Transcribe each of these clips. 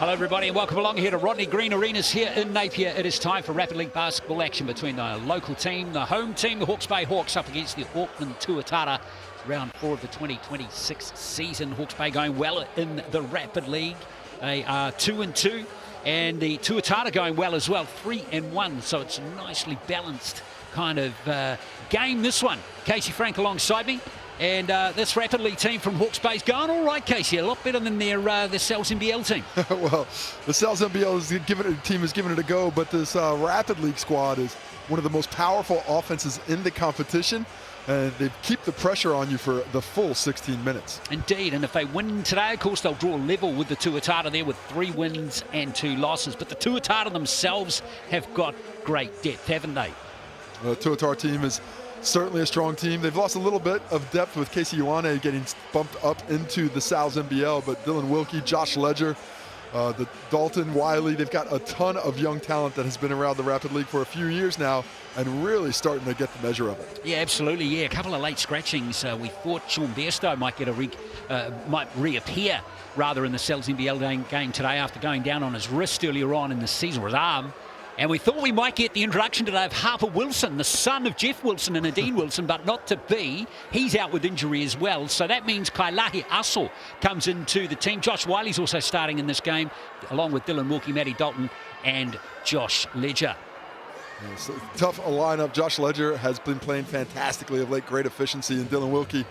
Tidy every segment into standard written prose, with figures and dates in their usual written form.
Hello everybody and welcome along here to Rodney Green Arenas here in Napier. It is time for Rapid League basketball action between the local team, the home team, the Hawke's Bay Hawks up against the Auckland Tuatara. Round 4 of the 2026 season. Hawke's Bay going well in the Rapid League. They are 2-2 and the Tuatara going well as well, 3-1. So it's a nicely balanced kind of game, this one. Casey Frank alongside me. And this Rapid League team from Hawke's Bay's going all right, Casey. A lot better than their NZNBL team. Well, the NZNBL team is giving it a go, but this Rapid League squad is one of the most powerful offenses in the competition, and they keep the pressure on you for the full 16 minutes. Indeed, and if they win today, of course, they'll draw level with the Tuatara there with 3 wins and 2 losses. But the Tuatara themselves have got great depth, haven't they? The Tuatara team is certainly a strong team. They've lost a little bit of depth with Casey Ioane getting bumped up into the NZNBL, but Dylan Wilkie, Josh Ledger, the Dalton Wiley, they've got a ton of young talent that has been around the Rapid League for a few years now and really starting to get the measure of it. Yeah, absolutely. Yeah, a couple of late scratchings. We thought Sean Bairstow might get might reappear rather in the NZNBL game today after going down on his wrist earlier on in the season, or his arm. And we thought we might get the introduction today of Harper Wilson, the son of Jeff Wilson and Nadine Wilson, but not to be. He's out with injury as well. So that means Kailahi Aso comes into the team. Josh Wiley's also starting in this game, along with Dylan Wilkie, Matty Dalton, and Josh Ledger. Yeah, so tough a lineup. Josh Ledger has been playing fantastically of late, great efficiency, and Dylan Wilkie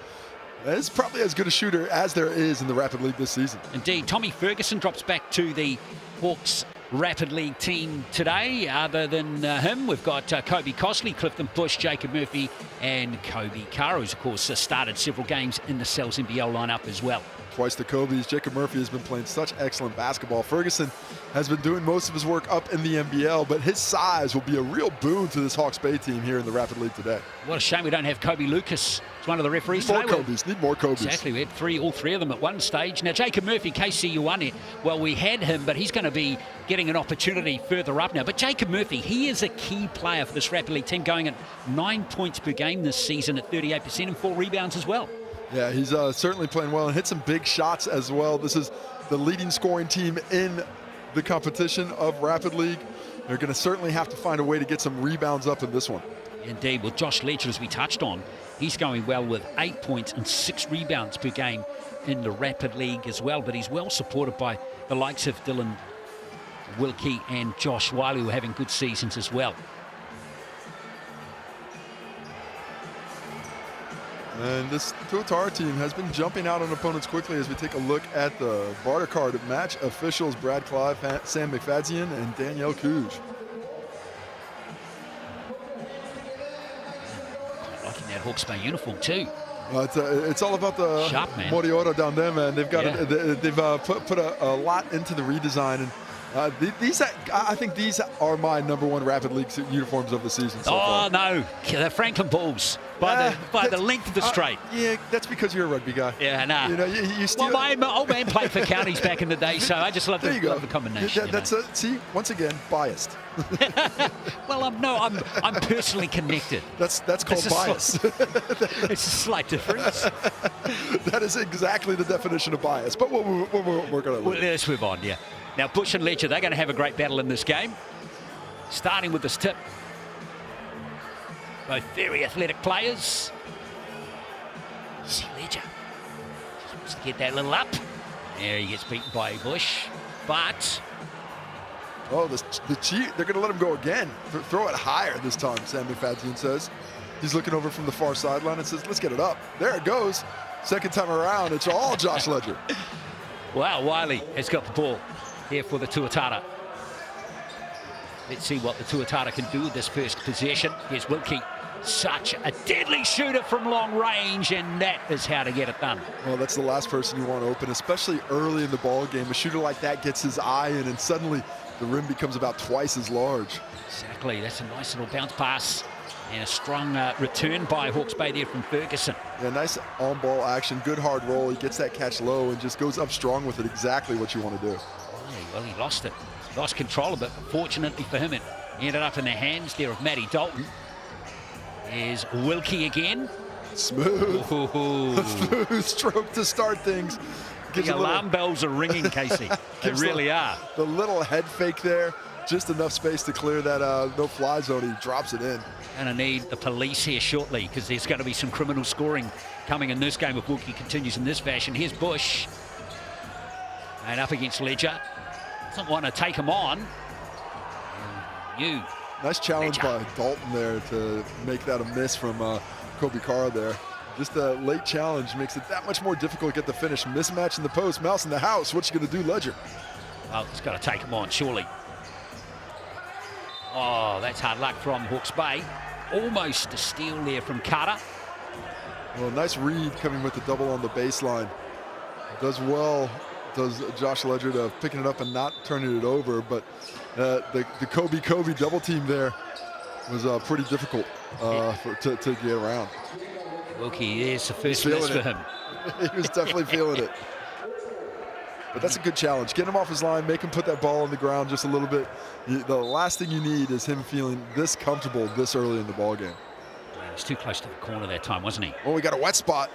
is probably as good a shooter as there is in the Rapid League this season. Indeed. Tommy Ferguson drops back to the Hawks Rapid League team today. Other than him, we've got Kobe Cosley, Clifton Bush, Jacob Murphy, and Kobe Carr, who's of course started several games in the NZNBL lineup as well. Twice to Kobe's. Jacob Murphy has been playing such excellent basketball. Ferguson has been doing most of his work up in the NBL, but his size will be a real boon to this Hawke's Bay team here in the Rapid League today. What a shame we don't have Kobe Lucas. It's one of the referees today. Need more Kobe's. Exactly, we had all three of them at one stage. Now Jacob Murphy, Casey Ioane, well, we had him, but he's going to be getting an opportunity further up now. But Jacob Murphy, he is a key player for this Rapid League team, going at 9 points per game this season at 38% and 4 rebounds as well. Yeah, he's certainly playing well and hit some big shots as well. This is the leading scoring team in the competition of Rapid League. They're going to certainly have to find a way to get some rebounds up in this one. Indeed, with Josh Ledger, as we touched on, he's going well with 8 points and 6 rebounds per game in the Rapid League as well. But he's well supported by the likes of Dylan Wilkie and Josh Wiley, who are having good seasons as well. And this Tuatara team has been jumping out on opponents quickly as we take a look at the barter card match officials. Brad Clive, Sam McFadzean, and Danielle Cooge. Liking that Hawke's Bay uniform too. It's all about the sharp, man. Moriora down there, man. They've got they've put a lot into the redesign, and I think these are my #1 Rapid League uniforms of the season so far. No, the Franklin Bulls by the length of the straight. Yeah, that's because you're a rugby guy. Yeah, nah. You know, you still. Well, my old man played for counties back in the day, so I just love the combination. That's see, once again, biased. Well, I'm personally connected. That's called bias. It's a slight difference. That is exactly the definition of bias. But we're going to. Well, let's move on. Yeah. Now Bush and Ledger, they're going to have a great battle in this game. Starting with this tip. Both very athletic players. See Ledger. Just wants to get that little up. There he gets beaten by Bush. But oh, the cheat, they're going to let him go again. Throw it higher this time, Sam McFadzean says. He's looking over from the far sideline and says, let's get it up. There it goes. Second time around, it's all Josh Ledger. Wow, Wiley has got the ball here for the Tuatara. Let's see what the Tuatara can do with this first possession. Here's Wilkie. Such a deadly shooter from long range, and that is how to get it done. Well, that's the last person you want to open, especially early in the ball game. A shooter like that gets his eye in, and suddenly the rim becomes about twice as large. Exactly. That's a nice little bounce pass. And a strong return by Hawke's Bay there from Ferguson. Yeah, nice on-ball action, good hard roll. He gets that catch low and just goes up strong with it, exactly what you want to do. Well, he lost it. Lost control of it. Fortunately for him, it ended up in the hands there of Matty Dalton. There's Wilkie again. Smooth. Smooth stroke to start things. The alarm bells are ringing, Casey. They really are. The little head fake there, just enough space to clear that no-fly zone. He drops it in. Gonna need the police here shortly because there's going to be some criminal scoring coming in this game if Wilkie continues in this fashion. Here's Bush. And up against Ledger. Doesn't want to take him on. Nice challenge by Dalton there to make that a miss from Kobe Kara there. Just a late challenge makes it that much more difficult to get the finish. Mismatch in the post, mouse in the house. What's he going to do, Ledger? Well, he's got to take him on, surely. Oh, that's hard luck from Hawke's Bay. Almost a steal there from Carter. Well, nice read coming with the double on the baseline. Does well, does Josh Ledger to picking it up and not turning it over, but the Kobe double team there was pretty difficult to get around. Wilkie, there's the first miss for him. He was definitely feeling it. But that's a good challenge. Get him off his line, make him put that ball on the ground just a little bit. The last thing you need is him feeling this comfortable this early in the ball game. Yeah, he was too close to the corner that time, wasn't he? Oh, we got a wet spot.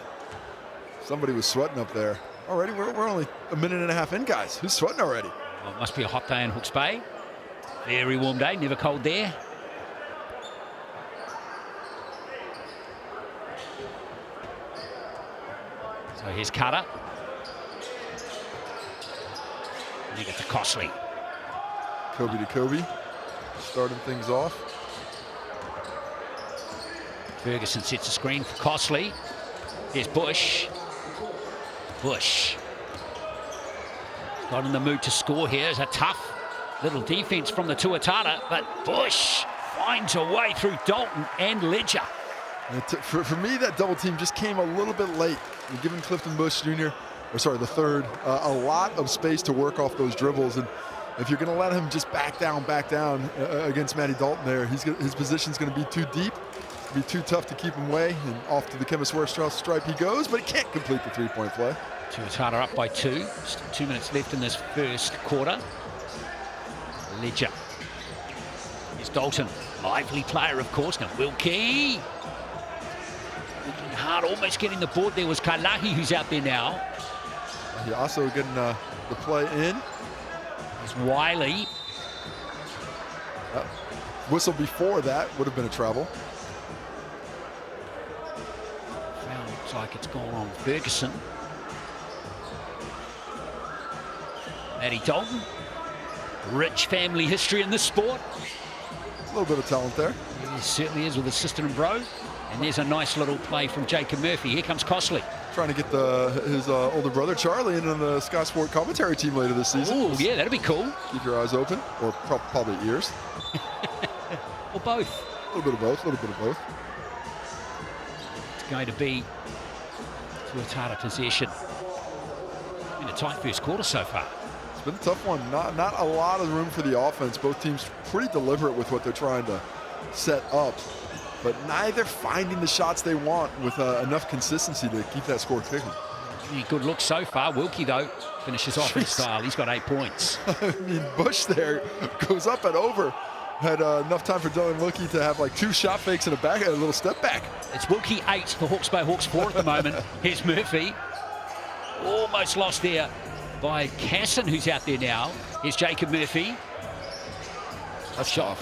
Somebody was sweating up there. Already, we're only a minute and a half in, guys. Who's sweating already? Well, it must be a hot day in Hawke's Bay. Very warm day, never cold there. So here's Carter. And he gets to Costley. Kobe to Kobe, starting things off. Ferguson sets a screen for Costley. Here's Bush. Bush. Got in the mood to score here. It's a tough little defense from the Tuatara, but Bush finds a way through Dalton and Ledger. For me, that double team just came a little bit late. You're giving Clifton Bush Jr., or sorry, the third, a lot of space to work off those dribbles. And if you're going to let him just back down against Matty Dalton there, his position's going to be too deep. It'll be too tough to keep him away. And off to the Chemist Warehouse stripe he goes, but he can't complete the three-point play. Tuatara up by 2. Still 2 minutes left in this first quarter. Ledger. Here's Dalton. Lively player, of course. Now Wilkie. Working hard, almost getting the board. There was Kailahi who's out there now. He also getting the play in. There's Wiley. Whistle before that would have been a travel. Foul looks like it's gone on Ferguson. Matty Dalton. Rich family history in this sport. A little bit of talent there. He certainly is with his sister and bro. And there's a nice little play from Jacob Murphy. Here comes Costley. Trying to get his older brother Charlie into the Sky Sport commentary team later this season. Oh, yeah, that'd be cool. Keep your eyes open, or probably ears. Or both. A little bit of both, a little bit of both. It's going to be Tuatara possession. In a tight first quarter so far. It's been a tough one. Not a lot of room for the offense. Both teams pretty deliberate with what they're trying to set up, but neither finding the shots they want with enough consistency to keep that score kicking. Good look so far. Wilkie, though, finishes off in style. He's got 8 points. I mean, Bush there goes up and over. Had enough time for Dylan Wilkie to have like 2 shot fakes and a little step back. It's Wilkie 8, the Hawke's Bay Hawks 4 at the moment. Here's Murphy. Almost lost there by Casson, who's out there now. Here's Jacob Murphy. That's shot.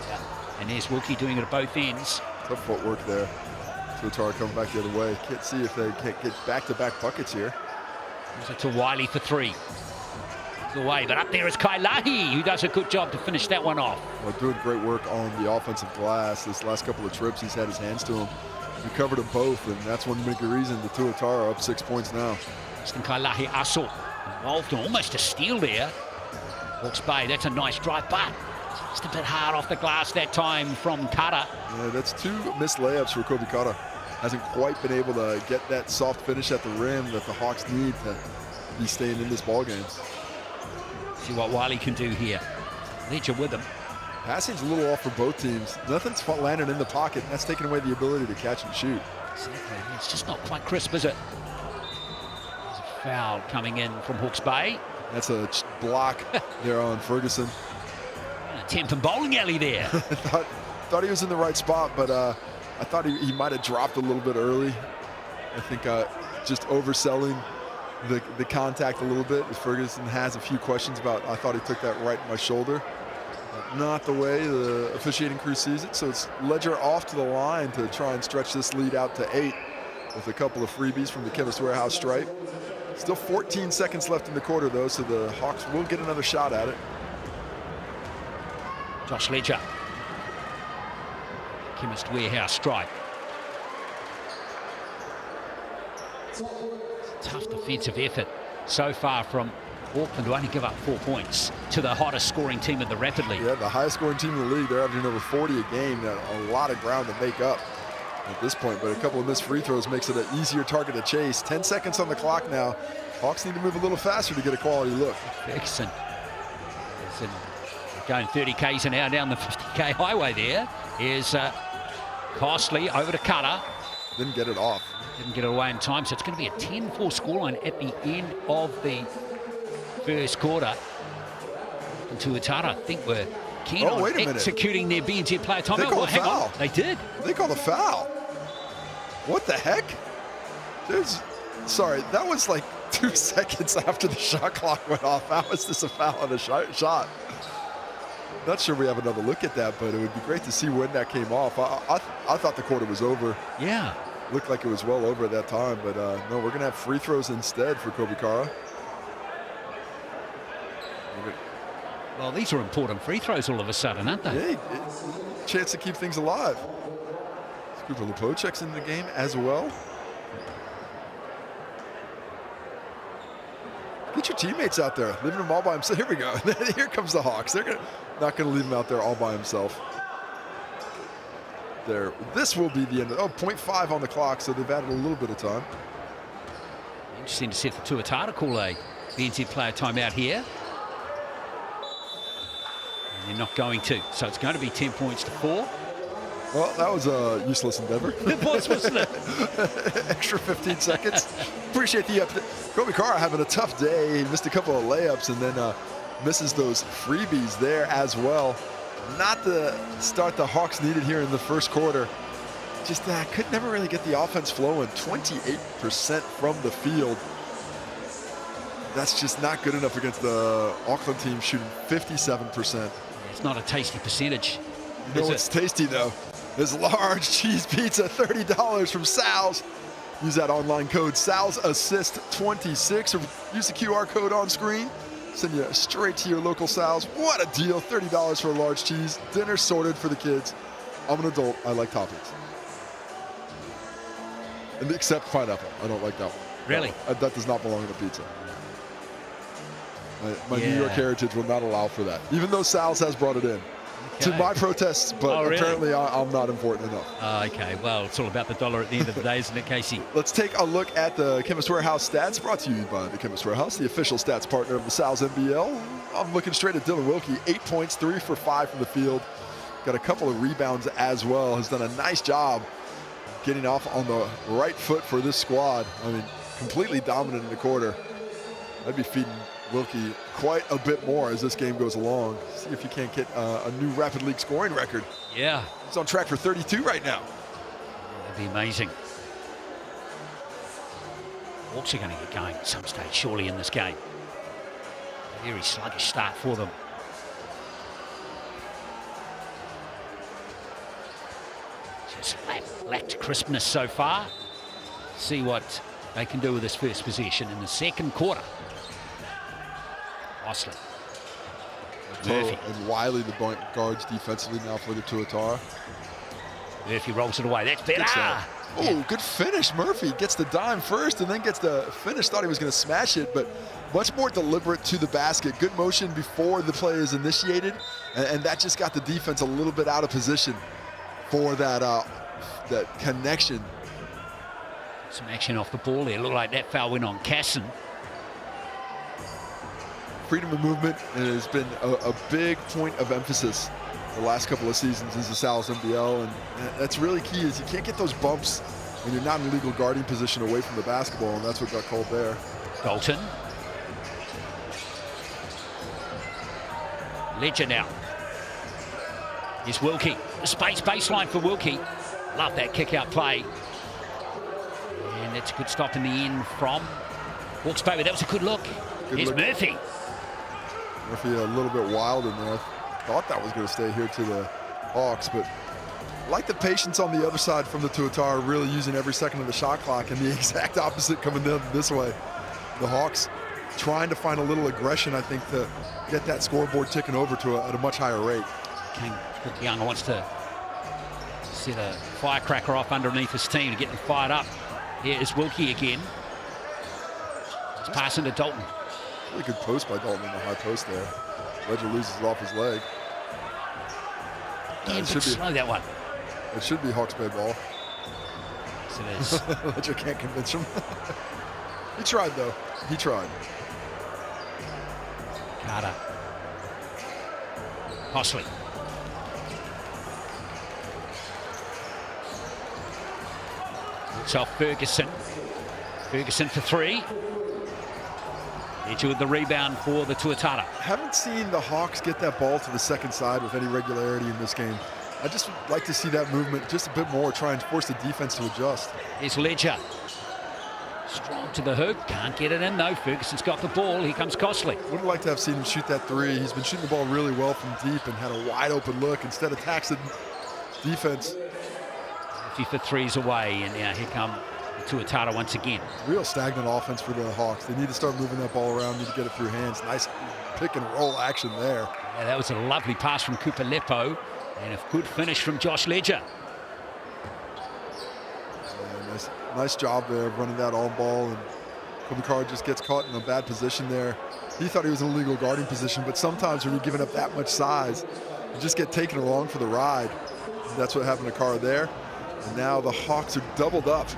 Yeah. And there's Wilkie doing it at both ends. Tough footwork there. Tuatara coming back the other way. Can't see if they can't get back-to-back buckets here. Gives it to Wiley for 3. Away, but up there is Kailahi, who does a good job to finish that one off. Well, doing great work on the offensive glass. This last couple of trips, he's had his hands to him. He covered them both, and that's one big reason the Tuatara up 6 points now. Kailahi Aso involved in almost a steal there. Hawke's Bay, that's a nice drive, but just a bit hard off the glass that time from Carter. Yeah, that's 2 missed layups for Kobe Carter. Hasn't quite been able to get that soft finish at the rim that the Hawks need to be staying in this ball game. See what Wiley can do here. Ledger with him. Passing's a little off for both teams. Nothing's landing in the pocket, and that's taking away the ability to catch and shoot. Exactly. It's just not quite crisp, is it? There's a foul coming in from Hawke's Bay. That's a block there on Ferguson. An attempt in bowling alley there. thought he was in the right spot, but I thought he might have dropped a little bit early. I think just overselling the contact a little bit. Ferguson has a few questions about, I thought he took that right in my shoulder. Not the way the officiating crew sees it. So it's Ledger off to the line to try and stretch this lead out to 8 with a couple of freebies from the Chemist Warehouse stripe. Still 14 seconds left in the quarter though, so the Hawks will get another shot at it. Josh Ledger. Chemist Warehouse stripe. Tough defensive effort so far from Auckland, to only give up 4 points to the hottest scoring team in the Rapid League. Yeah, the highest scoring team in the league. They're averaging over 40 a game. A lot of ground to make up at this point, but a couple of missed free throws makes it an easier target to chase. 10 seconds on the clock now. Hawks need to move a little faster to get a quality look. Ferguson going 30 k's an hour down the 50k highway there. Here's Costly over to Cutter. Didn't get it off. Didn't get it away in time, so it's going to be a 10-4 scoreline at the end of the first quarter. And Tuatara, I think, were keen on executing their BNZ player timeout. They called a foul. They did. They called a foul. What the heck? Sorry, that was like 2 seconds after the shot clock went off. How is this a foul on a shot? Not sure we have another look at that, but it would be great to see when that came off. I thought the quarter was over. Yeah. Looked like it was well over at that time, but no, we're going to have free throws instead for Kobe Kara. Well, these are important free throws all of a sudden, aren't they? Yeah, chance to keep things alive. Cooper Lepocek's in the game as well. Get your teammates out there, leaving them all by himself. Here we go. Here comes the Hawks. They're not going to leave him out there all by himself. There. This will be the end of 0.5 on the clock, so they've added a little bit of time. Interesting to see if the Tuatara call a BNZ player timeout here. And they're not going to, so it's going to be 10 points to 4. Well, that was a useless endeavor. It was, wasn't it? Extra 15 seconds. Appreciate the update. Kobe Kara having a tough day. He missed a couple of layups and then misses those freebies there as well. Not the start the Hawks needed here in the first quarter. Just could never really get the offense flowing. 28% from the field. That's just not good enough against the Auckland team shooting 57%. It's not a tasty percentage. You know what's tasty though? This large cheese pizza, $30 from Sal's. Use that online code Sal'sAssist26 or use the QR code on screen. Send you straight to your local Sal's. What a deal, $30 for a large cheese. Dinner sorted for the kids. I'm an adult, I like toppings. And except pineapple, I don't like that one. Really? That does not belong in a pizza. My New York heritage will not allow for that, even though Sal's has brought it in. Okay. To my protests, but apparently I'm not important enough. Okay, well, it's all about the dollar at the end of the day, isn't it, Casey? Let's take a look at the Chemist Warehouse stats, brought to you by the Chemist Warehouse, the official stats partner of the Sal's NBL. I'm looking straight at Dylan Wilkie, 8 points, 3 for 5 from the field. Got a couple of rebounds as well. Has done a nice job getting off on the right foot for this squad. I mean, completely dominant in the quarter. I'd be feeding Wilkie quite a bit more as this game goes along. See if you can't get a new Rapid League scoring record. Yeah. He's on track for 32 right now. That'd be amazing. Hawks are going to get going at some stage, surely, in this game. A very sluggish start for them. Just lacked crispness so far. See what they can do with this first possession in the second quarter. Mosley. Murphy. And Wiley, the guards defensively now for the Tuatara. Murphy rolls it away. That's better. Oh, good finish. Murphy gets the dime first and then gets the finish. Thought he was going to smash it, but much more deliberate to the basket. Good motion before the play is initiated, and that just got the defense a little bit out of position for that that connection. Some action off the ball there. Looked like that foul went on Casson. Freedom of movement has been a big point of emphasis the last couple of seasons as the Sal's NBL, and that's really key. Is you can't get those bumps when you're not in legal guarding position away from the basketball, and that's what got called there. Dalton. Ledger now. Here's Wilkie. The space baseline for Wilkie. Love that kick out play. And that's a good stop in the end from Hawks baby, that was a good look. Here's Murphy. Murphy a little bit wild in there. Thought that was going to stay here to the Hawks, but I like the patience on the other side from the Tuatara, really using every second of the shot clock, and the exact opposite coming down this way. The Hawks trying to find a little aggression, I think, to get that scoreboard ticking over to at a much higher rate. King Young wants to set a firecracker off underneath his team to get them fired up. Here is Wilkie again. It's passing to Dalton. Really good post by Dalton in the high post there. Ledger loses it off his leg. It should be slow, that one. It should be Hawks play ball. Yes, it is. Ledger can't convince him. He tried, though. He tried. Carter. Hosley. Looks off Ferguson. Ferguson for three. Edge with the rebound for the Tuatara. Haven't seen the Hawks get that ball to the second side with any regularity in this game. I just would like to see that movement just a bit more, try and force the defense to adjust. Here's Ledger. Strong to the hoop, can't get it in though. Ferguson's got the ball, here comes Costley. Would have liked to have seen him shoot that three. He's been shooting the ball really well from deep and had a wide open look. Instead attacks the defense. 50 for threes away, and now here come the Tuatara once again. Real stagnant offense for the Hawks. They need to start moving that ball around, need to get it through hands. Nice pick and roll action there. Yeah, that was a lovely pass from Cooper Lepo, and a good finish from Josh Ledger. Nice job there of running that on ball, and Kobe just gets caught in a bad position there. He thought he was in a legal guarding position, but sometimes when you're giving up that much size, you just get taken along for the ride. And that's what happened to Carr there. And now the Hawks are doubled up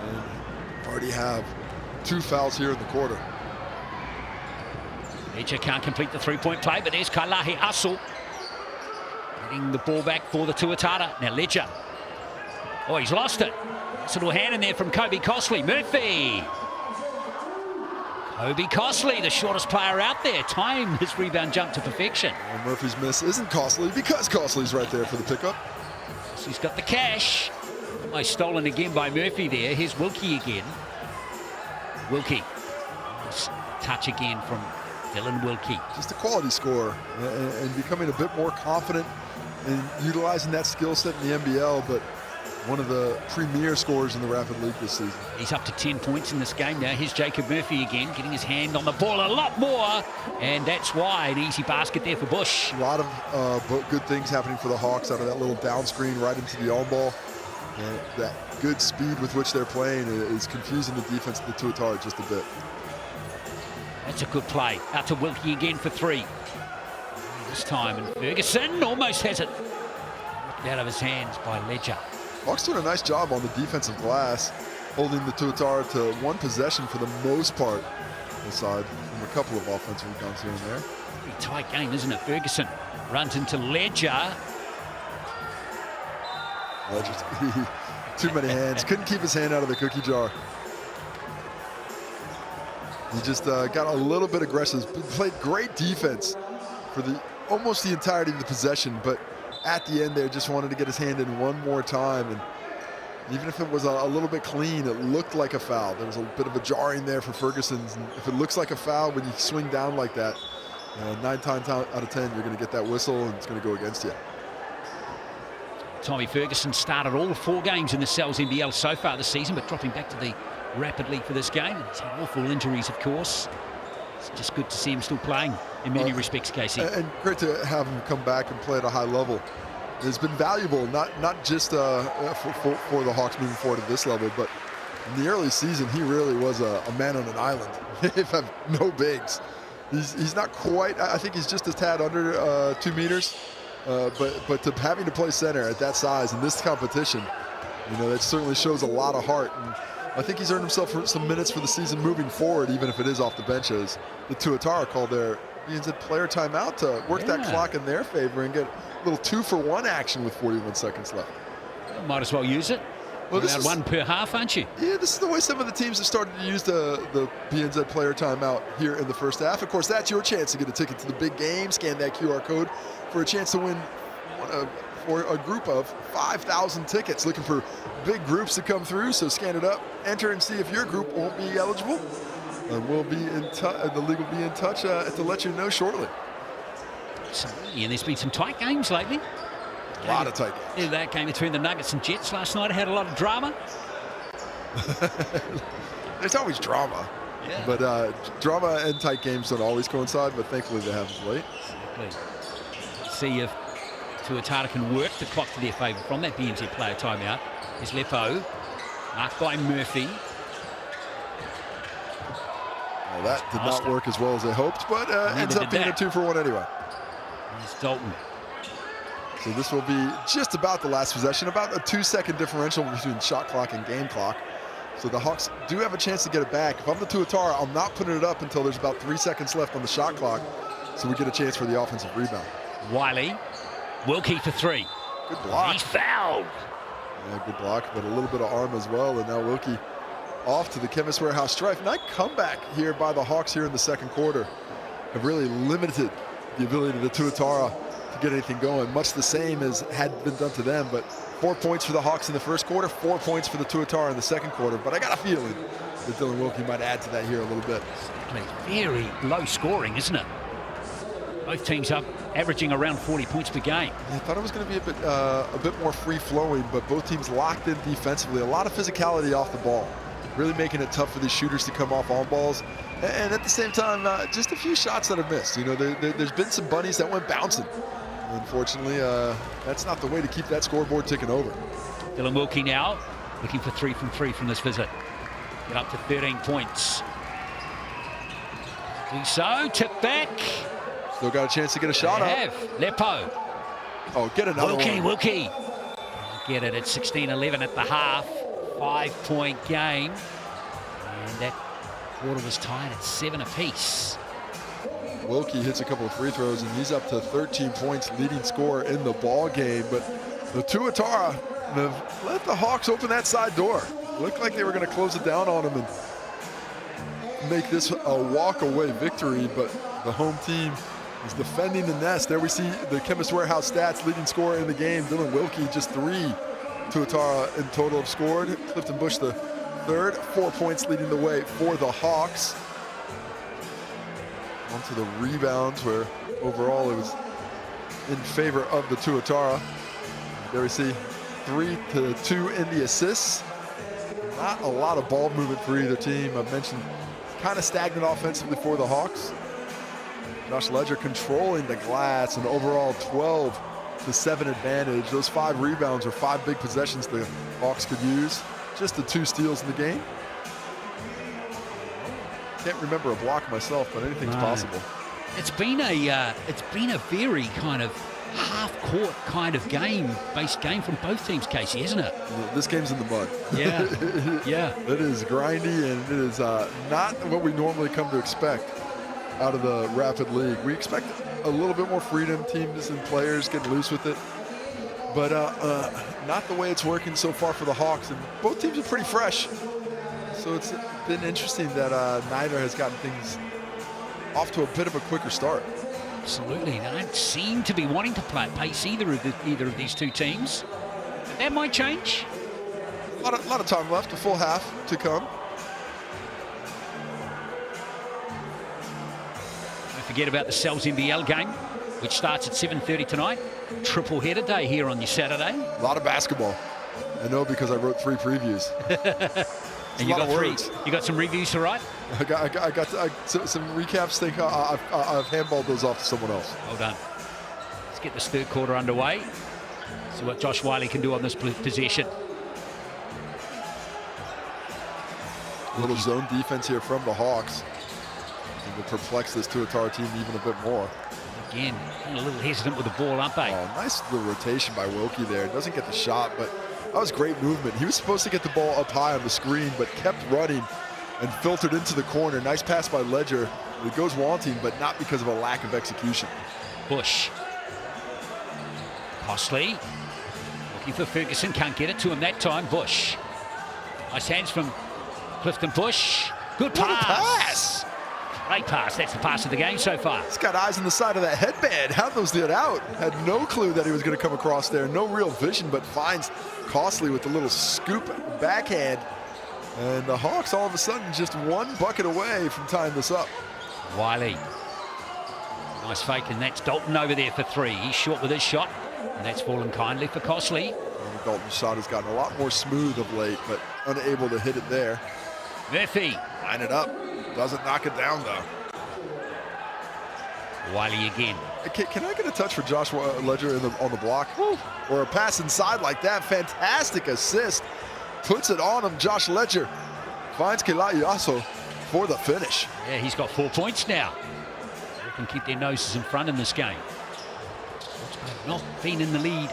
and already have 2 fouls here in the quarter. Ledger can't complete the three-point play, but there's Kailahi Asul getting the ball back for the Tuatara. Now Ledger. Oh, he's lost it. Nice little hand in there from Kobe Costley. Murphy. Kobe Costley, the shortest player out there, timed his rebound jump to perfection. And Murphy's miss isn't costly because Costley's right there for the pickup. So he's got the cash. Almost stolen again by Murphy there. Here's Wilkie again. Wilkie. Nice touch again from Dylan Wilkie. Just a quality scorer and becoming a bit more confident in utilizing that skill set in the NBL, but one of the premier scorers in the Rapid League this season. He's up to 10 points in this game now. Here's Jacob Murphy again, getting his hand on the ball a lot more, and that's why an easy basket there for Bush. A lot of good things happening for the Hawks out of that little down screen right into the on-ball. That good speed with which they're playing is confusing the defense of the Tuatara just a bit. That's a good play. Out to Wilkie again for three. This time, and Ferguson almost has it ripped out of his hands by Ledger. Hawks doing a nice job on the defensive glass, holding the Tuatara to one possession for the most part inside from a couple of offensive rebounds here and there. Pretty tight game, isn't it? Ferguson runs into Ledger. Ledger, too many hands. Couldn't keep his hand out of the cookie jar. He just got a little bit aggressive. Played great defense for almost the entirety of the possession, but at the end there just wanted to get his hand in one more time, and even if it was a little bit clean, it looked like a foul. There was a bit of a jarring there for Ferguson, and if it looks like a foul when you swing down like that, 9 times out of 10 you're going to get that whistle and it's going to go against you. Tommy Ferguson started all 4 games in the Cells NBL so far this season, but dropping back to the Rapid League for this game. He's had awful injuries, of course. It's just good to see him still playing in many respects, Casey. And great to have him come back and play at a high level. It's been valuable, not just for the Hawks moving forward at this level, but in the early season, he really was a man on an island. They have no bigs. He's not quite, I think he's just a tad under 2 meters, but having to play center at that size in this competition, that certainly shows a lot of heart. And I think he's earned himself some minutes for the season moving forward, even if it is off the bench, as the Tuatara called their player timeout to work that clock in their favor and get a little 2-for-1 action with 41 seconds left. Might as well use it. Well, this is 1 per half, aren't you? Yeah, this is the way some of the teams have started to use the PNZ player timeout here in the first half. Of course, that's your chance to get a ticket to the big game. Scan that QR code for a chance to win for a group of 5,000 tickets. Looking for big groups to come through, so scan it up, enter and see if your group won't be eligible. we'll be in touch. The league will be in touch to let you know shortly. Absolutely, and there's been some tight games lately. A lot of tight games. Yeah, that game between the Nuggets and Jets last night had a lot of drama. There's always drama. Yeah. But drama and tight games don't always coincide, but thankfully they have of late. Exactly. See if Tuatara can work the clock to their favour from that BNZ player timeout. There's Lepo, marked by Murphy. Well, that did not work as well as they hoped, but ends up being a 2-for-1 anyway. There's Dalton. So this will be just about the last possession, about a 2-second differential between shot clock and game clock. So the Hawks do have a chance to get it back. If I'm the Tuatara, I'm not putting it up until there's about 3 seconds left on the shot clock, so we get a chance for the offensive rebound. Wiley, Wilkie for 3. Good block. He's fouled. Yeah, good block, but a little bit of arm as well, and now Wilkie off to the Chemist Warehouse strife. Nice comeback here by the Hawks here in the second quarter. Have really limited the ability of the Tuatara to get anything going, much the same as had been done to them. But 4 points for the Hawks in the first quarter, 4 points for the Tuatara in the second quarter. But I got a feeling that Dylan Wilkie might add to that here a little bit. Very low scoring, isn't it? Both teams up averaging around 40 points per game. Yeah, I thought it was going to be a bit more free-flowing, but both teams locked in defensively. A lot of physicality off the ball, really making it tough for these shooters to come off on balls. And at the same time, just a few shots that have missed. You know, there's been some bunnies that went bouncing. Unfortunately, that's not the way to keep that scoreboard ticking over. Dylan Wilkie now looking for 3 from 3 from this visit. Get up to 13 points. Do so, tip back. Still got a chance to get a shot up. Lepo. Oh, get another one. Wilkie. Get it at 16-11 at the half. 5-point game. And that quarter was tied at 7 apiece. Wilkie hits a couple of free throws, and he's up to 13 points, leading scorer in the ball game. But the Tuatara have let the Hawks open that side door. Looked like they were going to close it down on them and make this a walk-away victory, but the home team is defending the nest. There we see the Chemist Warehouse stats, leading scorer in the game, Dylan Wilkie, just 3 Tuatara in total have scored. Clifton Bush the third, 4 points leading the way for the Hawks. On to the rebounds, where overall it was in favor of the Tuatara. There we see 3-2 in the assists. Not a lot of ball movement for either team. I've mentioned kind of stagnant offensively for the Hawks. Josh Ledger controlling the glass, and overall 12-7 advantage. Those 5 rebounds are 5 big possessions the Hawks could use. Just the 2 steals in the game. Can't remember a block myself, but anything's possible. It's been a very kind of half-court kind of based game from both teams, Casey, isn't it? This game's in the mud. Yeah, yeah. It is grindy, and it is not what we normally come to expect out of the Rapid League. We expect a little bit more freedom, teams and players getting loose with it, but not the way it's working so far for the Hawks. And both teams are pretty fresh, so it's been interesting that neither has gotten things off to a bit of a quicker start. Absolutely, they don't seem to be wanting to pace either of these two teams. But that might change. A lot of time left, a full half to come. Don't forget about the Cells NBL game, which starts at 7:30 tonight. Triple header day here on your Saturday. A lot of basketball. I know, because I wrote 3 previews. And you got some reviews to write? I got some recaps. Think I've handballed those off to someone else. Well done. Let's get this third quarter underway. See what Josh Wiley can do on this possession. A little zone defense here from the Hawks. And will perplex this Tuatara team even a bit more. Again, a little hesitant with the ball, aren't they? Oh, nice little rotation by Wilkie there. Doesn't get the shot, but that was great movement. He was supposed to get the ball up high on the screen, but kept running and filtered into the corner. Nice pass by Ledger. It goes wanting, but not because of a lack of execution. Bush. Costly. Looking for Ferguson. Can't get it to him that time. Bush. Nice hands from Clifton Bush. Good pass. What a pass. Great pass. That's the pass of the game so far. He's got eyes on the side of that headband. How'd those get out? Had no clue that he was going to come across there. No real vision, but finds Costly with a little scoop backhand. And the Hawks all of a sudden just one bucket away from tying this up. Wiley. Nice fake, and that's Dalton over there for three. He's short with his shot, and that's fallen kindly for Costley. And Dalton's shot has gotten a lot more smooth of late, but unable to hit it there. Murphy. Line it up. Doesn't knock it down, though. Wiley again. Can I get a touch for Josh Ledger on the block? Woo. Or a pass inside like that? Fantastic assist. Puts it on him. Josh Ledger finds Kala'iaso for the finish. Yeah, he's got 4 points now. They can keep their noses in front in this game. Not been in the lead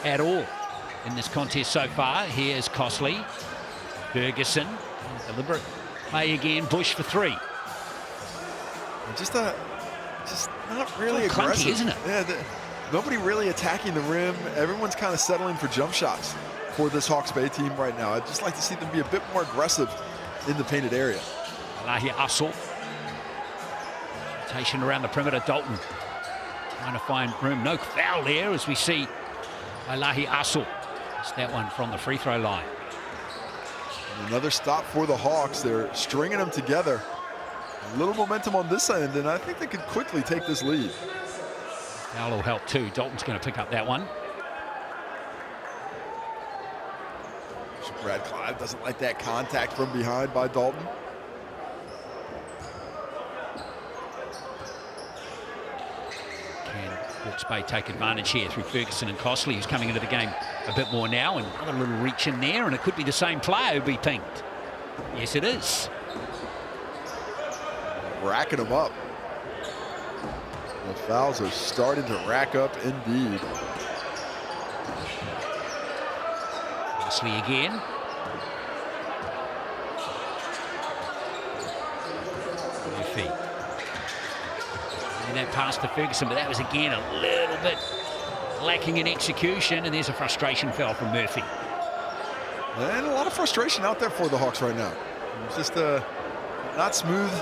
at all in this contest so far. Here's Costley. Ferguson. Deliberate play again. Bush for three. Just not really aggressive, isn't it? Yeah, nobody really attacking the rim. Everyone's kind of settling for jump shots for this Hawke's Bay team right now. I'd just like to see them be a bit more aggressive in the painted area. Alahi Assel. Rotation around the perimeter. Dalton trying to find room. No foul there as we see Alahi Assel. It's that one from the free throw line. And another stop for the Hawks. They're stringing them together. A little momentum on this end, and I think they could quickly take this lead. Foul will help too. Dalton's going to pick up that one. Brad Clive doesn't like that contact from behind by Dalton. Can Hawke's Bay take advantage here through Ferguson and Costley, who's coming into the game a bit more now, and another little reach in there, and it could be the same player who'd be pinged. Yes, it is. Racking them up. The fouls are starting to rack up indeed. Costley again. Murphy. And that pass to Ferguson, but that was again a little bit lacking in execution, and there's a frustration foul from Murphy. And a lot of frustration out there for the Hawks right now. It's just not smooth.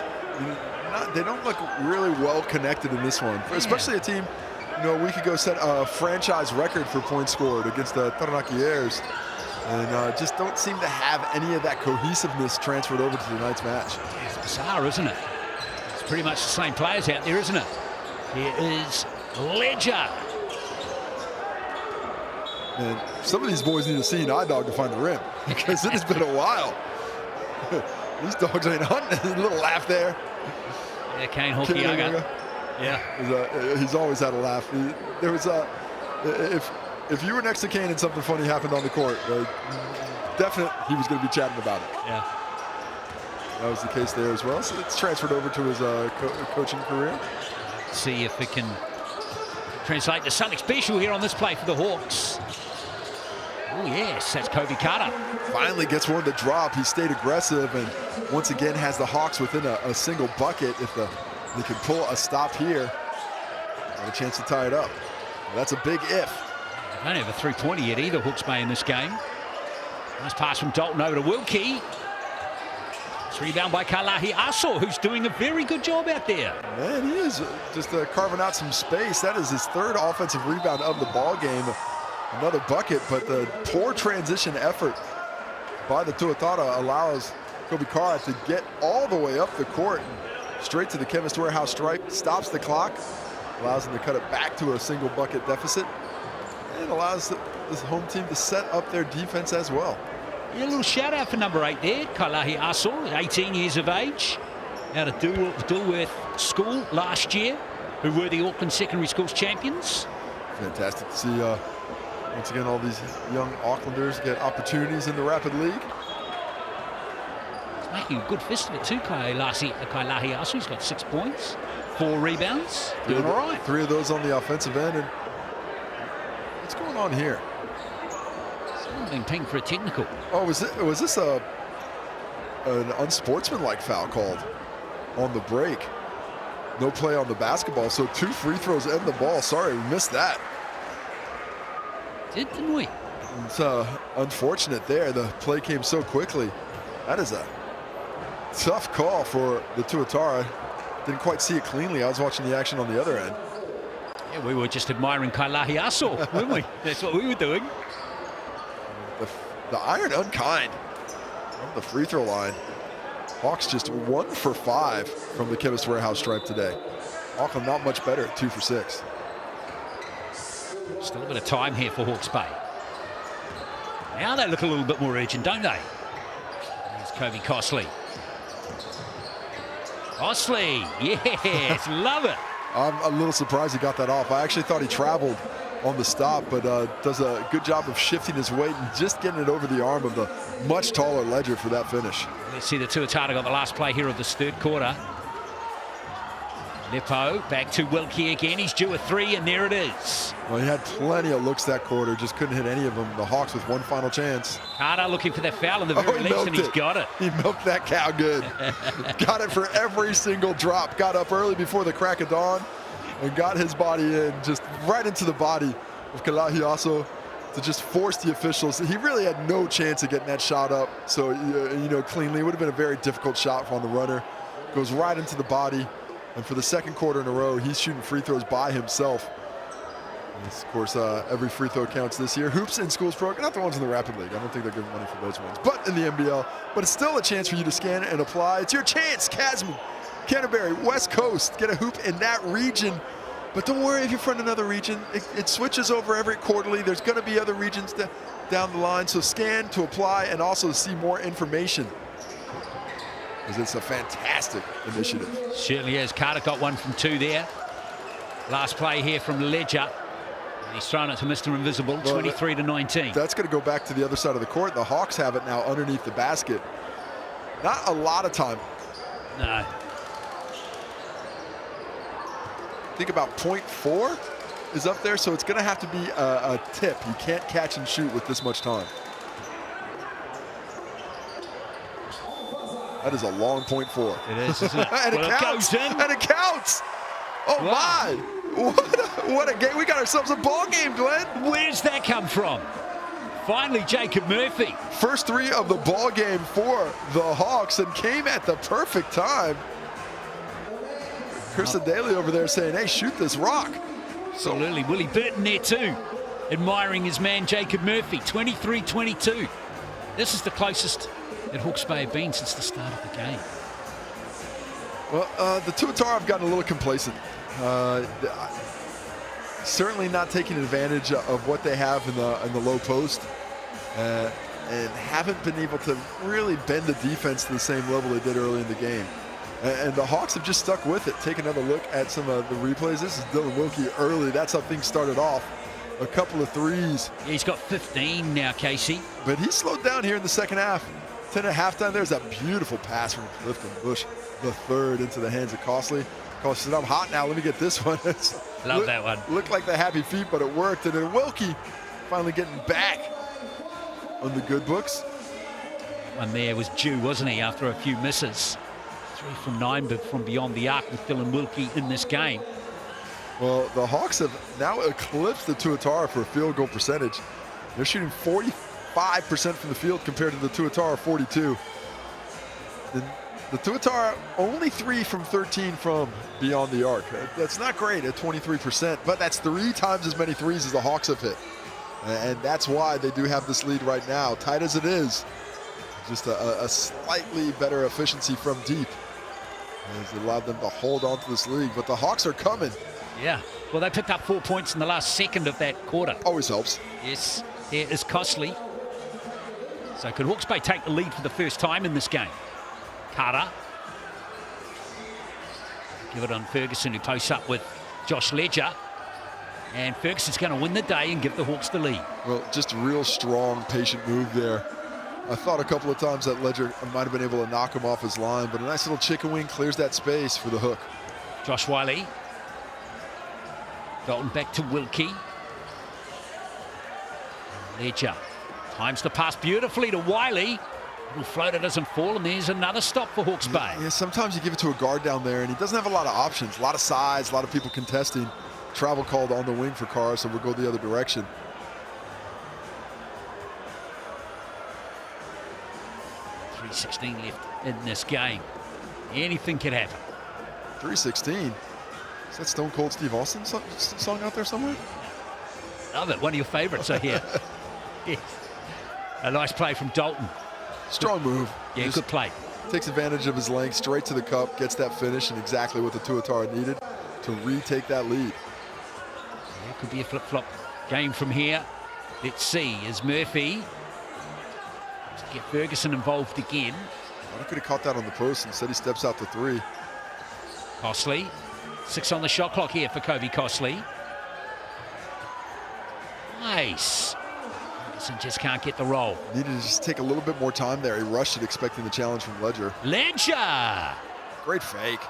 They don't look really well connected in this one, especially a team, a week ago set a franchise record for points scored against the Taranaki-Airs, and just don't seem to have any of that cohesiveness transferred over to tonight's match. It's bizarre, isn't it? It's pretty much the same players out there, isn't it? Here is Ledger. And some of these boys need a seeing eye dog to find the rim, because it has been a while. These dogs ain't hunting. A little laugh there. Yeah, Kane Hokiaga. Yeah. He's always had a laugh. There was if you were next to Kane and something funny happened on the court, definitely he was going to be chatting about it. Yeah. That was the case there as well. So it's transferred over to his coaching career. See if it can translate to something special here on this play for the Hawks. Oh, yes, that's Kobe Carter. Finally gets one to drop. He stayed aggressive and once again has the Hawks within a single bucket. If they can pull a stop here, got a chance to tie it up. That's a big if. They don't have a three-pointer yet either, Hawke's Bay in this game. Nice pass from Dalton over to Wilkie. It's rebound by Kala'iaso, who's doing a very good job out there. Man, he is just carving out some space. That is his third offensive rebound of the ball game. Another bucket, but the poor transition effort by the Tuatara allows Kobe Carr to get all the way up the court, straight to the Chemist Warehouse stripe, stops the clock, allows them to cut it back to a single bucket deficit, and allows this home team to set up their defense as well. Yeah, a little shout out for number 8 there, Kala'iaso, 18 years of age, out of Dilworth School last year, who were the Auckland Secondary Schools champions. Fantastic to see once again all these young Aucklanders get opportunities in the Rapid League. He's making a good fist of it too, Kala'iaso. He's got 6 points, 4 rebounds, doing all right. 3 of those on the offensive end. And what's going on here? Someone's been pinged for a technical. Oh, was this an unsportsmanlike foul called on the break? No play on the basketball, so 2 free throws and the ball. Sorry, we missed that. Didn't we? It's unfortunate there. The play came so quickly. That is a tough call for the Tuatara. Didn't quite see it cleanly. I was watching the action on the other end. Yeah, we were just admiring Kala'iaso, weren't we? That's what we were doing. The iron unkind from the free throw line. Hawks just 1 for 5 from the Chemist Warehouse stripe today. Auckland not much better at 2 for 6. Still a bit of time here for Hawke's Bay. Now they look a little bit more urgent, don't they? There's Kobe Costley. Costley, yes, love it. I'm a little surprised he got that off. I actually thought he traveled on the stop, but does a good job of shifting his weight and just getting it over the arm of the much taller Ledger for that finish. Let's see the Tuatara got the last play here of this third quarter. Lippo back to Wilkie again. He's due a 3, and there it is. Well, he had plenty of looks that quarter, just couldn't hit any of them. The Hawks with one final chance. Carter looking for that foul in the very least, and he's got it. He milked that cow good. Got it for every single drop. Got up early before the crack of dawn and got his body in, just right into the body of Kalahiaso to just force the officials. He really had no chance of getting that shot up. So, you know, cleanly, it would have been a very difficult shot on the runner. Goes right into the body. And for the second quarter in a row, he's shooting free throws by himself. And of course, every free throw counts this year. Hoops in schools program, not the ones in the Rapid League. I don't think they're giving money for those ones. But in the NBL, but it's still a chance for you to scan and apply. It's your chance, Casman, Canterbury, West Coast. Get a hoop in that region. But don't worry if you're from another region. It switches over every quarterly. There's going to be other regions down the line. So scan to apply and also see more information. Because it's a fantastic initiative. Certainly is. Carter got 1 from 2 there. Last play here from Ledger. And he's thrown it to Mr. Invisible, 23-19. That's going to go back to the other side of the court. The Hawks have it now underneath the basket. Not a lot of time. No. Think about 0.4 is up there, so it's going to have to be a tip. You can't catch and shoot with this much time. That is a long 0.4. It is, isn't it? And well, it counts. It goes in. And it counts. Oh, wow. My. What a game. We got ourselves a ball game, Glenn. Where's that come from? Finally, Jacob Murphy. First 3 of the ball game for the Hawks and came at the perfect time. Chris Daly over there saying, hey, shoot this rock. Absolutely. Willie Burton there too, admiring his man Jacob Murphy, 23-22. This is the closest that Hawke's Bay have been since the start of the game. Well, the Tuatara have gotten a little complacent. Certainly not taking advantage of what they have in the low post, and haven't been able to really bend the defense to the same level they did early in the game. And the Hawks have just stuck with it. Take another look at some of the replays. This is Dylan Wilkie early. That's how things started off. A couple of threes. Yeah, he's got 15 now, Casey. But he slowed down here in the second half. 10 at halftime. There's that beautiful pass from Clifton Bush, the third, into the hands of Costley. Costley said, I'm hot now. Let me get this one. Love that one. Looked like the happy feet, but it worked. And then Wilkie finally getting back on the good books. One there was due, wasn't he, after a few misses. 3 from 9, but from beyond the arc with Dylan Wilkie in this game. Well, the Hawks have now eclipsed the Tuatara for a field goal percentage. They're shooting 45% from the field compared to the Tuatara 42. The Tuatara only 3 from 13 from beyond the arc. That's not great at 23%, but that's 3 times as many threes as the Hawks have hit. And that's why they do have this lead right now. Tight as it is, just a slightly better efficiency from deep has allowed them to hold on to this league. But the Hawks are coming. Yeah, well, they picked up 4 points in the last second of that quarter. Always helps. Yes, there is Costley. So could Hawke's Bay take the lead for the first time in this game? Carter. Give it on Ferguson, who posts up with Josh Ledger. And Ferguson's going to win the day and give the Hawks the lead. Well, just a real strong, patient move there. I thought a couple of times that Ledger might have been able to knock him off his line, but a nice little chicken wing clears that space for the hook. Josh Wiley. Dalton back to Wilkie. Ledger times the pass beautifully to Wiley. Little floater doesn't fall, and there's another stop for Hawke's Bay. Yeah, sometimes you give it to a guard down there, and he doesn't have a lot of options. A lot of size, a lot of people contesting. Travel called on the wing for Carr, so we'll go the other direction. .316 left in this game. Anything can happen. 3:16. Is that Stone Cold Steve Austin song out there somewhere? Love it. One of your favorites, I hear. Yes. A nice play from Dalton. Strong move. Yeah, good play. Takes advantage of his length, straight to the cup, gets that finish, and exactly what the Tuatara needed to retake that lead. Yeah, could be a flip-flop game from here. Let's see, as Murphy to get Ferguson involved again. I could have caught that on the post. Instead, he steps out to 3. Costley, 6 on the shot clock here for Kobe Costley. Nice. Ferguson just can't get the roll. Needed to just take a little bit more time there. He rushed it, expecting the challenge from Ledger. Ledger! Great fake.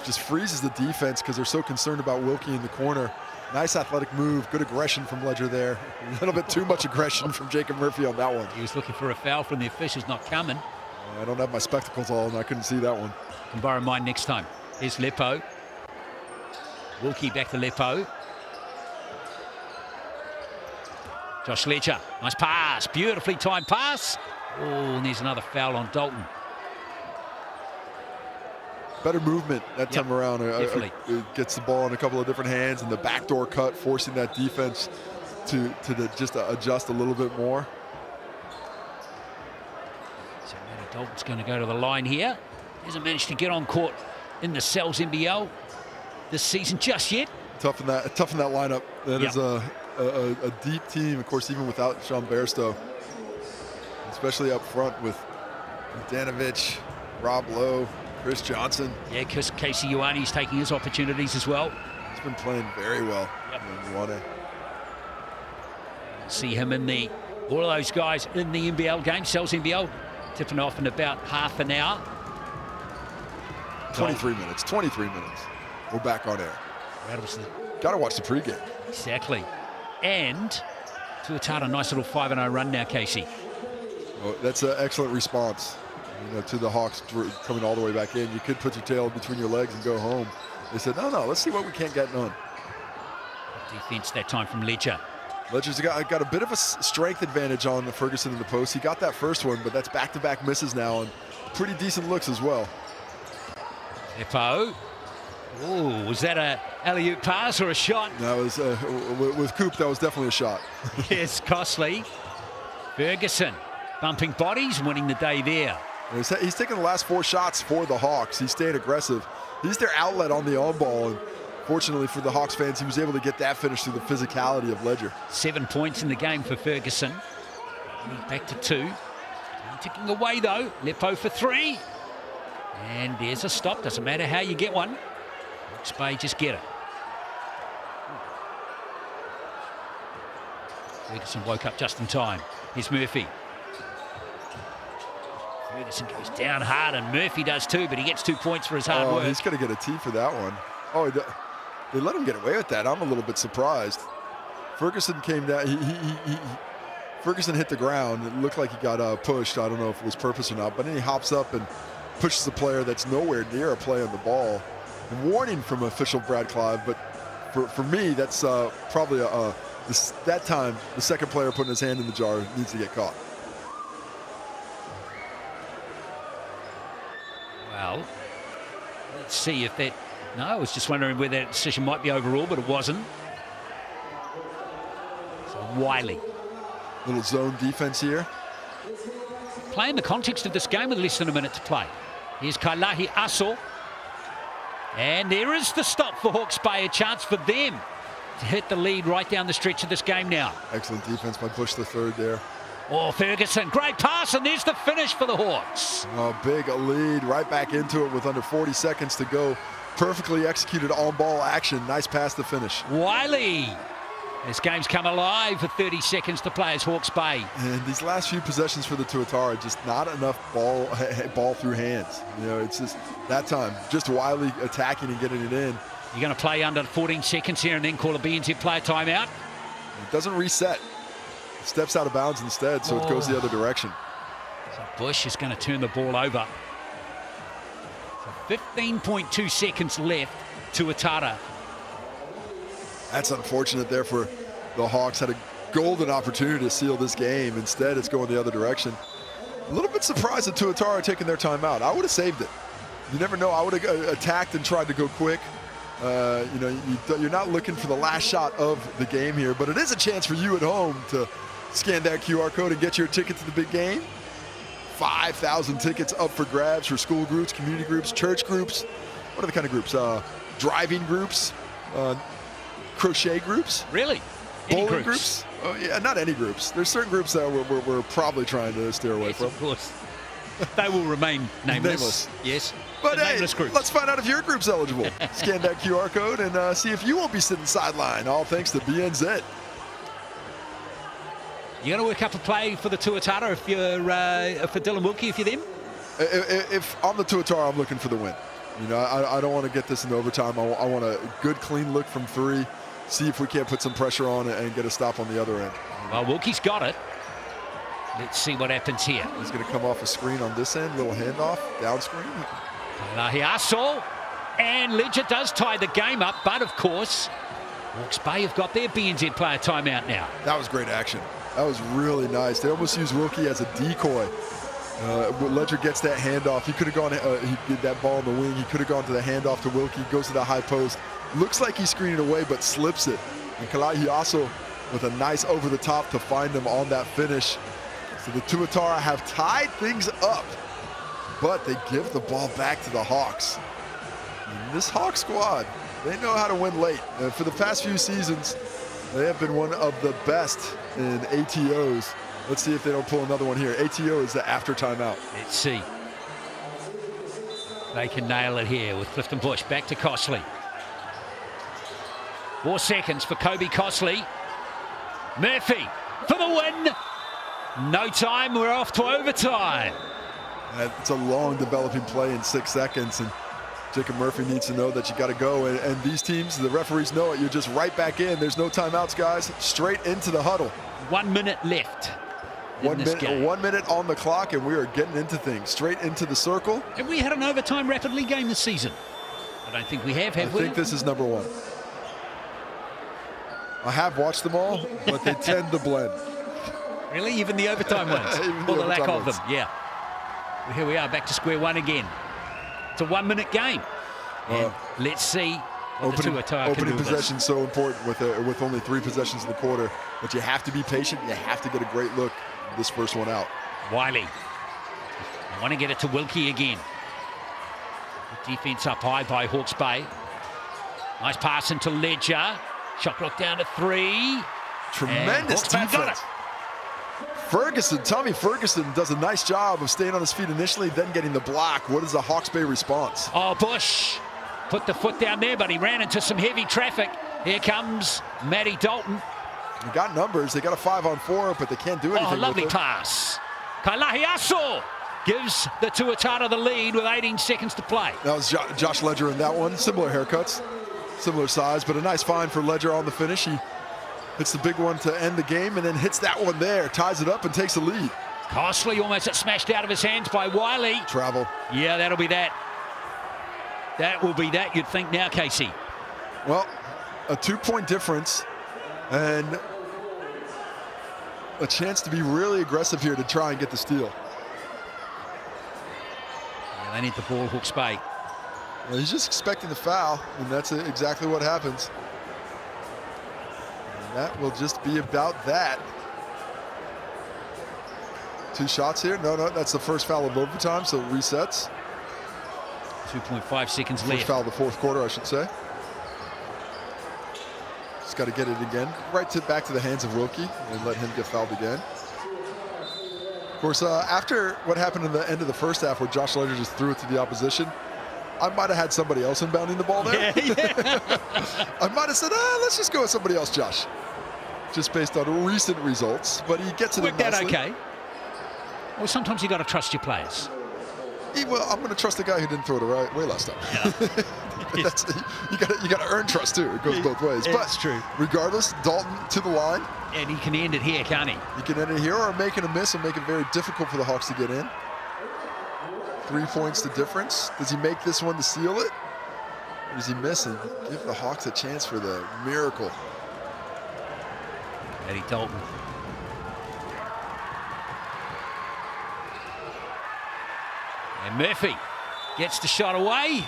Just freezes the defense because they're so concerned about Wilkie in the corner. Nice athletic move, good aggression from Ledger there. A little bit too much aggression from Jacob Murphy on that one. He was looking for a foul from the officials, not coming. I don't have my spectacles on, and I couldn't see that one. Can borrow mine next time. Here's Lepo. Wilkie back to Lepo. Josh Ledger, nice pass, beautifully timed pass. Oh, and there's another foul on Dalton. Better movement that time around. Definitely. Gets the ball in a couple of different hands, and the backdoor cut, forcing that defense to just adjust a little bit more. So Matty Dalton's going to go to the line here. Hasn't managed to get on court in the Cells NBL this season just yet. Tough in that lineup. That is a deep team, of course, even without Sean Bairstow, especially up front with Danovich, Rob Lowe, Chris Johnson. Yeah, Casey Ioane's taking his opportunities as well. He's been playing very well. See him in all of those guys in the NBL game, Cells NBL, tipping off in about half an hour. 23 minutes. We're back on air. Got to watch the pregame. Exactly. And Tuatara, nice little 5-0 run now, Casey. Well, that's an excellent response. To the Hawks coming all the way back in. You could put your tail between your legs and go home. They said, no, let's see what we can't get done. Defense that time from Ledger. Ledger's got a bit of a strength advantage on the Ferguson in the post. He got that first one, but that's back-to-back misses now, and pretty decent looks as well. Lepo. Oh, was that a alley-oop pass or a shot? That was, with Coop, that was definitely a shot. Yes, Costley. Ferguson bumping bodies, winning the day there. He's taking the last 4 shots for the Hawks. He's staying aggressive. He's their outlet on the on-ball, and fortunately for the Hawks fans, he was able to get that finish through the physicality of Ledger. 7 points in the game for Ferguson. Back to 2. Ticking away, though. Lepo for 3. And there's a stop. Doesn't matter how you get one. Hawke's Bay just get it. Ferguson woke up just in time. Here's Murphy. Ferguson goes down hard, and Murphy does too, but he gets 2 points for his hard work. He's going to get a T for that one. Oh, they let him get away with that. I'm a little bit surprised. Ferguson came down. Ferguson hit the ground. It looked like he got pushed. I don't know if it was purpose or not, but then he hops up and pushes the player that's nowhere near a play on the ball. And warning from official Brad Clive, but for me, that's probably that time the second player putting his hand in the jar needs to get caught. Well, let's see if that... No, I was just wondering whether that decision might be overruled, but it wasn't. So Wiley. Little zone defense here. Play in the context of this game with less than a minute to play. Here's Kailahi Aso. And there is the stop for Hawke's Bay, a chance for them to hit the lead right down the stretch of this game now. Excellent defense by Bush the third there. Oh, Ferguson, great pass, and there's the finish for the Hawks. Oh, big lead, right back into it with under 40 seconds to go. Perfectly executed on-ball action. Nice pass to finish. Wiley. This game's come alive with 30 seconds to play as Hawke's Bay. And these last few possessions for the Tuatara, just not enough ball through hands. It's just that time, just Wiley attacking and getting it in. You're going to play under 14 seconds here and then call a BNZ player timeout. It doesn't reset. It steps out of bounds instead, so it goes the other direction. So Bush is going to turn the ball over. So 15.2 seconds left. Tuatara. That's unfortunate there for the Hawks. Had a golden opportunity to seal this game. Instead, it's going the other direction. A little bit surprised that Tuatara taking their timeout. I would have saved it. You never know. I would have attacked and tried to go quick. You're not looking for the last shot of the game here, but it is a chance for you at home to scan that QR code and get your ticket to the big game. 5,000 tickets up for grabs for school groups, community groups, church groups. What are the kind of groups? Driving groups, crochet groups. Really? Bowling groups? Oh, yeah, not any groups. There's certain groups that we're probably trying to steer away from. Of course. They will remain nameless. Yes. But hey, nameless groups. Let's find out if your group's eligible. Scan that QR code and see if you won't be sitting sideline. All thanks to BNZ. You're going to work up a play for the Tuatara if you're for Dylan Wilkie, if you're them? If I'm the Tuatara, I'm looking for the win. You know, I don't want to get this in overtime. I want a good, clean look from three. See if we can't put some pressure on it and get a stop on the other end. Well, Wilkie's got it. Let's see what happens here. He's going to come off a screen on this end, little handoff, down screen. Lahiaso, and Ledger does tie the game up, but of course, Hawke's Bay have got their BNZ player timeout now. That was great action. That was really nice. They almost used Wilkie as a decoy. Ledger gets that handoff. He could have gone, he did that ball in the wing. He could have gone to the handoff to Wilkie, goes to the high post. Looks like he's screening away, but slips it. And Kalahiaso with a nice over the top to find him on that finish. So the Tuatara have tied things up, but they give the ball back to the Hawks. And this Hawk squad, they know how to win late. For the past few seasons, they have been one of the best in ATOs. Let's see if they don't pull another one here. ATO is the after timeout. Let's see. They can nail it here with Clifton Bush. Back to Costley. 4 seconds for Kobe Costley. Murphy for the win. No time, we're off to overtime. It's a long developing play in 6 seconds, and Jacob Murphy needs to know that you got to go. And these teams, the referees know it. You're just right back in. There's no timeouts, guys. Straight into the huddle. 1 minute left. 1 minute on the clock, and we are getting into things. Straight into the circle. Have we had an overtime Rapid League game this season? I don't think we have we? I think this is number 1. I have watched them all, but they tend to blend. Really? Even the overtime ones? Or the lack of them, yeah. Well, here we are, back to square one again. It's a 1 minute game. And let's see what the Tuatara can do. Opening possession is so important with only 3 possessions in the quarter, but you have to be patient. You have to get a great look this first one out. Wiley. I want to get it to Wilkie again. Defense up high by Hawke's Bay. Nice pass into Ledger. Shot clock down to 3. Tremendous defense. Tommy Ferguson does a nice job of staying on his feet initially, then getting the block. What is the Hawke's Bay response? Oh, Bush put the foot down there, but he ran into some heavy traffic. Here comes Matty Dalton. They got numbers. They got a 5-on-4, but they can't do anything. Oh, lovely pass. Kailahiaso gives the Tuatara the lead with 18 seconds to play. That was Josh Ledger in that one. Similar haircuts, similar size, but a nice find for Ledger on the finish. He hits the big one to end the game and then hits that one there, ties it up and takes the lead. Costley almost got smashed out of his hands by Wiley. Travel. Yeah, that'll be that. That will be that, you'd think now, Casey. Well, a 2-point difference and a chance to be really aggressive here to try and get the steal. Yeah, they need the ball, Hawke's Bay. Well, he's just expecting the foul, and that's exactly what happens. And that will just be about that. 2 shots here. No, that's the first foul of overtime, so it resets. 2.5 seconds left. First foul of the 4th quarter, I should say. Just got to get it again. Back to the hands of Wilkie and let him get fouled again. Of course, after what happened in the end of the first half where Josh Ledger just threw it to the opposition, I might have had somebody else inbounding the ball there. Yeah. I might have said, let's just go with somebody else, Josh. Just based on recent results, but he gets it in nicely. Worked out okay. Well, sometimes you got to trust your players. Well, I'm going to trust the guy who didn't throw it away last time. Yeah. You got to earn trust too. It goes both ways. That's true. Regardless, Dalton to the line. And he can end it here, can't he? He can end it here or make it a miss and make it very difficult for the Hawks to get in. 3 points the difference. Does he make this one to seal it? Or does he miss and give the Hawks a chance for the miracle? Eddie Dalton. And Murphy gets the shot away.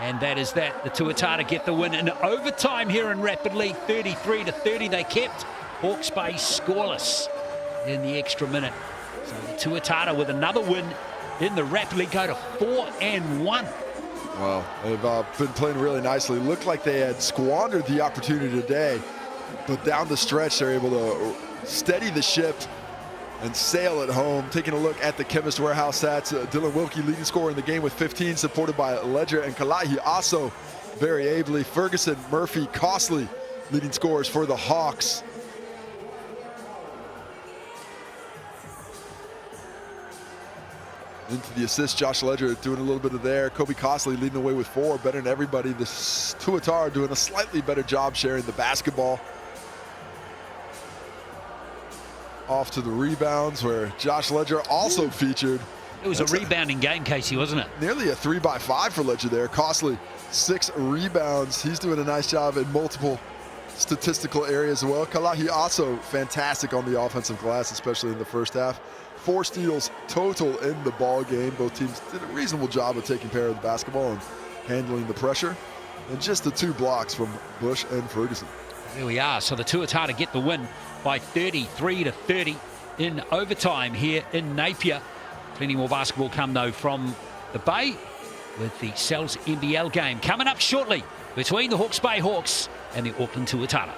And that is that. The Tuatara get the win in overtime here in Rapid League. 33-30 they kept. Hawke's Bay scoreless in the extra minute. So the Tuatara with another win in the rapidly go to 4-1. Well, they've been playing really nicely. Looked like they had squandered the opportunity today, but down the stretch, they're able to steady the ship and sail it home. Taking a look at the Chemist Warehouse stats, Dylan Wilkie leading scorer in the game with 15, supported by Ledger and Kalahi Aso very ably. Ferguson, Murphy, Costley leading scorers for the Hawks. Into the assist, Josh Ledger doing a little bit of there. Kobe Costley leading the way with 4, better than everybody. The Tuatara doing a slightly better job sharing the basketball. Off to the rebounds, where Josh Ledger also featured. It was a rebounding game, Casey, wasn't it? Nearly a 3-by-5 for Ledger there. Costley, 6 rebounds. He's doing a nice job in multiple statistical areas as well. Kalahi also fantastic on the offensive glass, especially in the first half. 4 steals total in the ball game. Both teams did a reasonable job of taking care of the basketball and handling the pressure. And just the 2 blocks from Bush and Ferguson. There we are. So the Tuatara get the win by 33-30 in overtime here in Napier. Plenty more basketball come though from the Bay with the Cells NBL game coming up shortly between the Hawke's Bay Hawks and the Auckland Tuatara.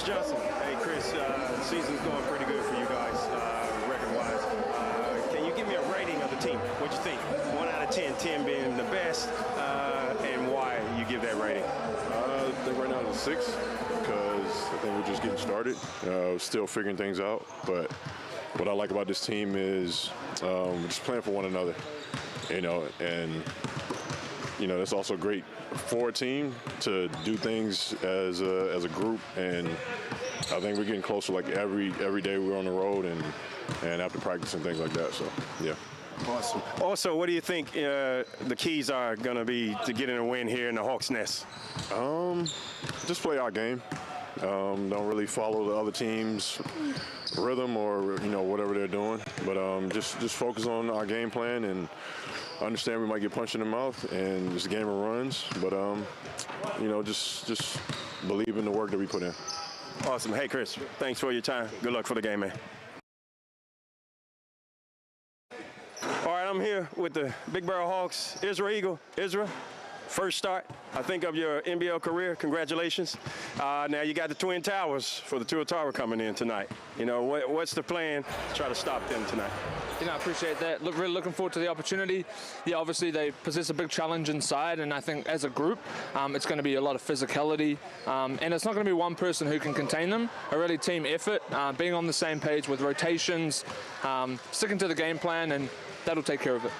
Chris Johnson. Hey, Chris, the season's going pretty good for you guys, record-wise. Can you give me a rating of the team? What you think? 1 out of 10, 10 being the best, and why you give that rating? I think right now it's a 6 because I think we're just getting started, still figuring things out. But what I like about this team is just playing for one another, and that's also great for a team to do things as a group. And I think we're getting closer. Like every day we're on the road and after practice and things like that. So yeah. Awesome. Also, what do you think the keys are going to be to getting a win here in the Hawks' Nest? Just play our game. Don't really follow the other team's rhythm or whatever they're doing, but just focus on our game plan and understand we might get punched in the mouth and it's a game of runs, but just believe in the work that we put in. Awesome. Hey, Chris, thanks for your time. Good luck for the game, man. All right, I'm here with the Big Barrel Hawks, Israel Eagle. Israel, first start, I think, of your NBL career. Congratulations. Now you got the Twin Towers for the Tuatara coming in tonight. What's the plan to try to stop them tonight? I appreciate that. Really looking forward to the opportunity. Yeah, obviously they possess a big challenge inside, and I think as a group, it's going to be a lot of physicality, and it's not going to be one person who can contain them. A really team effort, being on the same page with rotations, sticking to the game plan, and that'll take care of it.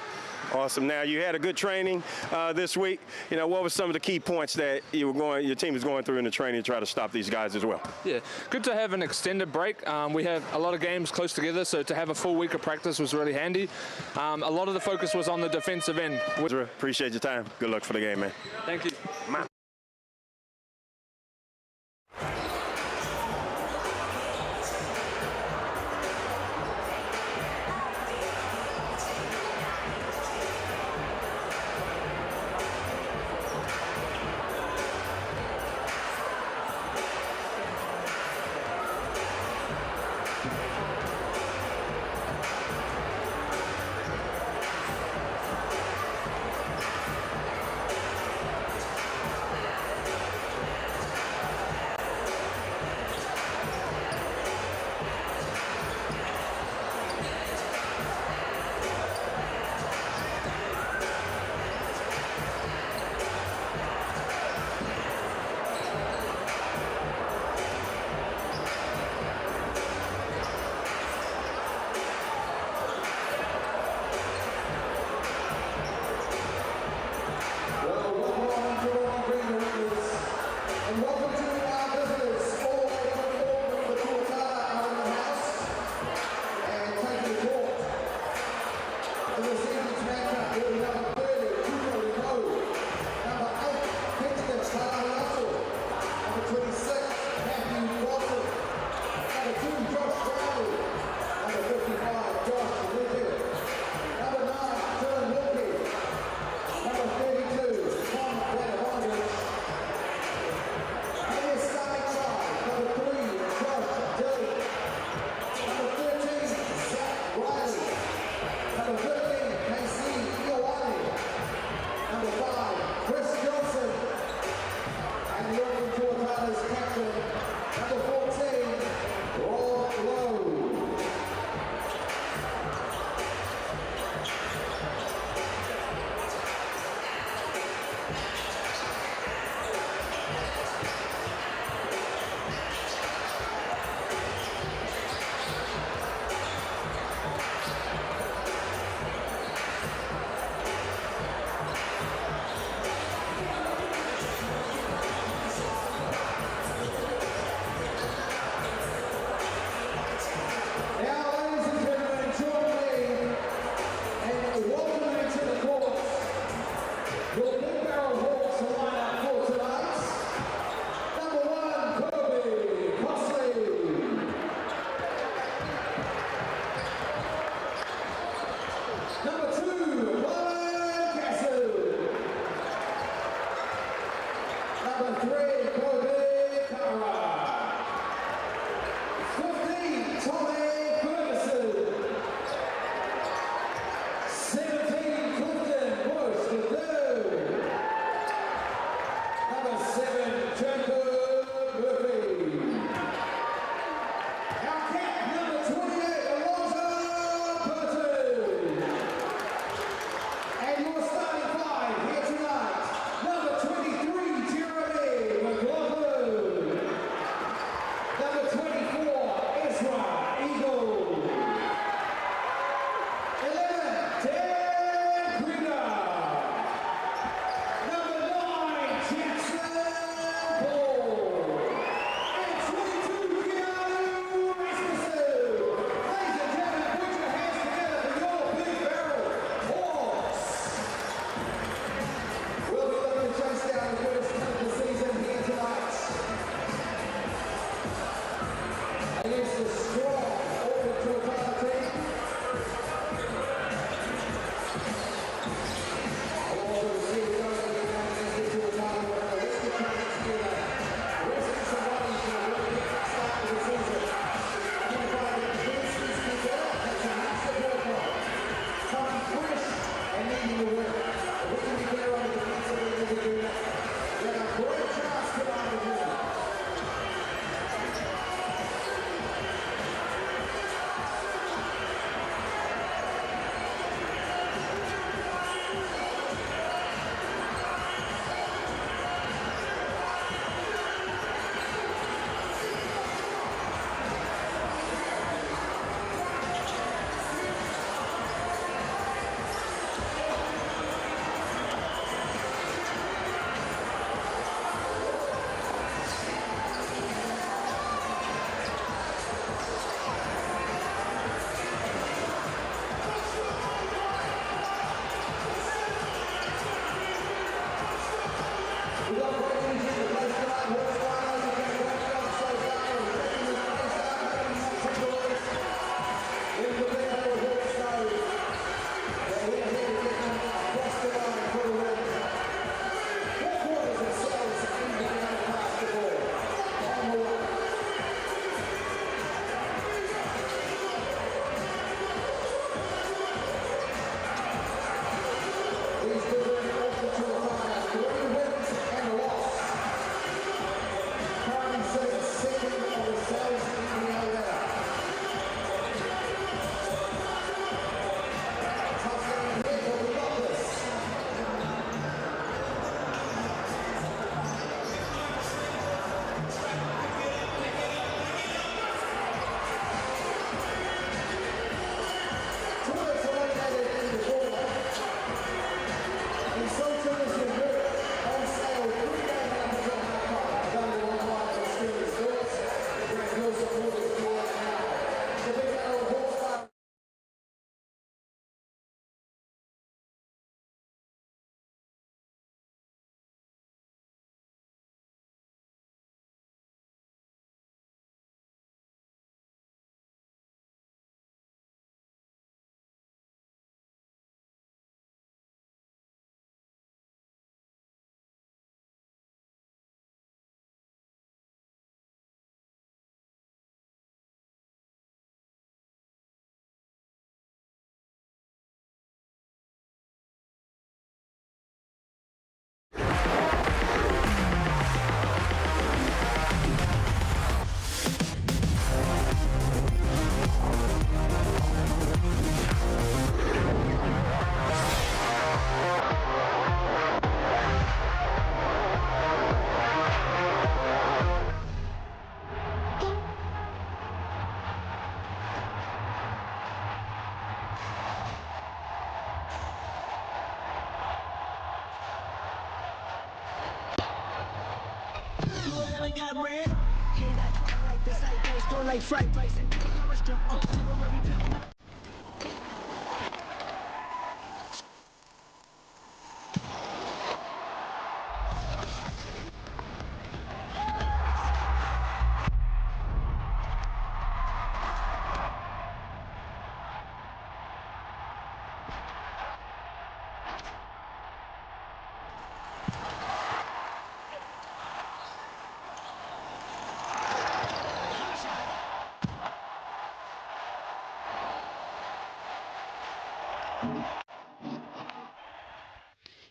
Awesome. Now, you had a good training this week. What were some of the key points that your team was going through in the training to try to stop these guys as well? Yeah, good to have an extended break. We have a lot of games close together, so to have a full week of practice was really handy. A lot of the focus was on the defensive end. Appreciate your time. Good luck for the game, man. Thank you.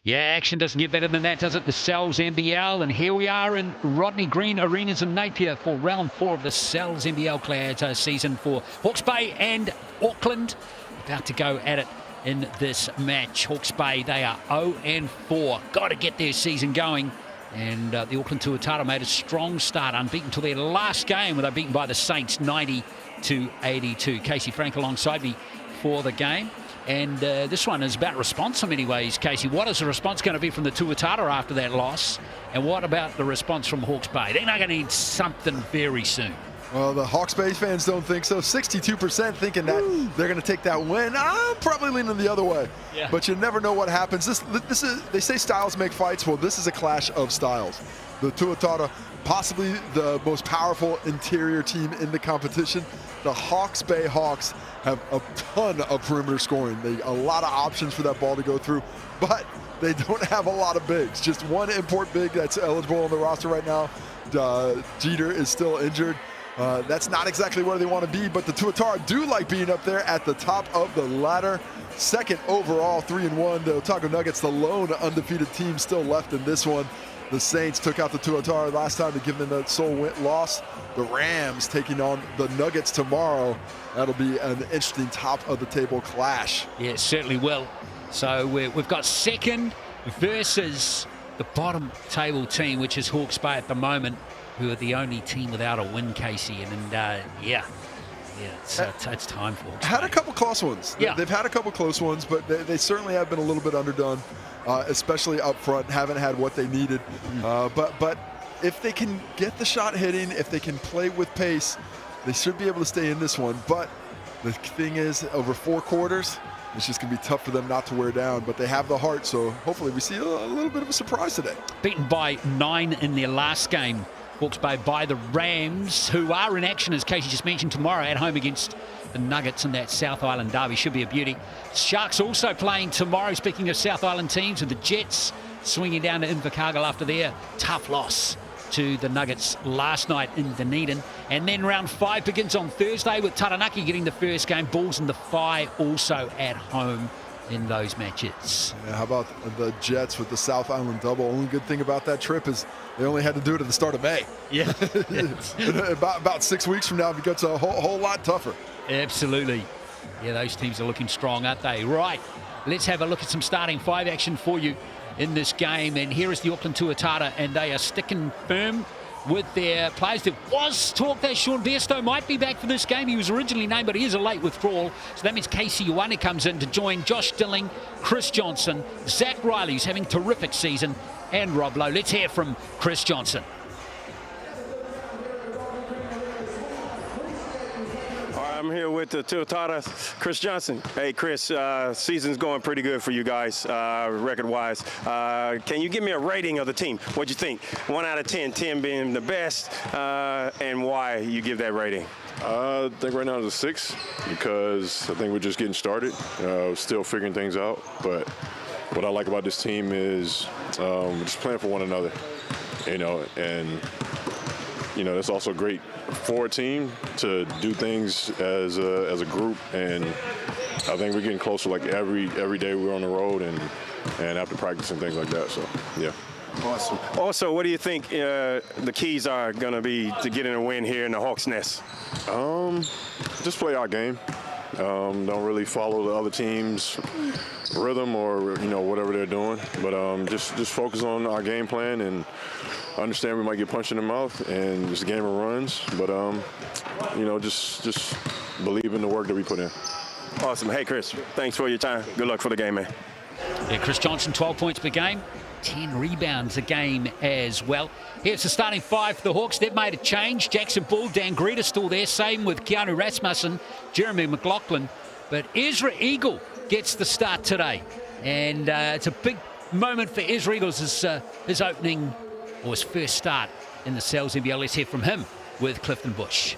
Yeah, action doesn't get better than that, does it? The Cells NBL, and here we are in Rodney Green Arenas in Napier for round 4 of the Cells NBL Clads season for Hawke's Bay and Auckland. About to go at it in this match. Hawke's Bay, they are 0-4. Got to get their season going. And the Auckland Tuatara made a strong start, unbeaten till their last game, where they're beaten by the Saints 90-82. Casey Frank alongside me for the game. And this one is about response in many ways. Casey, what is the response going to be from the Tuatara after that loss? And what about the response from Hawke's Bay? They're not going to need something very soon. Well, the Hawke's Bay fans don't think so. 62% thinking that they're going to take that win. I'm probably leaning the other way. Yeah. But you never know what happens. This is, they say styles make fights. Well, this is a clash of styles. The Tuatara, possibly the most powerful interior team in the competition. The Hawke's Bay Hawks have a ton of perimeter scoring. A lot of options for that ball to go through, but they don't have a lot of bigs. Just one import big that's eligible on the roster right now. Jeter is still injured. That's not exactly where they want to be, but the Tuatara do like being up there at the top of the ladder. Second overall, 3-1. The Otago Nuggets, the lone undefeated team still left in this one. The Saints took out the Tuatara last time to give them that sole loss. The Rams taking on the Nuggets tomorrow. That'll be an interesting top-of-the-table clash. Yeah, it certainly will. So we've got second versus the bottom table team, which is Hawke's Bay at the moment, who are the only team without a win, Casey. And it's time for Hawke's Had Bay. a couple close ones. Yeah. They've had a couple close ones, but they certainly have been a little bit underdone, especially up front. Haven't had what they needed. But if they can get the shot hitting, if they can play with pace, they should be able to stay in this one. But the thing is, over 4 quarters, it's just going to be tough for them not to wear down. But they have the heart, so hopefully we see a little bit of a surprise today. Beaten by 9 in their last game, Hawke's Bay, by the Rams, who are in action, as Casey just mentioned, tomorrow at home against the Nuggets in that South Island derby. Should be a beauty. Sharks also playing tomorrow, speaking of South Island teams, with the Jets swinging down to Invercargill after their tough loss to the Nuggets last night in Dunedin. And then round 5 begins on Thursday with Taranaki getting the first game. Bulls and the Phi also at home in those matches. Yeah, how about the Jets with the South Island double? Only good thing about that trip is they only had to do it at the start of May. Yeah. about 6 weeks from now, it gets a whole lot tougher. Absolutely. Yeah, those teams are looking strong, aren't they? Right, let's have a look at some starting 5 action for you in this game. And here is the Auckland Tuatara, and they are sticking firm with their players. There was talk that Sean Bairstow might be back for this game. He was originally named, but he is a late withdrawal. So that means Casey Ioane comes in to join Josh Dilling, Chris Johnson, Zach Riley, who's having a terrific season, and Rob Lowe. Let's hear from Chris Johnson. I'm here with the Tuatara, Chris Johnson. Hey, Chris, season's going pretty good for you guys, record-wise. Can you give me a rating of the team? What'd you think? 1 out of 10, 10 being the best, and why you give that rating? I think right now it's a 6 because I think we're just getting started, still figuring things out. But what I like about this team is we're just playing for one another, and that's also great for a team to do things as a group, and I think we're getting closer like every day we're on the road and after practice and things like that. So yeah. Awesome. Also, what do you think the keys are going to be to getting a win here in the Hawks' Nest? Just play our game. Don't really follow the other team's rhythm or whatever they're doing, but just focus on our game plan and understand we might get punched in the mouth and it's a game of runs, but just believe in the work that we put in. Awesome. Hey, Chris, thanks for your time. Good luck for the game, man. Yeah, Chris Johnson, 12 points per game. 10 rebounds a game as well. Here's the starting five for the Hawks. They've made a change. Jackson Bull, Dan Greta still there. Same with Keanu Rasmussen, Jeremy McLaughlin. But Ezra Eagle gets the start today. And it's a big moment for Ezra Eagles, his opening, or his first start in the Sal's NBL. Let's hear from him with Clifton Bush.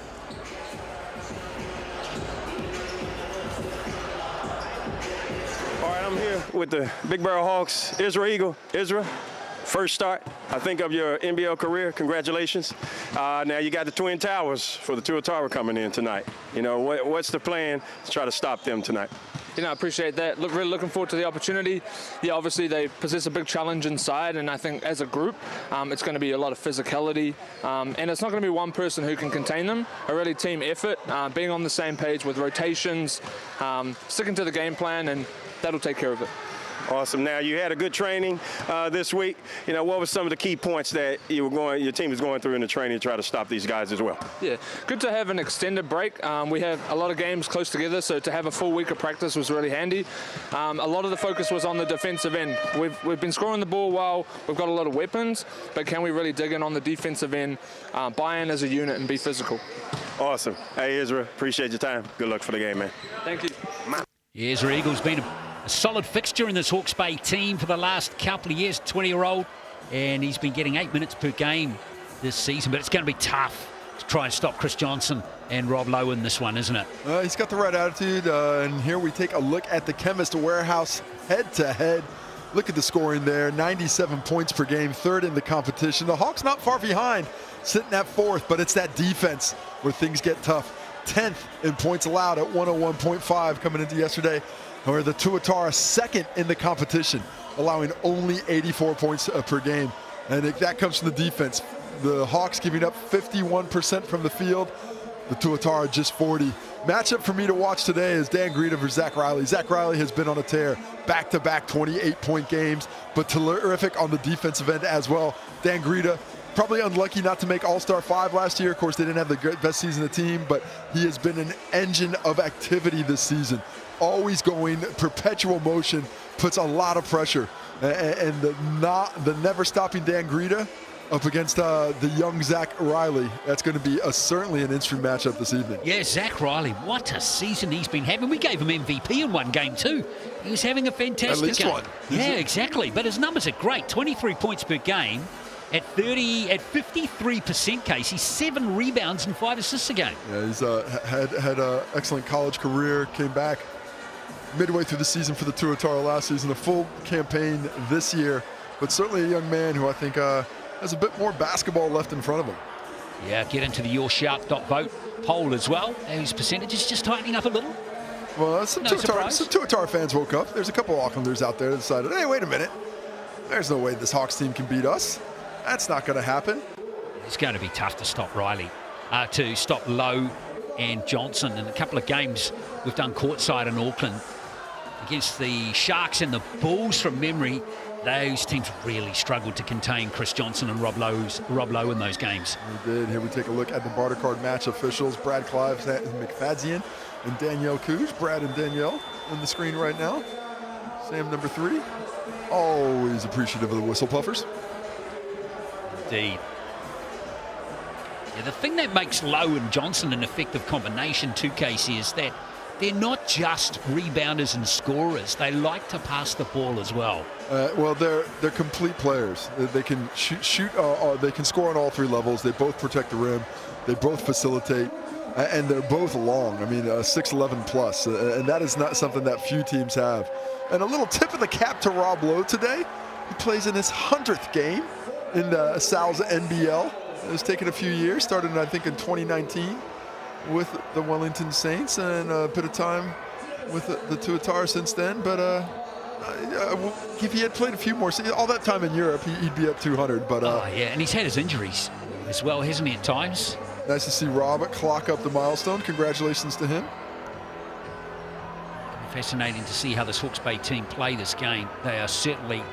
I'm here with the Big Barrel Hawks. Ezra Eagle. Ezra, first start, I think, of your NBL career. Congratulations. Now you got the Twin Towers for the Tuatara coming in tonight. You know, what's the plan to try to stop them tonight? You know, I appreciate that. Really looking forward to the opportunity. Yeah, obviously they possess a big challenge inside, and I think as a group, it's going to be a lot of physicality, and it's not going to be one person who can contain them. A really team effort, being on the same page with rotations, sticking to the game plan, and that'll take care of it. Awesome. Now you had a good training this week. You know, what were some of the key points that your team is going through in the training to try to stop these guys as well? Yeah, good to have an extended break. We have a lot of games close together, so to have a full week of practice was really handy. A lot of the focus was on the defensive end. We've been scoring the ball well. We've got a lot of weapons, but can we really dig in on the defensive end, buy in as a unit, and be physical? Awesome. Hey, Ezra, appreciate your time. Good luck for the game, man. Thank you. Ezra Eagle's been a solid fixture in this Hawke's Bay team for the last couple of years, 20-year-old, and he's been getting 8 minutes per game this season, but it's going to be tough to try and stop Chris Johnson and Rob Lowe in this one, isn't it? He's got the right attitude, and here we take a look at the Chemist Warehouse head-to-head. Look at the scoring there, 97 points per game, third in the competition. The Hawks not far behind, sitting at fourth, but it's that defense where things get tough. 10th in points allowed at 101.5 coming into yesterday. Or the Tuatara second in the competition, allowing only 84 points per game. And that comes from the defense. The Hawks giving up 51% from the field, the Tuatara just 40. Matchup for me to watch today is Dan Greta versus Zach Riley. Zach Riley has been on a tear, back-to-back 28-point games, but terrific on the defensive end as well. Dan Greta, probably unlucky not to make All-Star 5 last year. Of course, they didn't have the best season of the team, but he has been an engine of activity this season. Always going, perpetual motion, puts a lot of pressure. And the never-stopping Dan Greta up against the young Zach Riley. That's going to be certainly an interesting matchup this evening. Yeah, Zach Riley, what a season he's been having. We gave him MVP in one game too. He was having a fantastic game. At least one. Yeah, exactly. But his numbers are great. 23 points per game. At 53%, Casey, 7 rebounds and 5 assists a game. Yeah, he's had an excellent college career, came back midway through the season for the Tuatara last season, a full campaign this year, but certainly a young man who I think has a bit more basketball left in front of him. Yeah, get into the YourShout.vote poll as well. His percentage is just tightening up a little. Well, some Tuatara fans woke up. There's a couple of Aucklanders out there that decided, hey, wait a minute. There's no way this Hawks team can beat us. That's not going to happen. It's going to be tough to stop Riley, to stop Lowe and Johnson. In a couple of games we've done courtside in Auckland against the Sharks and the Bulls from memory. Those teams really struggled to contain Chris Johnson and Rob Lowe in those games. We did. Here we take a look at the barter card match officials. Brad Clive McFadzean and Danielle Cooge. Brad and Danielle on the screen right now. Sam number 3. Always appreciative of the whistle puffers. Indeed. Yeah, the thing that makes Lowe and Johnson an effective combination too, Casey, is that they're not just rebounders and scorers. They like to pass the ball as well. Well, they're complete players. They can shoot. They can score on all 3 levels. They both protect the rim. They both facilitate, and they're both long. I mean, 6'11 plus, and that is not something that few teams have. And a little tip of the cap to Rob Lowe today. He plays in his 100th game in the Sal's NBL. It's taken a few years. Started, I think, in 2019. With the Wellington Saints, and a bit of time with the Tuatara since then. But if he had played a few more, all that time in Europe, he'd be at 200. But yeah, and he's had his injuries as well, hasn't he, at times? Nice to see Rob clock up the milestone. Congratulations to him. Fascinating to see how this Hawke's Bay team play this game. They are certainly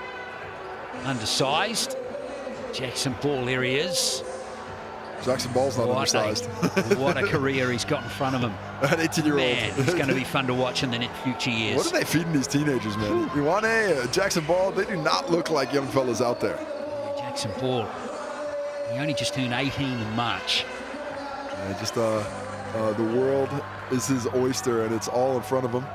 undersized. Jackson Ball, there he is. Jackson Ball's not undersized. What a career he's got in front of him. An 18-year-old. Man, he's going to be fun to watch in the future years. What are they feeding these teenagers, man? Ioane, Jackson Ball, they do not look like young fellas out there. Jackson Ball, he only just turned 18 in March. The world is his oyster, and it's all in front of him.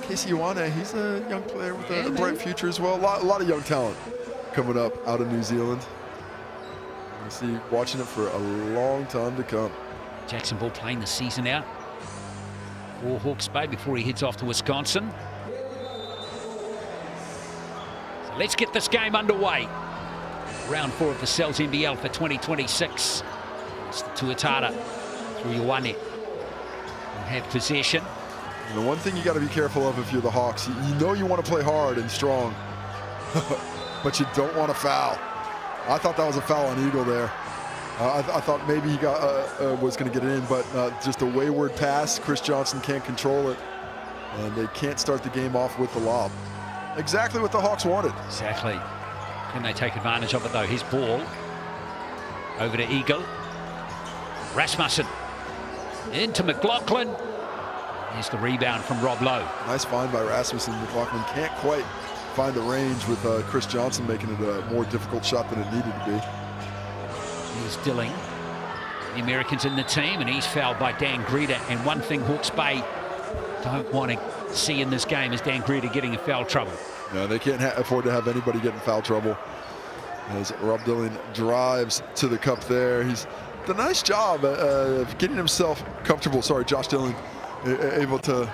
Casey Ioane, he's a young player with a bright future as well. A lot of young talent coming up out of New Zealand. You see, watching it for a long time to come. Jackson Ball playing the season out for Hawke's Bay before he heads off to Wisconsin. So let's get this game underway. Round 4 of the Cells NBL for 2026. It's the Tuatara through Ioane. Will have possession. And the one thing you got to be careful of if you're the Hawks, you know you want to play hard and strong, but you don't want to foul. I thought that was a foul on Eagle there. I thought maybe he was going to get it in, but just a wayward pass. Chris Johnson can't control it, and they can't start the game off with the lob. Exactly what the Hawks wanted. Exactly. Can they take advantage of it, though? His ball over to Eagle. Rasmussen into McLaughlin. Here's the rebound from Rob Lowe. Nice find by Rasmussen. McLaughlin can't quite find the range with Chris Johnson making it a more difficult shot than it needed to be. Here's Dilling. The Americans in the team, and he's fouled by Dan Greta. And one thing Hawke's Bay don't want to see in this game is Dan Greta getting in foul trouble. No, they can't afford to have anybody get in foul trouble. As Rob Dilling drives to the cup there. He's done a nice job of getting himself comfortable. Sorry, Josh Dilling. Able to,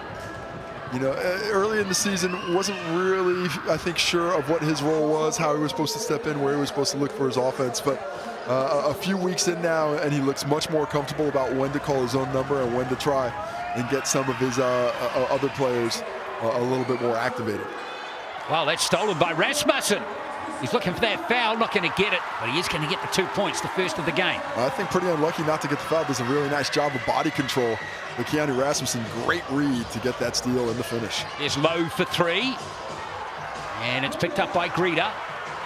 early in the season wasn't really, I think, sure of what his role was, how he was supposed to step in, where he was supposed to look for his offense. But a few weeks in now, and he looks much more comfortable about when to call his own number and when to try and get some of his other players a little bit more activated. Well, that's stolen by Rasmussen. He's looking for that foul, not going to get it, but he is going to get the 2 points, the first of the game. I think pretty unlucky not to get the foul. Does a really nice job of body control. But Keanu Rasmussen, great read to get that steal in the finish. There's Lowe for 3, and it's picked up by Greta.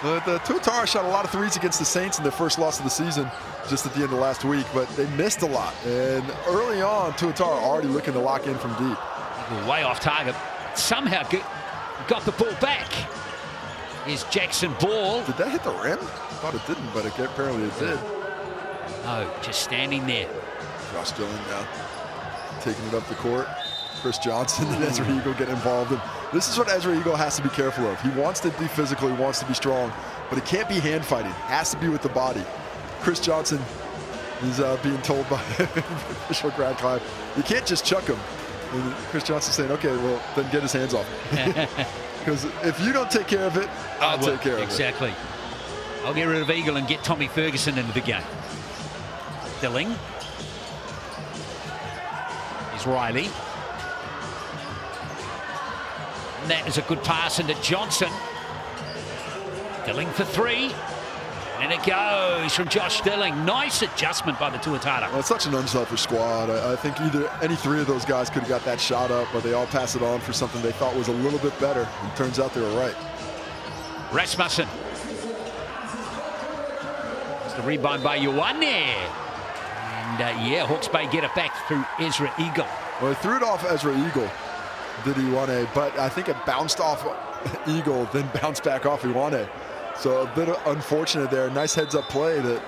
The Tuatara shot a lot of threes against the Saints in their first loss of the season just at the end of last week, but they missed a lot. And early on, Tuatara already looking to lock in from deep. Way off target. Somehow got the ball back. Here's Jackson Ball. Did that hit the rim? I thought it didn't, but apparently it did. No, just standing there. Josh Dillon now taking it up the court. Chris Johnson and Ezra Eagle get involved. And this is what Ezra Eagle has to be careful of. He wants to be physical, he wants to be strong, but it can't be hand fighting. It has to be with the body. Chris Johnson is being told by official Grad Clive, you can't just chuck him. And Chris Johnson saying, okay, well, then get his hands off. Because if you don't take care of it, I'll take care of it. Exactly. I'll get rid of Eagle and get Tommy Ferguson into the game. Dilling. Here's Riley. And that is a good pass into Johnson. Dilling for 3. And it goes from Josh Dilling. Nice adjustment by the Tuatara. Well, it's such an unselfish squad. I think either any 3 of those guys could have got that shot up, but they all pass it on for something they thought was a little bit better. And it turns out they were right. Rasmussen. It's the rebound by Ioane. And Hawke's Bay get it back through Ezra Eagle. Well, he threw it off Ezra Eagle, did Ioane, but I think it bounced off Eagle, then bounced back off Ioane. So a bit unfortunate there. Nice heads-up play that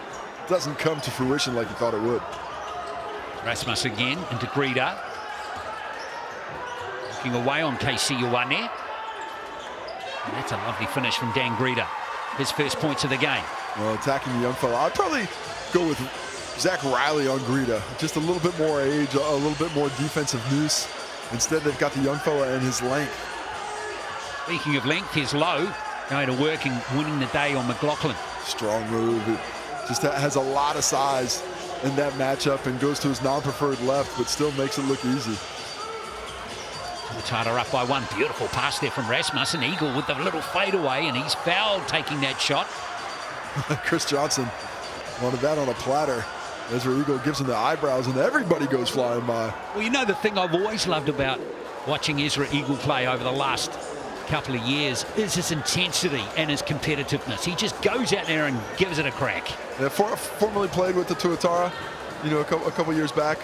doesn't come to fruition like you thought it would. Rasmus again into Greta. Looking away on KC Ioane. And that's a lovely finish from Dan Greta. His first points of the game. Well, attacking the young fella. I'd probably go with Zach Riley on Greta. Just a little bit more age, a little bit more defensive noose. Instead, they've got the young fella and his length. Speaking of length, here's Lowe going to work and winning the day on McLaughlin. Strong move. It just has a lot of size in that matchup and goes to his non-preferred left, but still makes it look easy. Tuatara up by 1. Beautiful pass there from Rasmussen. Eagle with the little fadeaway, and he's fouled taking that shot. Chris Johnson wanted that on a platter. Ezra Eagle gives him the eyebrows, and everybody goes flying by. Well, you know the thing I've always loved about watching Ezra Eagle play over the last couple of years is his intensity and his competitiveness. He just goes out there and gives it a crack. Yeah, formerly played with the Tuatara, you know, a couple years back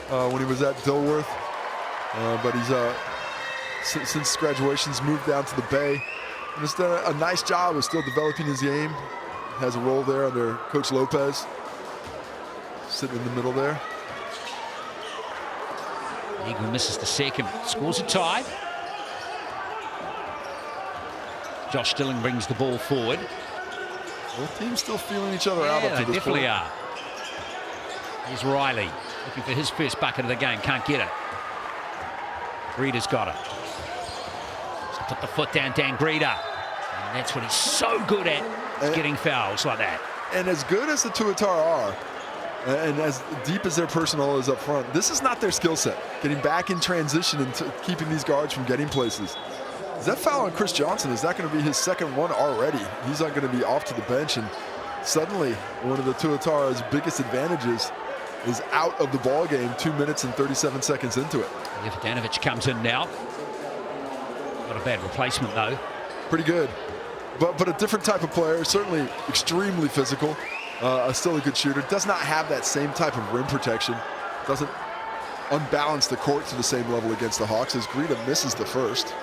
when he was at Dilworth. But he's since graduation's moved down to the Bay. And has done a nice job of still developing his game. Has a role there under Coach Lopez. Sitting in the middle there. Eagle misses the second, scores a tie. Josh Dilling brings the ball forward. Both teams still feeling each other out up to they this definitely point. are. Here's Riley looking for his first bucket of the game, can't get it. Greeter's got it. Just put the foot down, Dan Greeter. And that's what he's so good at, getting fouls like that. And as good as the Tuatara are, and as deep as their personnel is up front, this is not their skill set. Getting back in transition and keeping these guards from getting places. Is that foul on Chris Johnson? Is that going to be his second one already? He's not going to be off to the bench, and suddenly one of the Tuatara's biggest advantages is out of the ball game 2 minutes and 37 seconds into it. Ivdanovic comes in now. Not a bad replacement though. Pretty good, but a different type of player. Certainly extremely physical. Still a good shooter. Does not have that same type of rim protection. Doesn't unbalance the court to the same level against the Hawks as Greeter misses the first.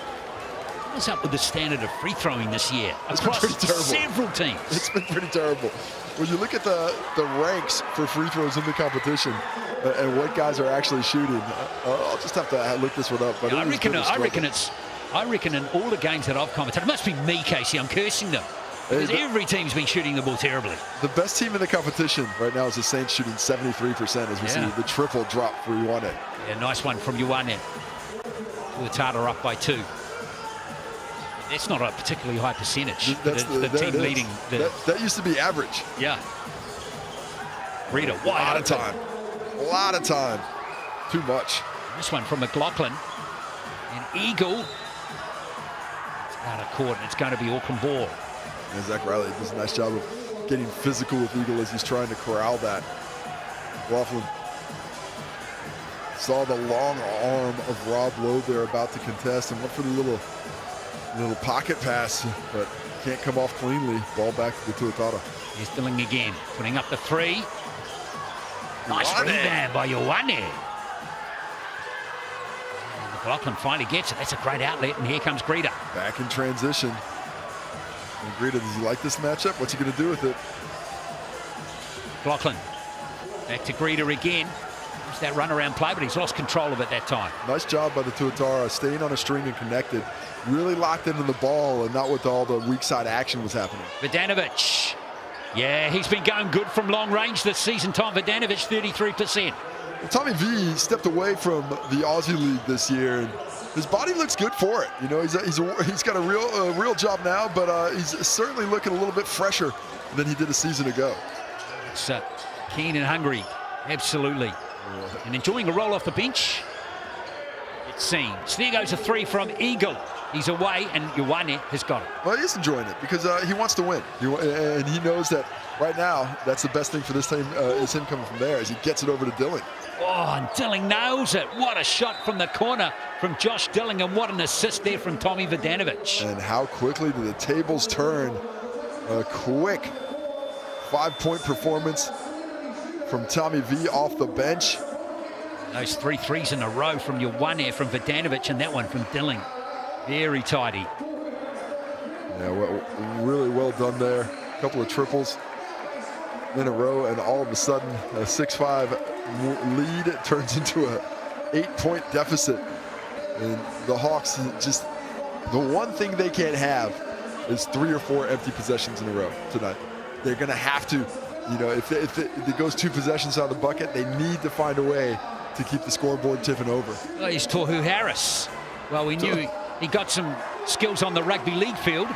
What's up with the standard of free throwing this year It's across been pretty terrible. several teams? It's been pretty terrible. When you look at the ranks for free throws in the competition and what guys are actually shooting, I'll just have to look this one up. But Yeah, I reckon in all the games that I've commentated, it must be me, Casey. I'm cursing them because every team's been shooting the ball terribly. The best team in the competition right now is the Saints, shooting 73% as we see the triple drop for Ioane. Yeah, nice one from Ioane. Tuatara up by 2. That's not a particularly high percentage. That's the team leading. That used to be average. Yeah. Greeter, A lot of time. A lot of time. Too much. This one from McLaughlin. And Eagle. It's out of court, and it's going to be Auckland ball. And Zach Riley does a nice job of getting physical with Eagle as he's trying to corral that. McLaughlin saw the long arm of Rob Lowe there about to contest and went for the little pocket pass, but can't come off cleanly. Ball back to the Tuatara. Here's Dilling again, putting up the 3. Nice rebound by Ioane. And McLaughlin finally gets it. That's a great outlet, and here comes Greeter. Back in transition. And Greeter, does he like this matchup? What's he going to do with it? McLaughlin back to Greeter again. There's that runaround play, but he's lost control of it that time. Nice job by the Tuatara, staying on a string and connected. Really locked into the ball and not with all the weak side action was happening. Ivdanovic. Yeah, he's been going good from long range this season. Tom Ivdanovic, 33%. Well, Tommy V stepped away from the Aussie League this year, and his body looks good for it. You know, he's got a real job now, but he's certainly looking a little bit fresher than he did a season ago. It's keen and hungry, absolutely. And enjoying a roll off the bench, it seems. There goes a 3 from Eagle. He's away, and Ioane has got it. Well, he is enjoying it because he wants to win. And he knows that right now, that's the best thing for this team is him coming from there as he gets it over to Dilling. Oh, and Dilling nails it. What a shot from the corner from Josh Dilling, and what an assist there from Tommy Ivdanovic. And how quickly do the tables turn. A quick 5-point performance from Tommy V off the bench. Those 3 threes in a row from Ioane, from Ivdanovic, and that one from Dilling. Very tidy. Yeah, well, really well done there. A couple of triples in a row, and all of a sudden, a 6-5 lead turns into a 8-point deficit. And the Hawks, just the one thing they can't have is 3 or 4 empty possessions in a row tonight. They're going to have to, you know, if it goes 2 possessions out of the bucket, they need to find a way to keep the scoreboard tipping over. Well, he's Tohu Harris. Well, we knew he got some skills on the rugby league field.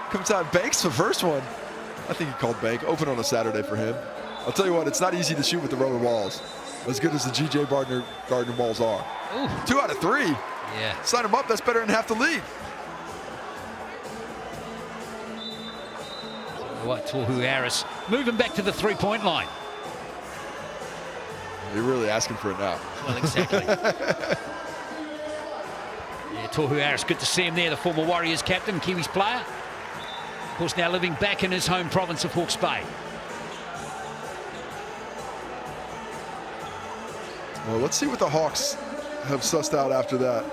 Comes out Banks the first one. I think he called Bank. Open on a Saturday for him. I'll tell you what, it's not easy to shoot with the rubber balls. As good as the G.J. Gardner balls are. Ooh. 2 out of 3. Yeah. Sign him up, that's better than half the league. What, Tohu Harris moving back to the 3-point line. You're really asking for it now. Well, exactly. Yeah, Tohu Harris, good to see him there, the former Warriors captain, Kiwis player. Of course, now living back in his home province of Hawke's Bay. Well, let's see what the Hawks have sussed out after that.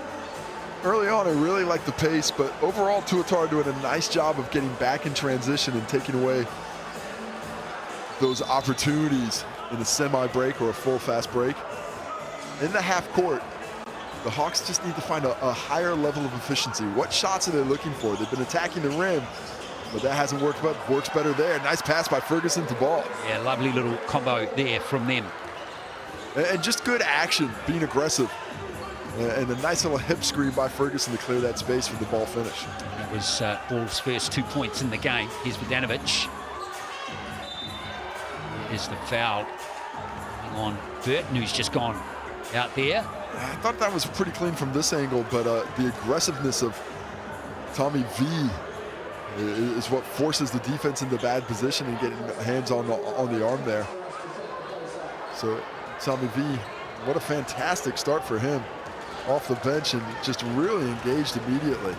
Early on, I really liked the pace, but overall, Tuatara doing a nice job of getting back in transition and taking away those opportunities in a semi-break or a full fast break. In the half court, the Hawks just need to find a higher level of efficiency. What shots are they looking for? They've been attacking the rim, but that hasn't worked, but works better there. Nice pass by Ferguson to Ball. Yeah, lovely little combo there from them. And just good action, being aggressive. And a nice little hip screen by Ferguson to clear that space for the ball finish. That was Ball's first 2 points in the game. Here's Vodanovic. Here's the foul on Burton, who's just gone out there. I thought that was pretty clean from this angle, but the aggressiveness of Tommy V is what forces the defense into bad position and getting hands on the arm there. So Tommy V, what a fantastic start for him off the bench and just really engaged immediately.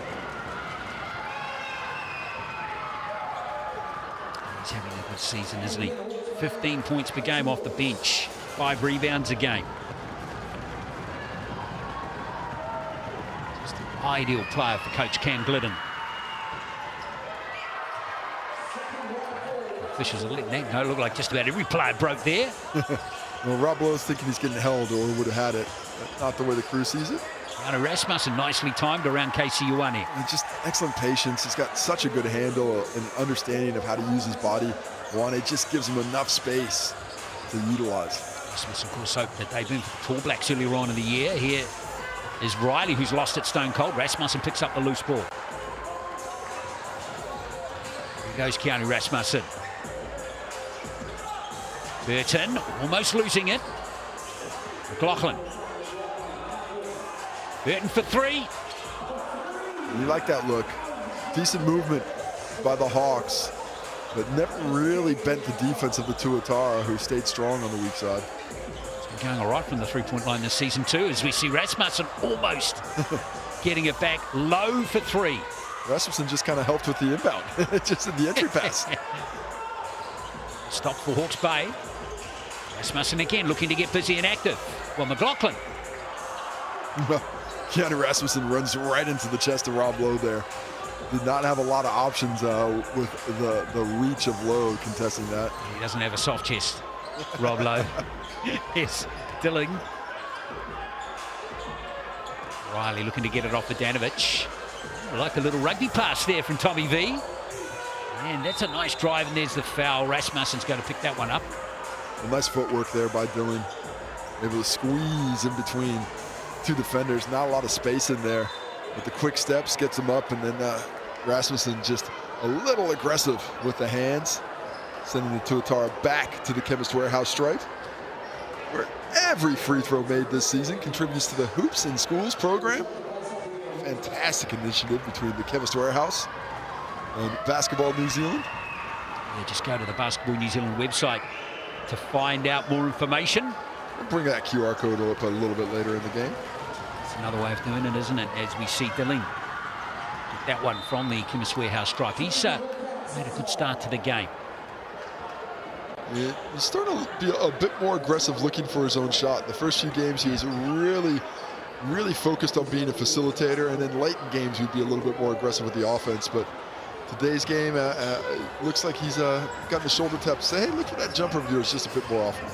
He's having a good season, isn't he? 15 points per game off the bench, 5 rebounds a game. Just an ideal player for Coach Cam Glidden. Officials are letting that go. Look like just about every player broke there. Well, Rob Lowe's thinking he's getting held or would have had it. That's not the way the crew sees it. Keanu Rasmussen nicely timed around Casey Ioane. And just excellent patience. He's got such a good handle and understanding of how to use his body. Ioane just gives him enough space to utilize. Rasmussen, of course, opened the debut for the Tall Blacks earlier on in the year. Here is Riley, who's lost it stone cold. Rasmussen picks up the loose ball. Here goes Keanu Rasmussen. Burton almost losing it. McLaughlin. Burton for 3. You like that look. Decent movement by the Hawks, but never really bent the defense of the Tuatara, who stayed strong on the weak side. It's been going all right from the three-point line this season too, as we see Rasmussen almost getting it back low for 3. Rasmussen just kind of helped with the inbound, just in the entry pass. Stop for Hawke's Bay. Rasmussen again looking to get busy and active. Well, McLaughlin. Keanu Rasmussen runs right into the chest of Rob Lowe there. Did not have a lot of options with the reach of Lowe contesting that. He doesn't have a soft chest, Rob Lowe. Yes, Dilling. Riley looking to get it off Vodanovic. I like a little rugby pass there from Tommy V. And that's a nice drive, and there's the foul. Rasmussen's going to pick that one up. A nice footwork there by Dylan. Able to squeeze in between 2 defenders. Not a lot of space in there. But the quick steps gets him up, and then Rasmussen just a little aggressive with the hands, sending the Tuatara back to the Chemist Warehouse stripe, where every free throw made this season contributes to the Hoops in Schools program. Fantastic initiative between the Chemist Warehouse and Basketball New Zealand. Yeah, just go to the Basketball New Zealand website to find out more information. We'll bring that QR code up a little bit later in the game. It's another way of doing it, isn't it? As we see Dilling get that one from the Chemist Warehouse stripe. He's made a good start to the game. Yeah, he's starting to be a bit more aggressive looking for his own shot. The first few games he was really focused on being a facilitator, and then late in games he'd be a little bit more aggressive with the offense. But today's game looks like he's gotten the shoulder tap to say, hey, look at that jumper of yours just a bit more often.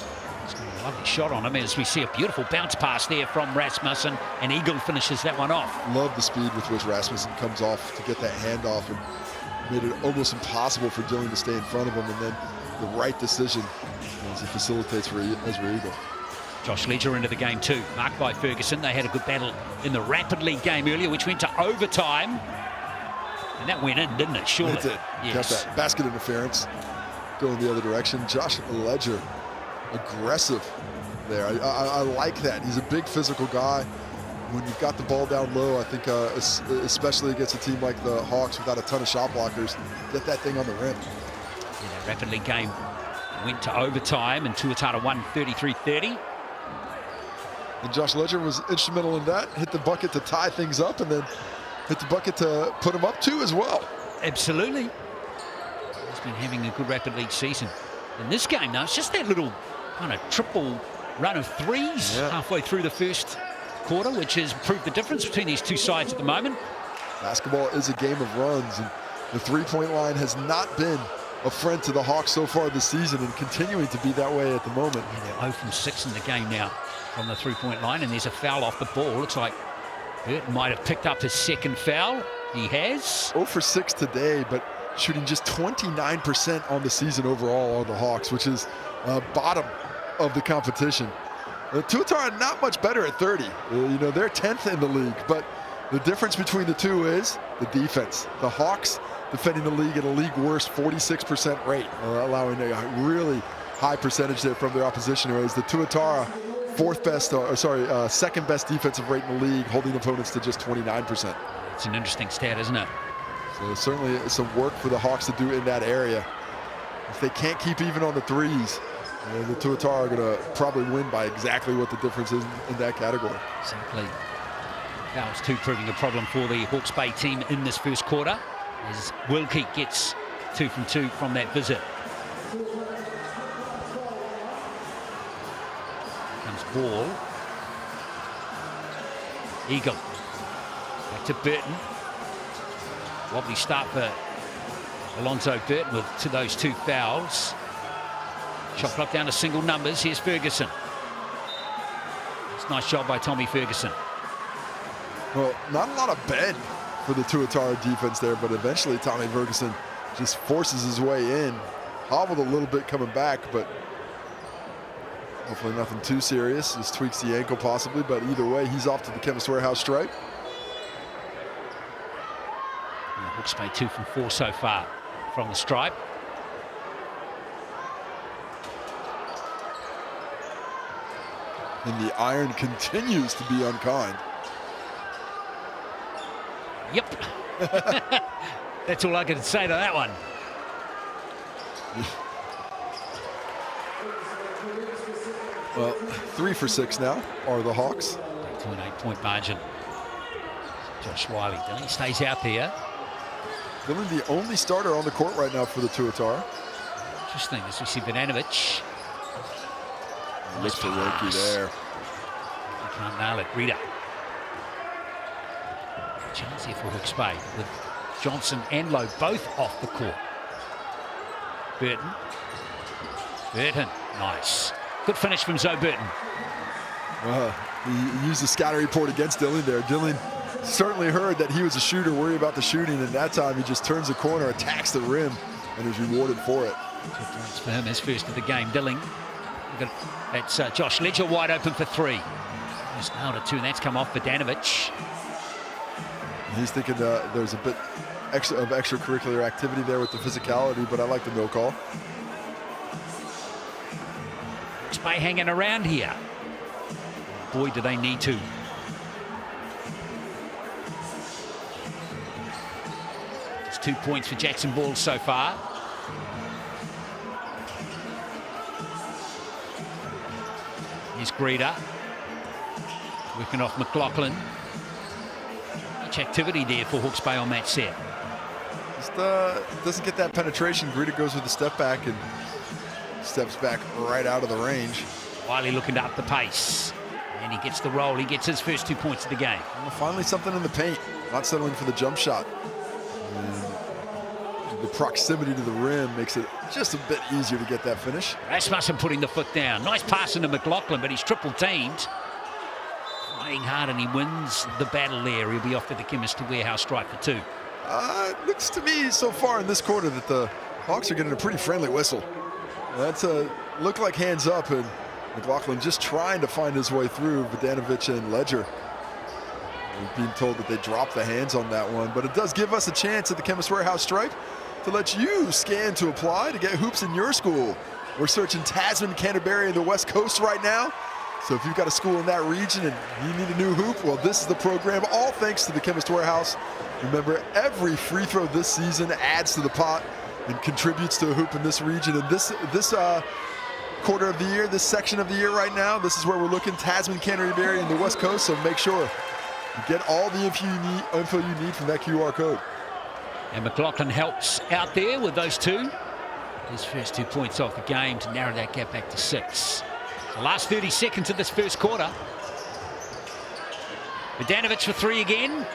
It's got a lovely shot on him as we see a beautiful bounce pass there from Rasmussen, and Eagle finishes that one off. Love the speed with which Rasmussen comes off to get that handoff, and made it almost impossible for Dylan to stay in front of him, and then the right decision as he facilitates for Ezra Eagle. Josh Ledger into the game too, marked by Ferguson. They had a good battle in the Rapid League game earlier, which went to overtime. And that went in, didn't it? Surely. It did. Yes. Got that basket interference going the other direction. Josh Ledger, aggressive there. I like that. He's a big physical guy. When you've got the ball down low, I think especially against a team like the Hawks without a ton of shot blockers, get that thing on the rim. Yeah, that Rapid League game went to overtime, and Tuatara won 33-30. And Josh Ledger was instrumental in that. Hit the bucket to tie things up, and then hit the bucket to put him up 2 as well. Absolutely. He's been having a good rapid league season. In this game, though, it's just that little kind of triple run of threes halfway through the first quarter, which has proved the difference between these two sides at the moment. Basketball is a game of runs, and the three-point line has not been a friend to the Hawks so far this season, and continuing to be that way at the moment. Yeah, they're 0 from 6 in the game now from the three-point line, and there's a foul off the ball. Looks like Burton might have picked up his second foul. He has. 0 for 6 today, but shooting just 29% on the season overall on the Hawks, which is bottom of the competition. Tuatara not much better at 30. You know, they're 10th in the league, but the difference between the two is the defense. The Hawks defending the league at a league worst 46% rate, allowing a really high percentage there from their opposition. Whereas the Tuatara, second best defensive rate in the league, holding opponents to just 29%. It's an interesting stat, isn't it? So certainly some work for the Hawks to do in that area. If they can't keep even on the threes, the Tuatara are going to probably win by exactly what the difference is in that category. Exactly. Fouls 2 proving a problem for the Hawke's Bay team in this first quarter, as Wilkie gets 2 from 2 from that visit. Comes ball. Eagle. Back to Burton. Wobbly start for Alonzo Burton to those 2 fouls. Shot clock down to single numbers. Here's Ferguson. It's a nice job by Tommy Ferguson. Well, not a lot of bend for the Tuatara defense there, but eventually Tommy Ferguson just forces his way in. Hobbled a little bit coming back, but hopefully nothing too serious. Just tweaks the ankle possibly, but either way, he's off to the Chemist Warehouse stripe. Hawke's Bay 2 from 4 so far from the stripe. And the iron continues to be unkind. Yep. That's all I can say to that one. Well, 3 for 6 now are the Hawks. To an 8-point margin. Josh Wiley, Dylan stays out there. Dylan, the only starter on the court right now for the Tuatara. Interesting, as we see Bogdanovic. Looks for Wilkie there. You can't nail it. Rita. Chance here for Hawke's Bay with Johnson and Lowe both off the court. Burton. Burton. Nice. Good finish from Zoe Burton. He used the scouting report against Dylan there. Dylan certainly heard that he was a shooter, worried about the shooting, and that time he just turns the corner, attacks the rim, and is rewarded for it. 2 points for him, his first of the game. Dilling. That's Josh Ledger wide open for 3. Just nailed it 2, and that's come off Bogdanovic. He's thinking there's a bit of extracurricular activity there with the physicality, but I like the no call. Hawke's Bay hanging around here. Boy, do they need to. Just 2 points for Jackson Ball so far. Here's Greeder. Working off McLaughlin. Much activity there for Hawke's Bay on that set. Just doesn't get that penetration. Greeder goes with a step back and steps back right out of the range. Wiley looking to up the pace. And he gets the roll. He gets his first 2 points of the game. Well, finally something in the paint. Not settling for the jump shot. And the proximity to the rim makes it just a bit easier to get that finish. Rasmussen putting the foot down. Nice pass into McLaughlin, but he's triple teamed. Fighting hard, and he wins the battle there. He'll be off to the Chemist Warehouse stripe for 2. It looks to me so far in this quarter that the Hawks are getting a pretty friendly whistle. That's look like hands up, and McLaughlin just trying to find his way through Bogdanovic and Ledger. We're being told that they dropped the hands on that one, but it does give us a chance at the Chemist Warehouse stripe to let you scan to apply to get hoops in your school. We're searching Tasman, Canterbury, and the West Coast right now. So if you've got a school in that region and you need a new hoop, well, this is the program, all thanks to the Chemist Warehouse. Remember, every free throw this season adds to the pot and contributes to a hoop in this region. And this quarter of the year, this section of the year right now. This is where we're looking, Tasman, Canterbury, and the West Coast, so make sure you get all the info you need from that QR code. And McLaughlin helps out there with those two. His first 2 points off the game to narrow that gap back to 6. The last 30 seconds of this first quarter. Bogdanovic for 3 again.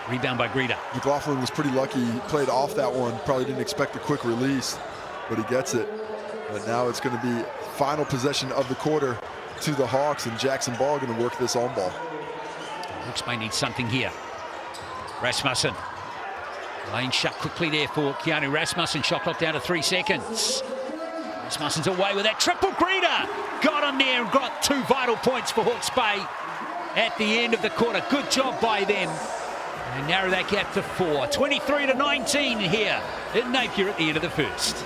Rebound by Greta. McLaughlin was pretty lucky. He played off that one. Probably didn't expect a quick release, but he gets it. But now it's going to be final possession of the quarter to the Hawks, and Jackson Ball going to work this on ball. Hawks may need something here. Rasmussen. Lane shut quickly there for Keanu Rasmussen. Shot clock down to 3 seconds. Rasmussen's away with that triple. Greta got him there and got 2 vital points for Hawke's Bay at the end of the quarter. Good job by them. And narrow that gap to 4. 23-19 here in Napier at the end of the first.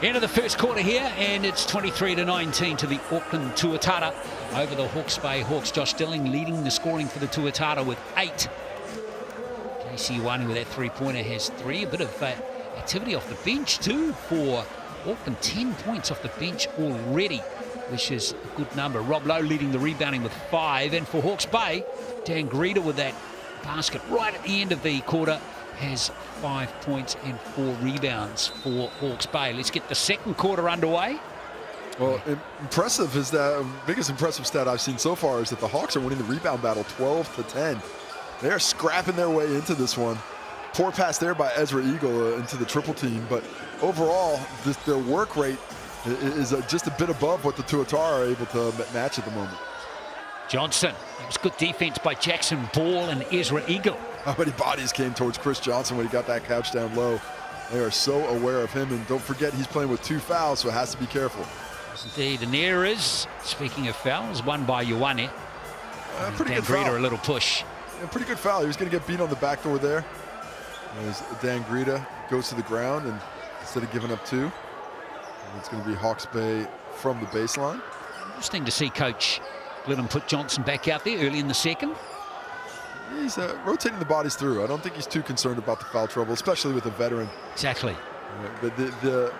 End of the first quarter here, and it's 23-19 to the Auckland Tuatara over the Hawke's Bay Hawks. Josh Dilling leading the scoring for the Tuatara with 8. Casey Iwanu with that 3-pointer has 3. A bit of activity off the bench too for Auckland. 10 points off the bench already, which is a good number. Rob Lowe leading the rebounding with 5. And for Hawke's Bay, Dan Greta with that basket right at the end of the quarter has 5 points and 4 rebounds for Hawke's Bay. Let's get the second quarter underway. Well, impressive is that biggest impressive stat I've seen so far is that the Hawks are winning the rebound battle 12-10. They are scrapping their way into this one. Poor pass there by Ezra Eagle into the triple team, but overall, their work rate is just a bit above what the Tuatara are able to match at the moment. Johnson. It was good defense by Jackson Ball and Ezra Eagle. How many bodies came towards Chris Johnson when he got that couch down low? They are so aware of him, and don't forget he's playing with 2 fouls, so has to be careful. Yes, indeed, and there is, speaking of fouls, one by Ioane. Pretty good Greta foul. A little push. Yeah, pretty good foul. He was going to get beat on the back door there. As Dan Greta goes to the ground, and instead of giving up 2, it's going to be Hawke's Bay from the baseline. Interesting to see Coach Glidden put Johnson back out there early in the second. He's rotating the bodies through. I don't think he's too concerned about the foul trouble, especially with a veteran. Exactly. But the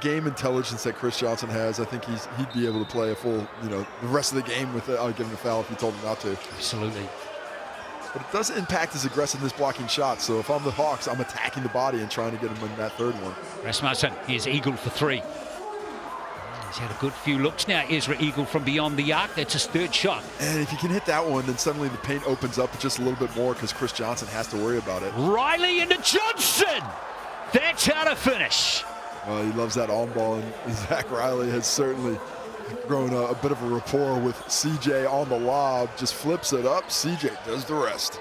game intelligence that Chris Johnson has, I think he'd be able to play a full, the rest of the game without giving a foul if he told him not to. Absolutely. But it does impact his aggressiveness blocking shots. So if I'm the Hawks, I'm attacking the body and trying to get him in that third one. Rasmussen, here's Eagle for 3. He's had a good few looks now, Ezra Eagle from beyond the arc. That's his 3rd shot. And if you can hit that one, then suddenly the paint opens up just a little bit more because Chris Johnson has to worry about it. Riley into Johnson. That's how to finish. Well, he loves that on ball, and Zach Riley has certainly grown a bit of a rapport with CJ on the lob. Just flips it up. CJ does the rest.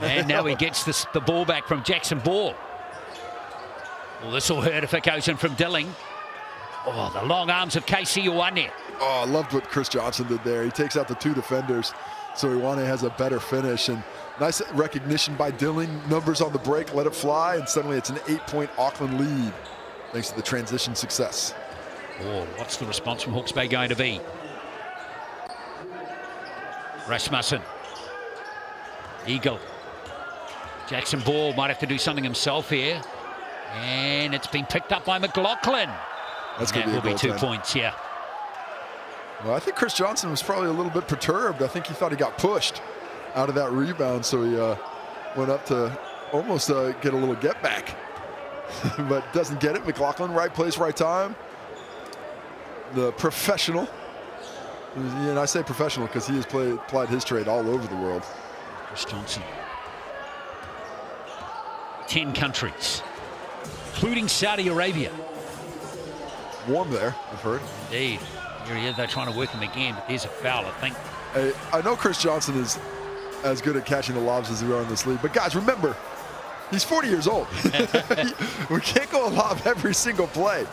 And now he gets the ball back from Jackson Ball. Well, this will hurt if it goes in from Dilling. Oh, the long arms of Casey Ioane. Oh, I loved what Chris Johnson did there. He takes out the 2 defenders, so Ioane has a better finish. And nice recognition by Dilling. Numbers on the break, let it fly, and suddenly it's an 8-point Auckland lead, thanks to the transition success. Oh, what's the response from Hawke's Bay going to be? Rasmussen. Eagle. Jackson Ball might have to do something himself here. And it's been picked up by McLaughlin. That's going to be 2 points, yeah. Well, I think Chris Johnson was probably a little bit perturbed. I think he thought he got pushed out of that rebound, so he went up to almost get a little get back. But doesn't get it. McLaughlin, right place, right time. The professional. And I say professional because he has applied his trade all over the world. Chris Johnson. 10 countries, including Saudi Arabia. Warm there, I've heard. Indeed. Here he is. They're trying to work him again, but there's a foul, I think. Hey, I know Chris Johnson is as good at catching the lobs as we are in this league, but guys, remember, he's 40 years old. We can't go a lob every single play.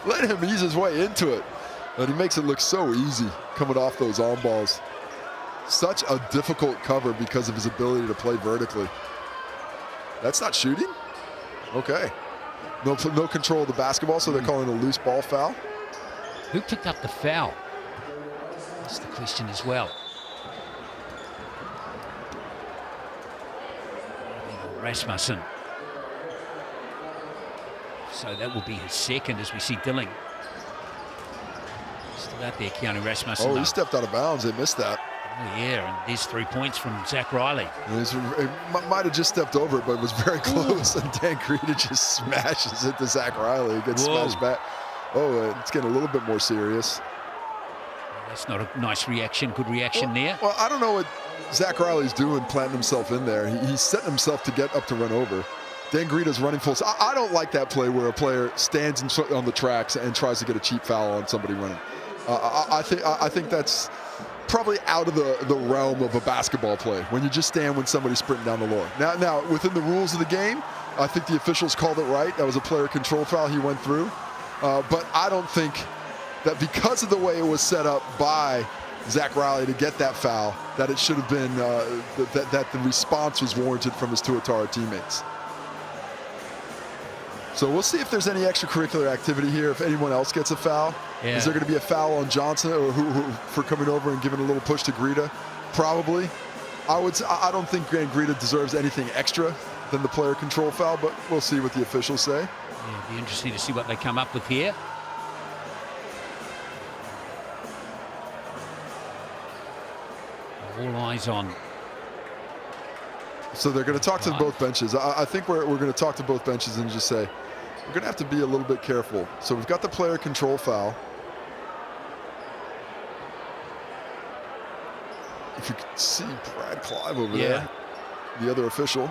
let him ease his way into it. And he makes it look so easy coming off those on balls. Such a difficult cover because of his ability to play vertically. That's not shooting? Okay. No control of the basketball, so they're calling a loose ball foul. Who picked up the foul? That's the question as well. Rasmussen. So that will be his second as we see Dilling. Still out there, Keanu Rasmussen. Oh, though. he stepped out of bounds. They missed that. Oh, yeah, and there's 3 points from Zach Riley. It might have just stepped over it, but it was very close. And Dan Greta just smashes it to Zach Riley. He gets smashed back. Oh, it's getting a little bit more serious. That's not a nice reaction. Good reaction there. Well, I don't know what Zach Riley's doing, planting himself in there. He's setting himself to get up to run over. Dan Greta's running full. I don't like that play where a player stands on the tracks and tries to get a cheap foul on somebody running. I think that's probably out of the realm of a basketball play when you just stand when somebody's sprinting down the floor. Now, within the rules of the game, I think the officials called it right. That was a player control foul he went through. But I don't think that because of the way it was set up by Zach Riley to get that foul, that it should have been, that the response was warranted from his Tuatara teammates. So we'll see if there's any extracurricular activity here, if anyone else gets a foul. Yeah. Is there going to be a foul on Johnson or who for coming over and giving a little push to Greta? Probably. I don't think Greta deserves anything extra than the player control foul, but we'll see what the officials say. Yeah, it'll be interesting to see what they come up with here. All eyes on. So they're going to talk to both benches. I think we're going to talk to both benches and just say, we're going to have to be a little bit careful. So we've got the player control foul. If you could see Brad Clive over there, the other official.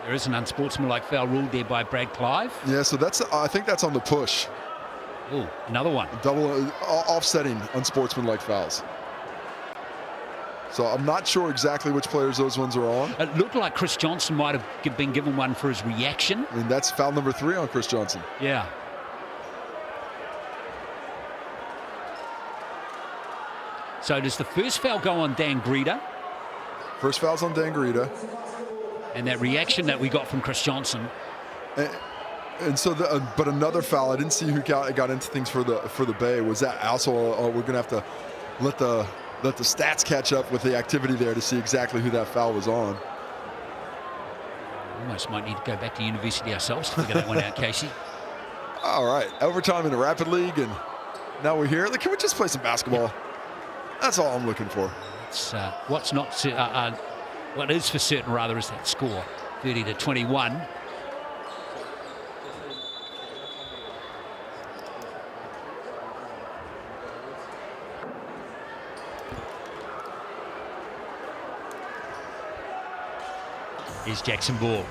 There is an unsportsmanlike foul ruled there by Brad Clive. Yeah, so I think that's on the push. Oh, another one. Double offsetting unsportsmanlike fouls. So I'm not sure exactly which players those ones are on. It looked like Chris Johnson might have been given one for his reaction. I mean, that's foul number 3 on Chris Johnson. Yeah. So does the first foul go on Dan Greta? First foul's on Dan Greta. And that reaction that we got from Chris Johnson. And so, but another foul. I didn't see who got into things for the Bay. Was that also? We're gonna have to let the stats catch up with the activity there to see exactly who that foul was on. Almost might need to go back to university ourselves to figure that one out, Casey. All right, overtime in the Rapid League, and now we're here. Can we just play some basketball? That's all I'm looking for. It's what is for certain rather is that score, 30-21. Here's Jackson Ball.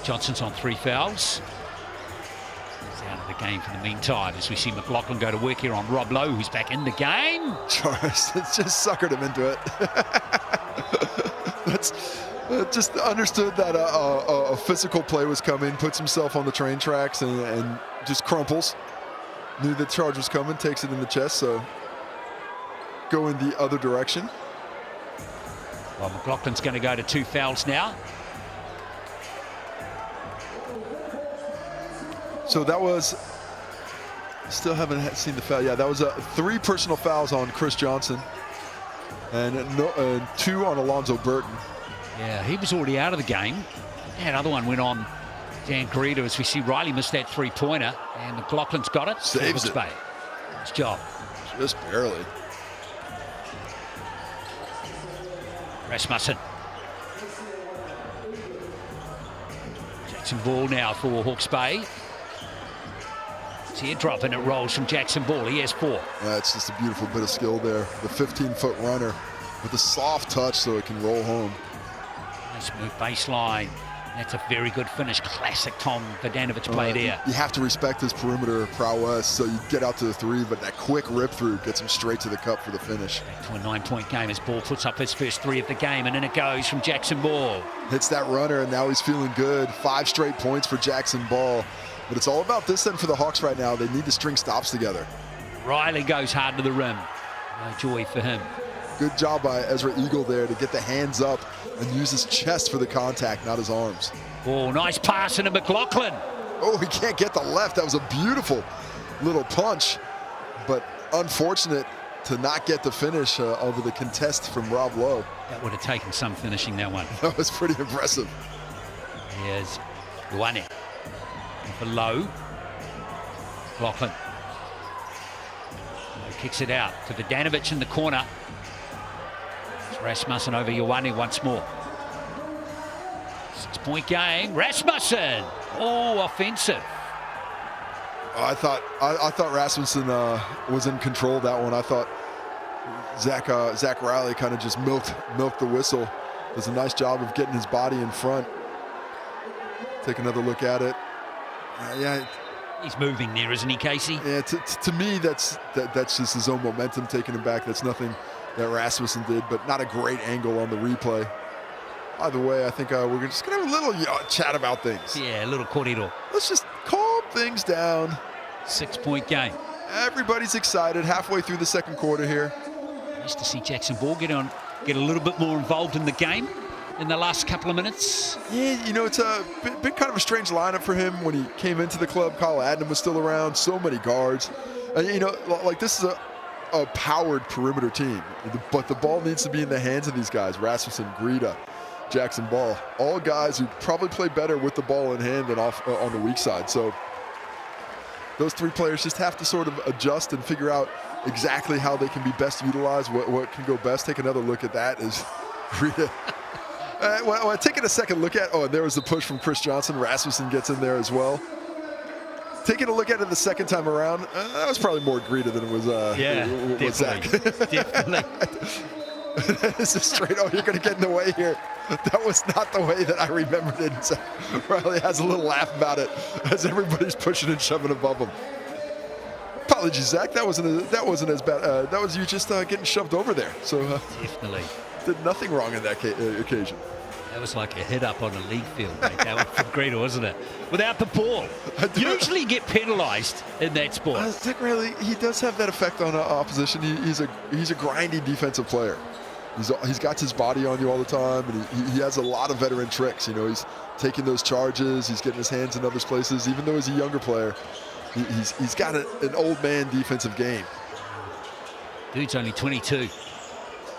Johnson's on 3 fouls. He's out of the that game for the meantime, as we see McLaughlin go to work here on Rob Lowe, who's back in the game. Charles just suckered him into it. That's just understood that a physical play was coming, puts himself on the train tracks and just crumples. Knew the charge was coming, takes it in the chest, so go in the other direction. Well, McLaughlin's going to go to 2 fouls now. So that was, still haven't seen the foul. Yeah, that was 3 personal fouls on Chris Johnson and 2 on Alonzo Burton. Yeah, he was already out of the game. That other one went on Dan Greeter, as we see Riley missed that 3-pointer, and McLaughlin's got it. Saves it. Nice job. Just barely. Rasmussen. Jackson Ball now for Hawke's Bay. Teardrop, and it rolls from Jackson Ball. He has 4. That's just a beautiful bit of skill there. The 15-foot runner with a soft touch so it can roll home. Nice move baseline. That's a very good finish. Classic Tom Vodanovic play there. You have to respect his perimeter prowess, so you get out to the 3, but that quick rip through gets him straight to the cup for the finish. Back to a 9-point game as Ball puts up his first 3 of the game, and in it goes from Jackson Ball. Hits that runner, and now he's feeling good. 5 straight points for Jackson Ball. But it's all about this end for the Hawks right now. They need to string stops together. Riley goes hard to the rim. No joy for him. Good job by Ezra Eagle there to get the hands up and use his chest for the contact, not his arms. Oh, nice pass into McLaughlin. Oh, he can't get the left. That was a beautiful little punch, but unfortunate to not get the finish over the contest from Rob Lowe. That would have taken some finishing, that one. That was pretty impressive. Here's Ioane. For Lowe. McLaughlin. Lowe kicks it out to Vodanovic in the corner. It's Rasmussen over Ioane once more. 6-point game. Rasmussen. Oh, offensive. I thought Rasmussen was in control of that one. I thought Zach Riley kind of just milked the whistle. Does a nice job of getting his body in front. Take another look at it. Yeah, he's moving there, isn't he, Casey? Yeah, to me, that's just his own momentum taking him back. That's nothing that Rasmussen did, but not a great angle on the replay. Either way, I think we're just going to have a little chat about things. Yeah, a little corridor. Let's just calm things down. 6-point game. Everybody's excited halfway through the second quarter here. Nice to see Jackson Ball get a little bit more involved in the game in the last couple of minutes. Yeah, you know, it's been kind of a strange lineup for him when he came into the club. Kyle Adnam was still around, so many guards. And, you know, like this is a powered perimeter team, but the ball needs to be in the hands of these guys. Rasmussen, Greta, Jackson Ball, all guys who probably play better with the ball in hand than off on the weak side. So those 3 players just have to sort of adjust and figure out exactly how they can be best utilized, what can go best. Take another look at that as Greta. Well, taking a second look at, and there was the push from Chris Johnson. Rasmussen gets in there as well. Taking a look at it the second time around, that was probably more Greta than it was, definitely. Zach. Definitely. This is straight, you're going to get in the way here. That was not the way that I remembered it. Zach Riley has a little laugh about it as everybody's pushing and shoving above him. Apologies, Zach. That wasn't as bad. That was you just getting shoved over there. So Definitely. Did nothing wrong in that occasion. That was like a hit up on a league field, mate. That was from Greta, wasn't it? Without the ball. Usually get penalised in that sport. Zach Riley, he does have that effect on opposition. He's a grindy defensive player. He's got his body on you all the time, and he has a lot of veteran tricks. You know, he's taking those charges. He's getting his hands in other places. Even though he's a younger player, he's got an old man defensive game. Dude's only 22.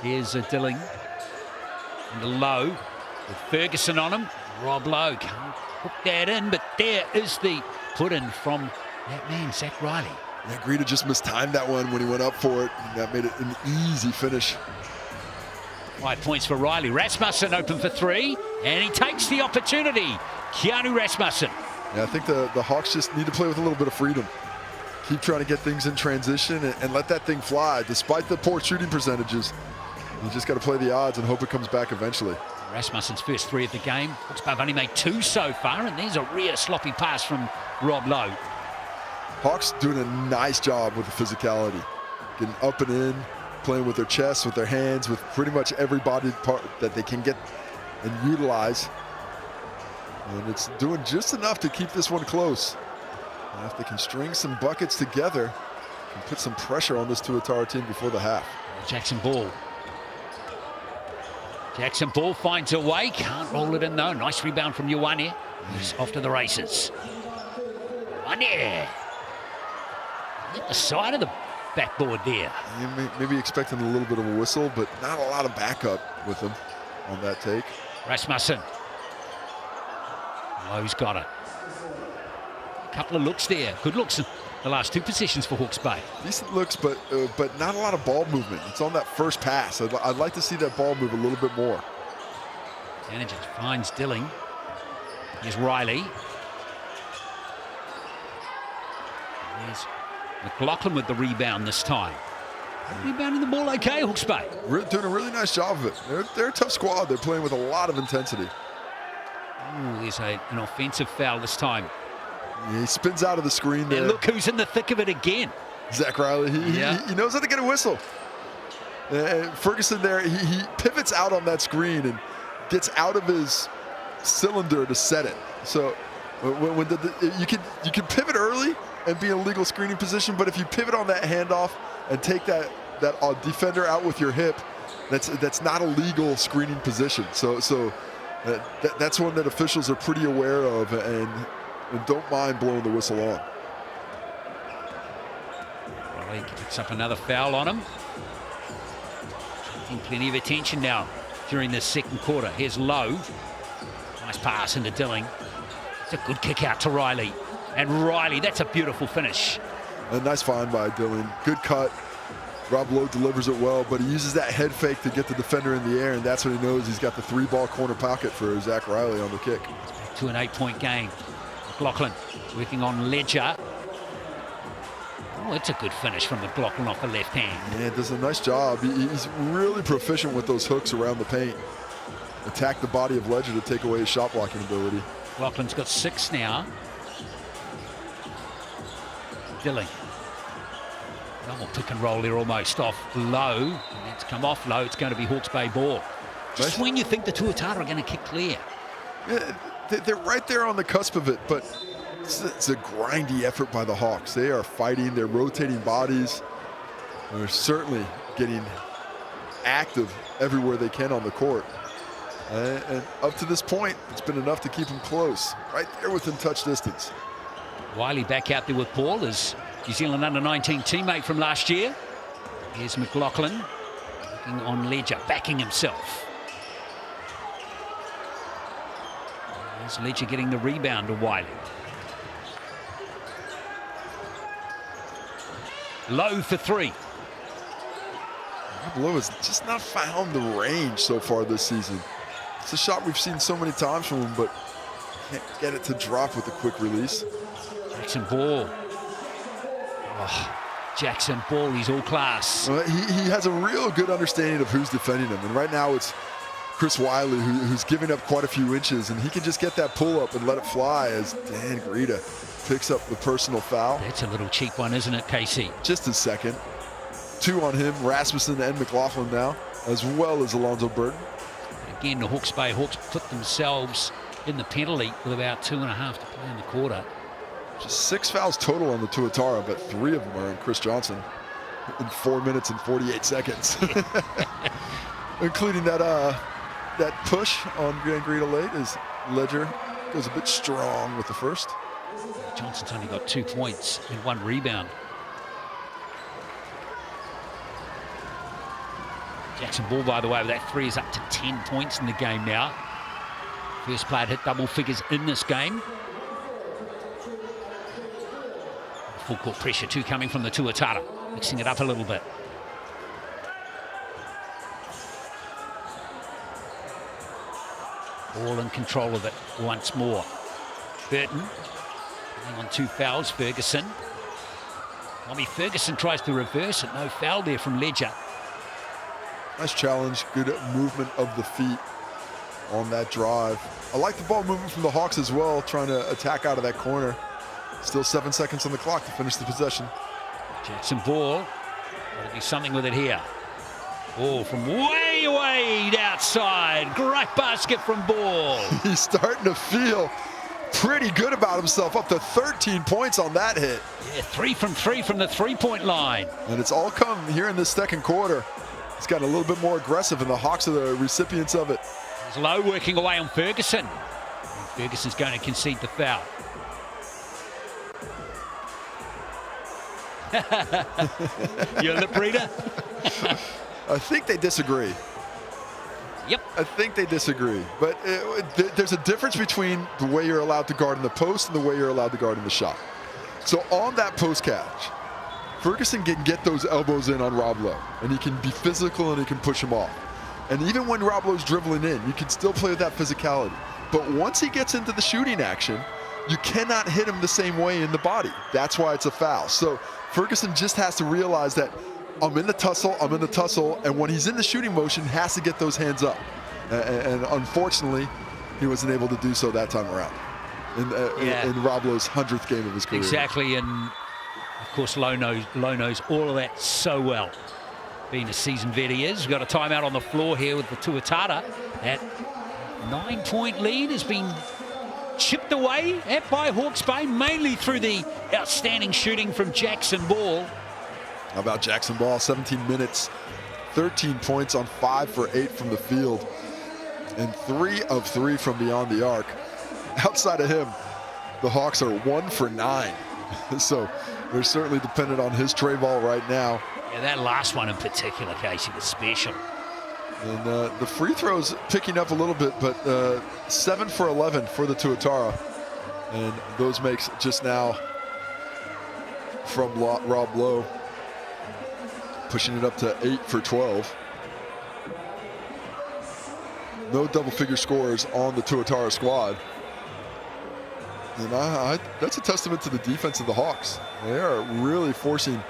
Here's Dilling and the Lowe with Ferguson on him. Rob Lowe can't hook that in, but there is the put in from that man, Zach Riley. Yeah, Greta just mistimed that one when he went up for it, and that made it an easy finish. 5 points for Riley. Rasmussen open for 3, and he takes the opportunity. Keanu Rasmussen. Yeah, I think the Hawks just need to play with a little bit of freedom. Keep trying to get things in transition and let that thing fly. Despite the poor shooting percentages, you just got to play the odds and hope it comes back eventually. Rasmussen's first 3 of the game. Hawks have only made 2 so far, and there's a rear sloppy pass from Rob Lowe. Hawks doing a nice job with the physicality. Getting up and in, playing with their chests, with their hands, with pretty much every body part that they can get and utilize. And it's doing just enough to keep this one close. And if they can string some buckets together and put some pressure on this Tuatara team before the half. Basquetbol. Basquetbol finds a way, can't roll it in though. Nice rebound from Ioane. He's off to the races. Ioane. Hit the side of the backboard there. Maybe expecting a little bit of a whistle, but not a lot of backup with him on that take. Rasmussen. Lowe's got it. A couple of looks there. Good looks in the last 2 possessions for Hawke's Bay. Decent looks, but not a lot of ball movement. It's on that first pass. I'd like to see that ball move a little bit more. Danijic finds Dilling. Here's Riley. There's McLaughlin with the rebound this time. Rebounding the ball okay, Hawke's Bay. Doing a really nice job of it. They're a tough squad. They're playing with a lot of intensity. Ooh, there's an offensive foul this time. Yeah, he spins out of the screen there. And look who's in the thick of it again. Zach Riley. He knows how to get a whistle. Ferguson there, he pivots out on that screen and gets out of his cylinder to set it. So when you can pivot early and be in a legal screening position, but if you pivot on that handoff and take that defender out with your hip, that's not a legal screening position. So that's one that officials are pretty aware of and don't mind blowing the whistle on. Riley picks up another foul on him. Getting plenty of attention now during the second quarter. Here's Lowe. Nice pass into Dilling. It's a good kick out to Riley. And Riley, that's a beautiful finish. A nice find by Dilling. Good cut. Rob Lowe delivers it well, but he uses that head fake to get the defender in the air, and that's when he knows he's got the 3-ball corner pocket for Zach Riley on the kick. To an 8-point game. McLaughlin working on Ledger. Oh, it's a good finish from McLaughlin off the left hand. Yeah, does a nice job. He's really proficient with those hooks around the paint. Attack the body of Ledger to take away his shot blocking ability. McLaughlin's got 6 now. Dilling. Double pick and roll here almost off Low. It's come off Low. It's going to be Hawke's Bay ball. Just when you think the Tuatara are going to kick clear. Yeah, they're right there on the cusp of it, but it's a grindy effort by the Hawks. They are fighting. They're rotating bodies. They're certainly getting active everywhere they can on the court. And up to this point, it's been enough to keep them close. Right there within touch distance. Wiley back out there with Paul, his New Zealand under-19 teammate from last year. Here's McLaughlin working on Ledger, backing himself. There's Ledger getting the rebound to Wiley. Low for 3. Rob Lowe has just not found the range so far this season. It's a shot we've seen so many times from him, but can't get it to drop with a quick release. Jackson Ball. Oh, Jackson Ball, he's all class. He has a real good understanding of who's defending him. And right now it's Chris Wiley who's giving up quite a few inches, and he can just get that pull up and let it fly as Dan Greta picks up the personal foul. That's a little cheap one, isn't it, KC? Just a second. 2 on him, Rasmussen and McLaughlin now, as well as Alonzo Burton. Again, the Hawke's Bay Hawks put themselves in the penalty with about 2.5 to play in the quarter. Just 6 fouls total on the Tuatara, but 3 of them are on Chris Johnson in 4 minutes and 48 seconds. Including that push on Grand Greta late as Ledger goes a bit strong with the first. Johnson's only got 2 points and 1 rebound. Jackson Ball, by the way, with that 3 is up to 10 points in the game now. First player to hit double figures in this game. Full court pressure too coming from the Tuatara, mixing it up a little bit. All in control of it once more. Burton on 2 fouls. Ferguson. Tommy Ferguson tries to reverse it. No foul there from Ledger. Nice challenge. Good movement of the feet on that drive. I like the ball movement from the Hawks as well, trying to attack out of that corner. Still 7 seconds on the clock to finish the possession. Jackson Ball. Got to do something with it here. Ball from way outside. Great basket from Ball. He's starting to feel pretty good about himself. Up to 13 points on that hit. Yeah, 3 from 3 from the three-point line. And it's all come here in this second quarter. He's gotten a little bit more aggressive, and the Hawks are the recipients of it. It's Lowe working away on Ferguson. Ferguson's going to concede the foul. You're a lip reader? I think they disagree. Yep. I think they disagree. But there's a difference between the way you're allowed to guard in the post and the way you're allowed to guard in the shot. So on that post catch, Ferguson can get those elbows in on Rob Lowe, and he can be physical and he can push him off. And even when Rob Lowe's dribbling in, you can still play with that physicality. But once he gets into the shooting action, you cannot hit him the same way in the body. That's why it's a foul. So Ferguson just has to realize that I'm in the tussle, and when he's in the shooting motion, has to get those hands up. And unfortunately, he wasn't able to do so that time around in Rob Lowe's 100th game of his career. Exactly, and of course Lowe knows all of that so well. Being a seasoned vet he is. We've got a timeout on the floor here with the Tuatara. That 9-point lead has been chipped away at by Hawke's Bay, mainly through the outstanding shooting from Jackson Ball. How about Jackson Ball? 17 minutes, 13 points on 5 for 8 from the field, and 3 of 3 from beyond the arc. Outside of him, the Hawks are 1 for 9. So they're certainly dependent on his tray ball right now. Yeah, that last one in particular, Casey, was special. And the free throws picking up a little bit, but 7 for 11 for the Tuatara. And those makes just now from Rob Lowe, pushing it up to 8 for 12. No double-figure scores on the Tuatara squad. And that's a testament to the defense of the Hawks. They are really forcing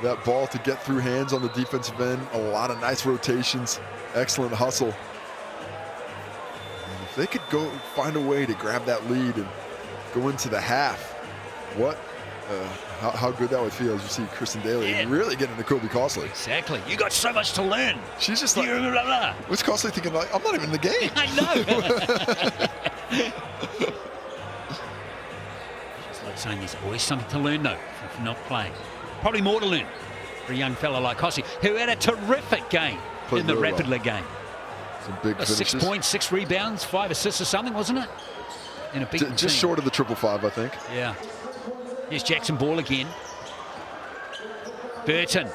that ball to get through hands on the defensive end. A lot of nice rotations, excellent hustle. And if they could go find a way to grab that lead and go into the half, how good that would feel as you see Kristen Daly really getting to Kobe Costley. Exactly. You got so much to learn. She's just like, what's Costley thinking? Like, I'm not even in the game. I know. Just like saying there's always something to learn, though, from not playing. Probably more to learn for a young fella like Costley, who had a terrific game in the Rapid League game. Some big finishes. 6 points, 6 rebounds, 5 assists or something, wasn't it? In a big just short of the 555, I think. Yeah. Here's Jackson Ball again. Burton.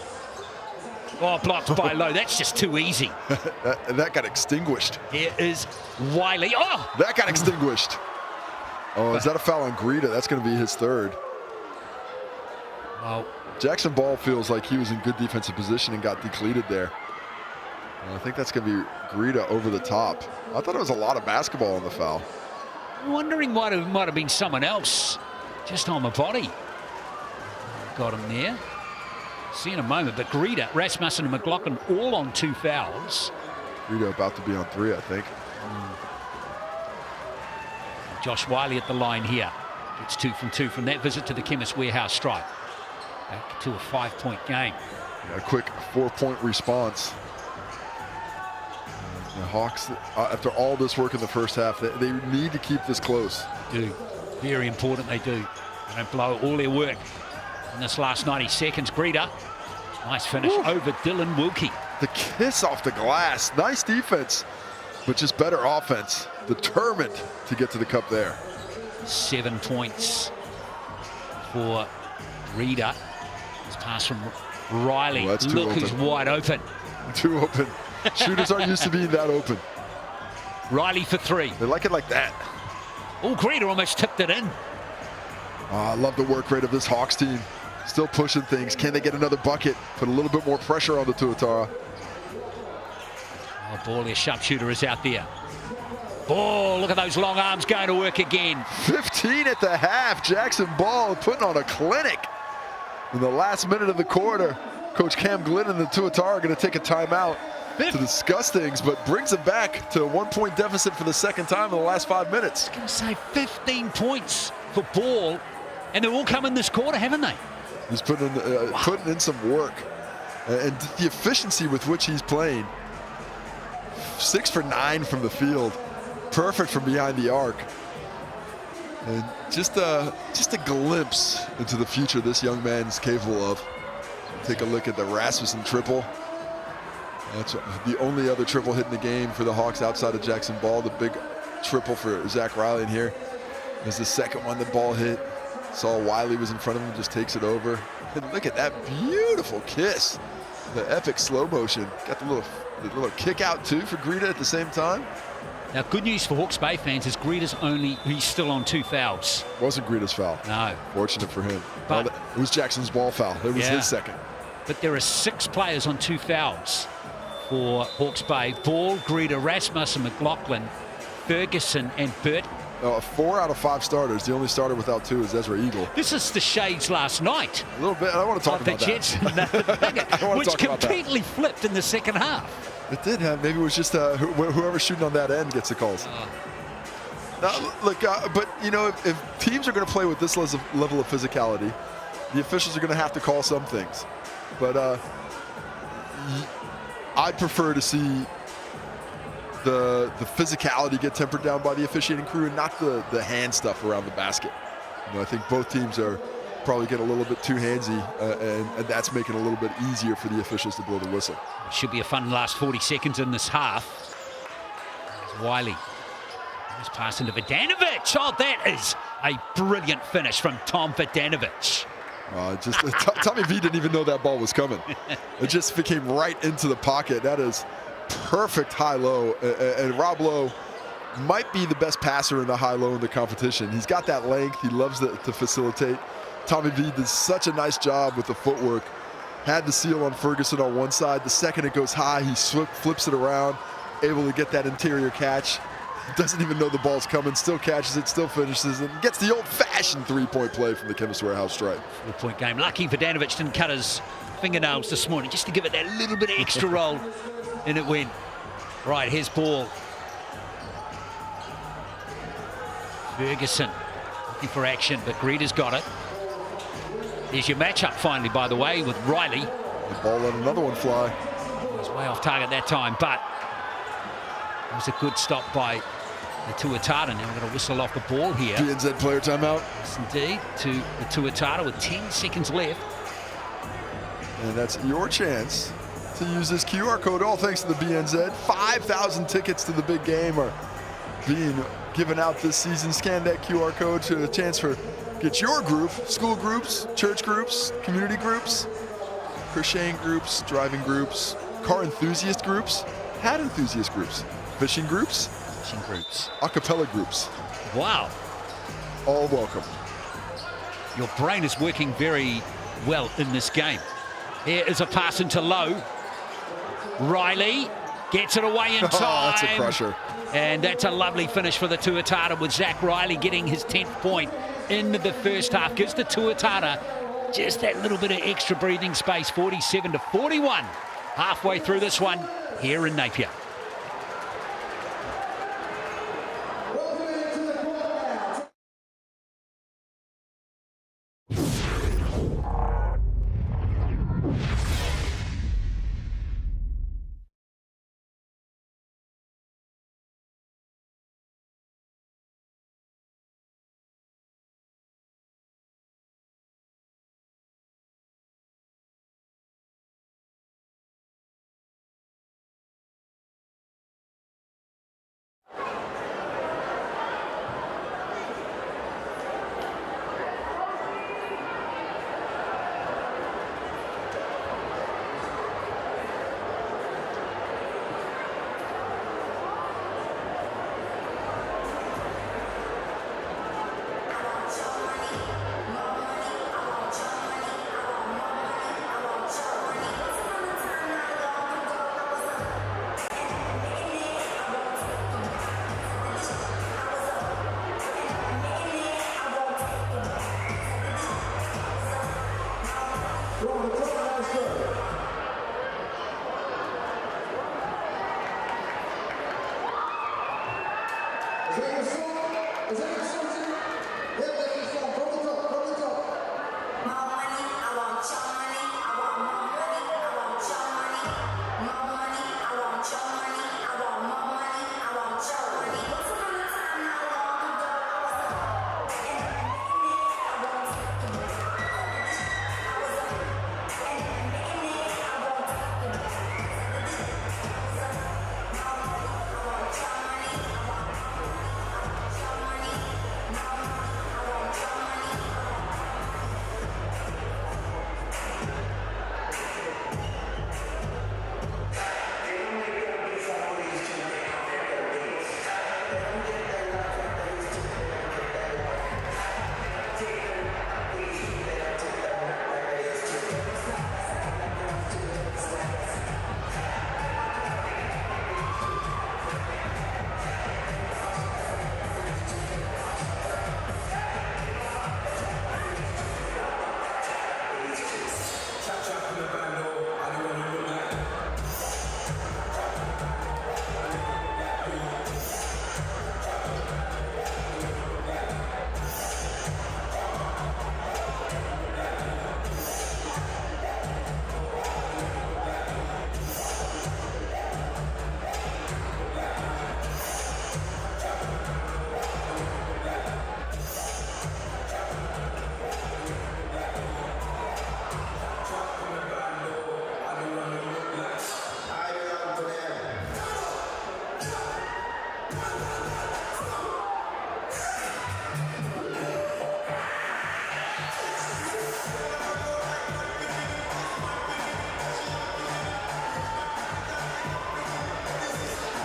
Oh, blocked by Lowe. That's just too easy. that got extinguished. Here is Wiley. Oh! That got extinguished. Oh, is that a foul on Greta? That's going to be his 3rd. Well, Jackson Ball feels like he was in good defensive position and got depleted there. And I think that's going to be Greta over the top. I thought it was a lot of basketball on the foul. I'm wondering why it might have been someone else just on the body. Got him there. See in a moment, but Greta, Rasmussen and McLaughlin all on 2 fouls. Greta about to be on 3, I think. Josh Wiley at the line here. It's 2 from 2 from that visit to the Chemist Warehouse strike. Back to a 5-point game. A quick 4-point response. The Hawks, after all this work in the first half, they need to keep this close. Do. Very important they do. They don't blow all their work in this last 90 seconds. Greta, nice finish over Dylan Wilkie. The kiss off the glass. Nice defense, but just better offense. Determined to get to the cup there. 7 points for Greta. This pass from Riley. Oh, look who's wide open. Too open. Shooters aren't used to being that open. Riley for 3. They like it like that. Oh, Greta almost tipped it in. I love the work rate of this Hawks team. Still pushing things. Can they get another bucket? Put a little bit more pressure on the Tuatara. Oh, Ball, their sharpshooter is out there. Ball, look at those long arms going to work again. 15 at the half. Jackson Ball putting on a clinic. In the last minute of the quarter, Coach Cam Glynn and the Tuatara are going to take a timeout to discuss things, but brings it back to a 1-point deficit for the second time in the last 5 minutes. I was going to say 15 points for Ball And they're all come in this quarter, haven't they? He's putting in some work. And the efficiency with which he's playing. 6 for 9 from the field. Perfect from behind the arc. And just a glimpse into the future this young man's capable of. Take a look at the Rasmussen triple. That's the only other triple hit in the game for the Hawks outside of Jackson Ball. The big triple for Zach Riley in here. There's the second one the ball hit. Saw Wiley was in front of him, just takes it over. And look at that beautiful kiss. The epic slow motion. Got the little kick out too for Greta at the same time. Now, good news for Hawke's Bay fans is he's still on 2 fouls. Wasn't Greta's foul. No. Fortunate for him. But it was Jackson's ball foul. It was his second. But there are 6 players on 2 fouls for Hawke's Bay. Ball, Greta, Rasmussen, McLaughlin, Ferguson, and Burt. 4 out of 5 starters. The only starter without 2 is Ezra Eagle. This is the shades last night. A little bit. I don't want to talk about that. Which completely flipped in the second half. It did have. Maybe it was just whoever's shooting on that end gets the calls. Now, look, but you know, if teams are going to play with this level of physicality, the officials are going to have to call some things. But I'd prefer to see the physicality get tempered down by the officiating crew and not the hand stuff around the basket. You know, I think both teams are probably getting a little bit too handsy, and that's making it a little bit easier for the officials to blow the whistle. Should be a fun last 40 seconds in this half. There's Wiley. He's passing to Vidanovic. Oh, that is a brilliant finish from Tom Vidanovic. Tommy V didn't even know that ball was coming. It just came right into the pocket. That is perfect high-low, and Rob Lowe might be the best passer in the high-low in the competition. He's got that length. He loves to facilitate. Tommy V did such a nice job with the footwork. Had the seal on Ferguson on one side. The second it goes high, he flips it around, able to get that interior catch. Doesn't even know the ball's coming, still catches it, still finishes, and gets the old-fashioned three-point play from the Chemist Warehouse stripe. 4-point game. Lucky Vidanovic didn't cut his fingernails this morning just to give it that little bit of extra roll, and it went. Right, here's ball. Ferguson looking for action, but Greta's got it. There's your matchup finally, by the way, with Riley. The ball let another one fly. He was way off target that time, but it was a good stop by the Tuatara. Now we're going to whistle off the ball here. BNZ player timeout. Yes, indeed, to the Tuatara with 10 seconds left. And that's your chance to use this QR code, all thanks to the BNZ. 5,000 tickets to the big game are being given out this season. Scan that QR code to a chance for get your group, school groups, church groups, community groups, crocheting groups, driving groups, car enthusiast groups, hat enthusiast groups, fishing groups, a cappella groups. Wow. All welcome. Your brain is working very well in this game. Here is a pass into Lowe. Riley gets it away in time. Oh, that's a crusher. And that's a lovely finish for the Tuatara, with Zach Riley getting his 10th point in the first half. Gives the Tuatara just that little bit of extra breathing space. 47-41. Halfway through this one here in Napier.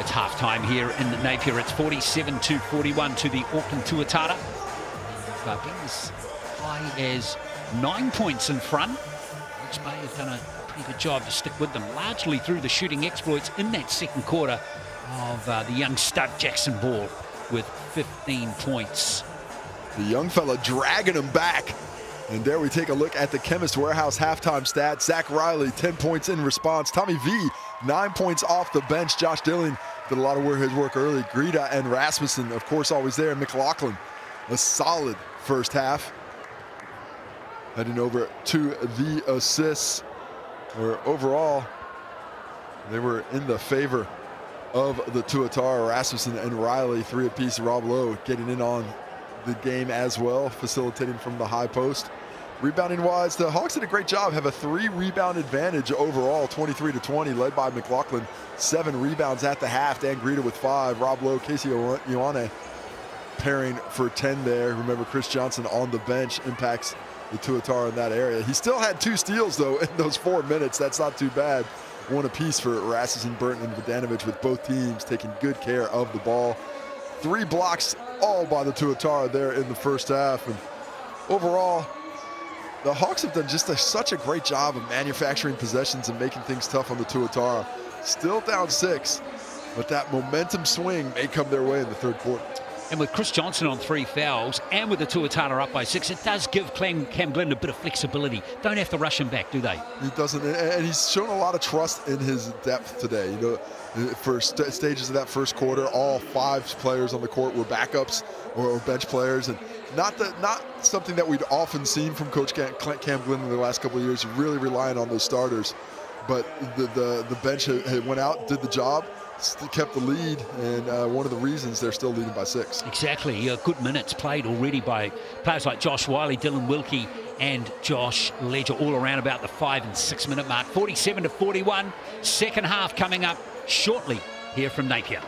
It's half-time here in Napier. It's 47-41 to the Auckland Tuatara. Being as high as 9 points in front. Hawke's Bay have done a pretty good job to stick with them, largely through the shooting exploits in that second quarter of the young stud Jackson Ball with 15 points. The young fella dragging him back. And there we take a look at the Chemist Warehouse halftime stats. Zach Riley, 10 points in response. Tommy V, 9 points off the bench. Josh Dillon did a lot of his work early. Greta and Rasmussen, of course, always there. McLaughlin, a solid first half. Heading over to the assists, where overall they were in the favor of the Tuatara. Rasmussen and Riley, 3 apiece. Rob Lowe getting in on the game as well, facilitating from the high post. Rebounding wise, the Hawks did a great job, have a 3 rebound advantage overall, 23-20, led by McLaughlin. 7 rebounds at the half. Dan Greta with 5. Rob Lowe, Casey Ioane pairing for 10 there. Remember, Chris Johnson on the bench impacts the Tuatara in that area. He still had 2 steals though in those 4 minutes. That's not too bad. 1 apiece for Rasmussen, Burton, and Vodanovic, with both teams taking good care of the ball. 3 blocks all by the Tuatara there in the first half. And overall, the Hawks have done just such a great job of manufacturing possessions and making things tough on the Tuatara. Still down 6, but that momentum swing may come their way in the third quarter. And with Chris Johnson on 3 fouls and with the Tuatara up by 6, it does give Cam Glenn a bit of flexibility. Don't have to rush him back, do they? He doesn't, and he's shown a lot of trust in his depth today. You know, for stages of that first quarter, all 5 players on the court were backups or bench players, and not something that we'd often seen from Coach Cam Glenn in the last couple of years, really relying on those starters. But the bench had went out, did the job, kept the lead, and one of the reasons they're still leading by 6. Exactly. Good minutes played already by players like Josh Wiley, Dylan Wilkie, and Josh Ledger, all around about the 5 and 6 minute mark. 47-41. Second half coming up shortly here from Napier.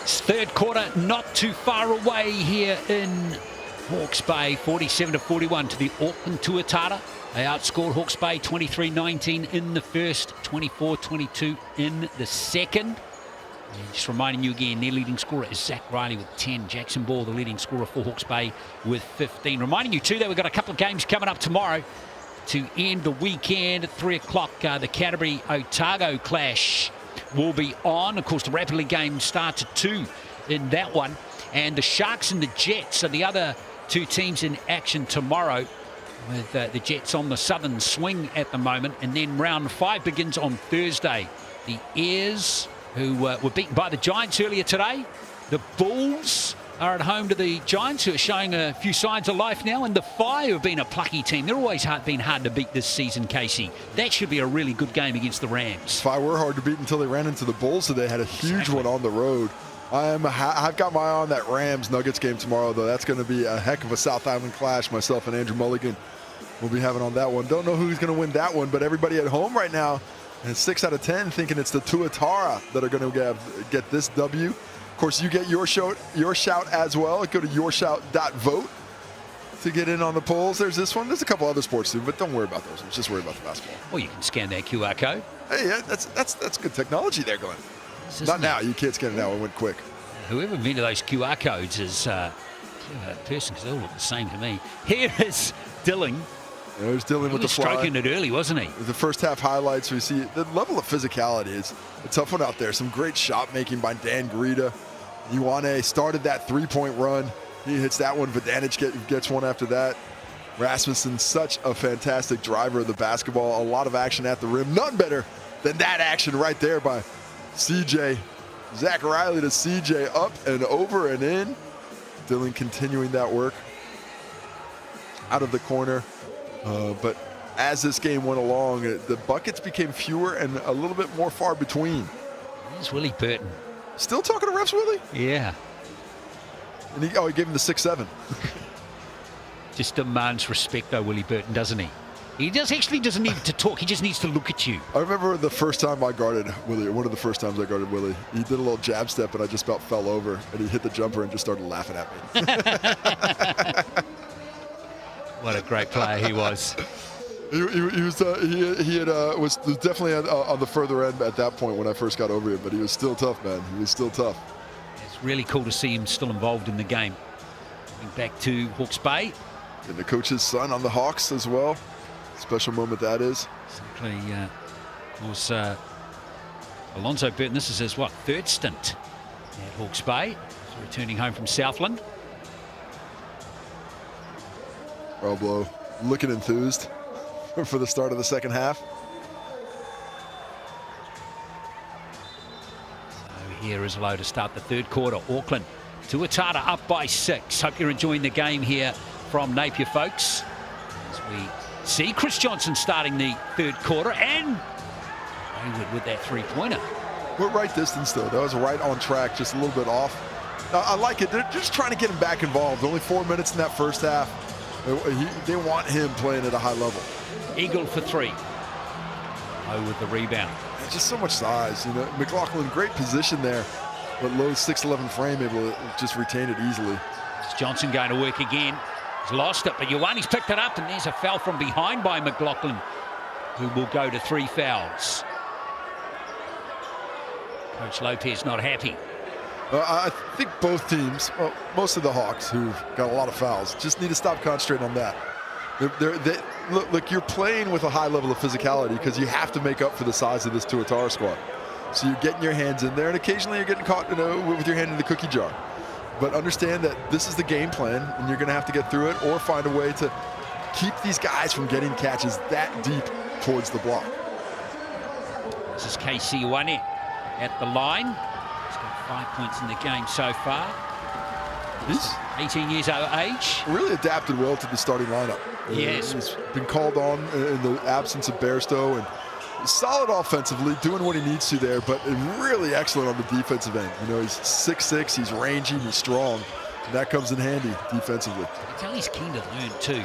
It's third quarter, not too far away here in Hawke's Bay, 47-41 to the Auckland Tuatara. They outscored Hawke's Bay 23-19 in the first, 24-22 in the second. And just reminding you again, their leading scorer is Zach Riley with 10. Jackson Ball, the leading scorer for Hawke's Bay, with 15. Reminding you too that we've got a couple of games coming up tomorrow to end the weekend at 3 o'clock. The Canterbury-Otago clash will be on. Of course, the Rapid League game starts at 2 in that one. And the Sharks and the Jets are the other two teams in action tomorrow, with the Jets on the southern swing at the moment. And then round 5 begins on Thursday. The Airs, who were beaten by the Giants earlier today. The Bulls are at home to the Giants, who are showing a few signs of life now. And the Fire have been a plucky team. They're always been hard to beat this season, Casey. That should be a really good game against the Rams. Fire were hard to beat until they ran into the Bulls today. Had a huge one on the road. I've got my eye on that Rams-Nuggets game tomorrow, though. That's going to be a heck of a South Island clash. Myself and Andrew Mulligan will be having on that one. Don't know who's going to win that one, but everybody at home right now is 6 out of 10 thinking it's the Tuatara that are going to get this W. Of course, you get your shout as well. Go to yourshout.vote to get in on the polls. There's this one. There's a couple other sports too, but don't worry about those. Just worry about the basketball. Well, you can scan that QR code. Hey, yeah, that's good technology there, Glenn. Not now. You can't scan it now. It went quick. Whoever invented those QR codes is a person, because they all look the same to me. Here is Dylan. There's Dylan with the fly. Stroking it early, wasn't he? The first half highlights, we see the level of physicality is a tough one out there. Some great shot making by Dan Greta. Ioane started that three-point run. He hits that one. Vidanic gets one after that. Rasmussen, such a fantastic driver of the basketball. A lot of action at the rim. None better than that action right there by CJ. Zach Riley to CJ, up and over and in. Dylan continuing that work out of the corner. But as this game went along, the buckets became fewer and a little bit more far between. There's Willie Burton. Still talking to refs, Willie? Yeah. And he gave him the 6-7. Just demands respect, though, Willie Burton, doesn't he? He actually doesn't need to talk. He just needs to look at you. I remember the first time I guarded Willie, or one of the first times I guarded Willie. He did a little jab step, and I just about fell over, and he hit the jumper and just started laughing at me. What a great player he was. He was definitely on the further end at that point when I first got over him, but he was still tough, man. He was still tough. It's really cool to see him still involved in the game. Going back to Hawke's Bay. And the coach's son on the Hawks as well. Special moment that is. Simply, was Alonzo Burton. This is his, third stint at Hawke's Bay. He's returning home from Southland. Roblo looking enthused for the start of the second half. So here is low to start the third quarter. Auckland Tuatara up by 6. Hope you're enjoying the game here from Napier, folks. As we see Chris Johnson starting the third quarter, and Hayward with that three-pointer. We're right distance, though. That was right on track, just a little bit off. I like it. They're just trying to get him back involved. Only 4 minutes in that first half. They want him playing at a high level. Eagle for 3. Low with the rebound. Just so much size. McLaughlin, great position there. But low 6'11" frame, able to just retain it easily. It's Johnson going to work again. He's lost it, but Ioane's picked it up, and there's a foul from behind by McLaughlin, who will go to 3 fouls. Coach Lopez not happy. I think both teams, most of the Hawks, who've got a lot of fouls, just need to stop concentrating on that. Look, you're playing with a high level of physicality because you have to make up for the size of this Tuatara squad. So you're getting your hands in there, and occasionally you're getting caught with your hand in the cookie jar. But understand that this is the game plan, and you're going to have to get through it or find a way to keep these guys from getting catches that deep towards the block. This is Casey Ioane at the line. He's got 5 points in the game so far. He's 18 years of age. Really adapted well to the starting lineup. Yes. He's been called on in the absence of Bairstow, and solid offensively, doing what he needs to there, but really excellent on the defensive end. He's 6'6", he's rangy, he's strong, and that comes in handy defensively. I can tell he's keen to learn too.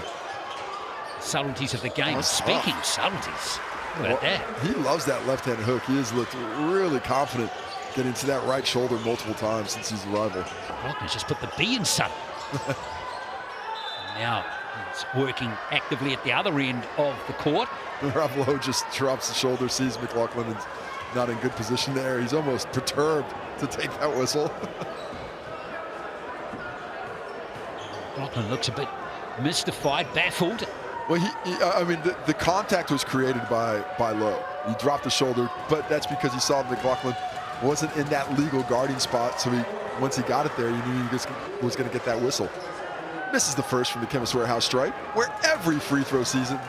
Subtleties of the game. Speaking of subtleties, look at that. He loves that left-handed hook. He has looked really confident getting to that right shoulder multiple times since his arrival. Brockman's just put the B in Sutton. Now he's working actively at the other end of the court. Ravelo just drops the shoulder, sees McLaughlin is not in good position there. He's almost perturbed to take that whistle. McLaughlin looks a bit mystified, baffled. Well, I mean, the contact was created by Lowe. He dropped the shoulder, but that's because he saw McLaughlin wasn't in that legal guarding spot. So once he got it there, he knew he was going to get that whistle. Misses the first from the Chemist Warehouse stripe, where every free throw season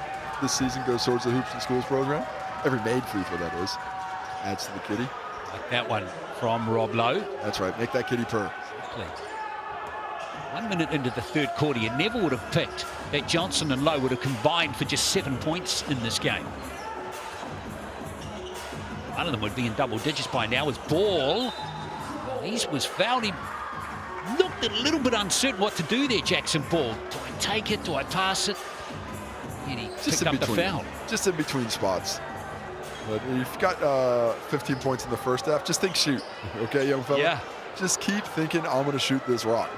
this season goes towards the Hoops and Schools program. Every made free throw, that is. Adds to the kitty. Like that one from Rob Lowe. That's right. Make that kitty purr. Exactly. 1 minute into the third quarter, you never would have picked that Johnson and Lowe would have combined for just 7 points in this game. One of them would be in double digits by now. Was Ball. He was fouled. He looked a little bit uncertain what to do there, Jackson Ball. Do I take it? Do I pass it? And he picked up the foul. Just in between spots. But you've got 15 points in the first half. Just think shoot. Okay, young fella? Yeah. Just keep thinking, I'm going to shoot this rock.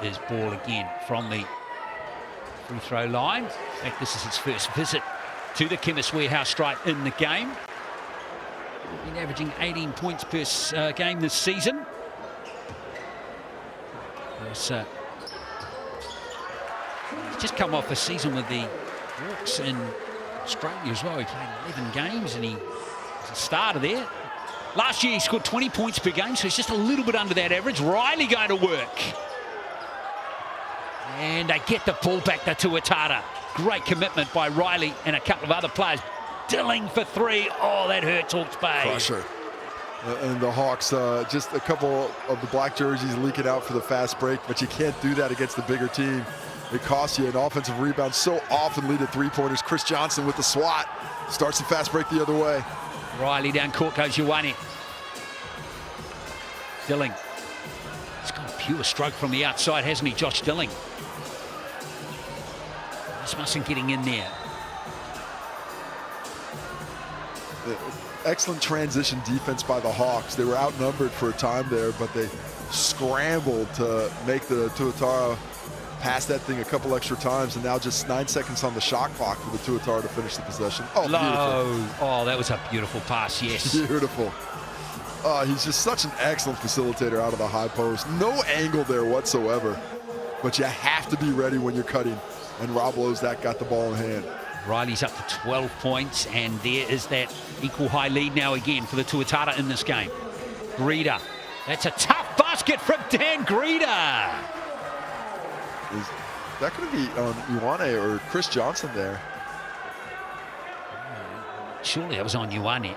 There's Ball again from the free throw line. In fact, this is his first visit to the Chemist Warehouse stripe in the game. Been averaging 18 points per game this season. He's just come off a season with the Hawks in Australia as well. He played 11 games and he was a starter there. Last year he scored 20 points per game, so he's just a little bit under that average. Riley going to work. And they get the ball back to Tuatara. Great commitment by Riley and a couple of other players. Dilling for three. Oh, that hurts Hawke's Bay. Crusher. And the Hawks, just a couple of the black jerseys leaking out for the fast break, but you can't do that against the bigger team. It costs you an offensive rebound. So often lead to three-pointers. Chris Johnson with the swat. Starts the fast break the other way. Riley down court goes Ioane. Dilling. He's got a pure stroke from the outside, hasn't he, Josh Dilling? Rasmussen getting in there. Excellent transition defense by the Hawks. They were outnumbered for a time there, but they scrambled to make the Tuatara pass that thing a couple extra times, and now just 9 seconds on the shot clock for the Tuatara to finish the possession. Oh, beautiful. Oh, that was a beautiful pass, yes. Beautiful. He's just such an excellent facilitator out of the high post. No angle there whatsoever, but you have to be ready when you're cutting, and Rob Lozak got the ball in hand. Riley's up to 12 points, and there is that equal high lead now again for the Tuatara in this game. Greeder. That's a tough basket from Dan Greeder. Is that going to be on Ioane or Chris Johnson there? Surely that was on Ioane.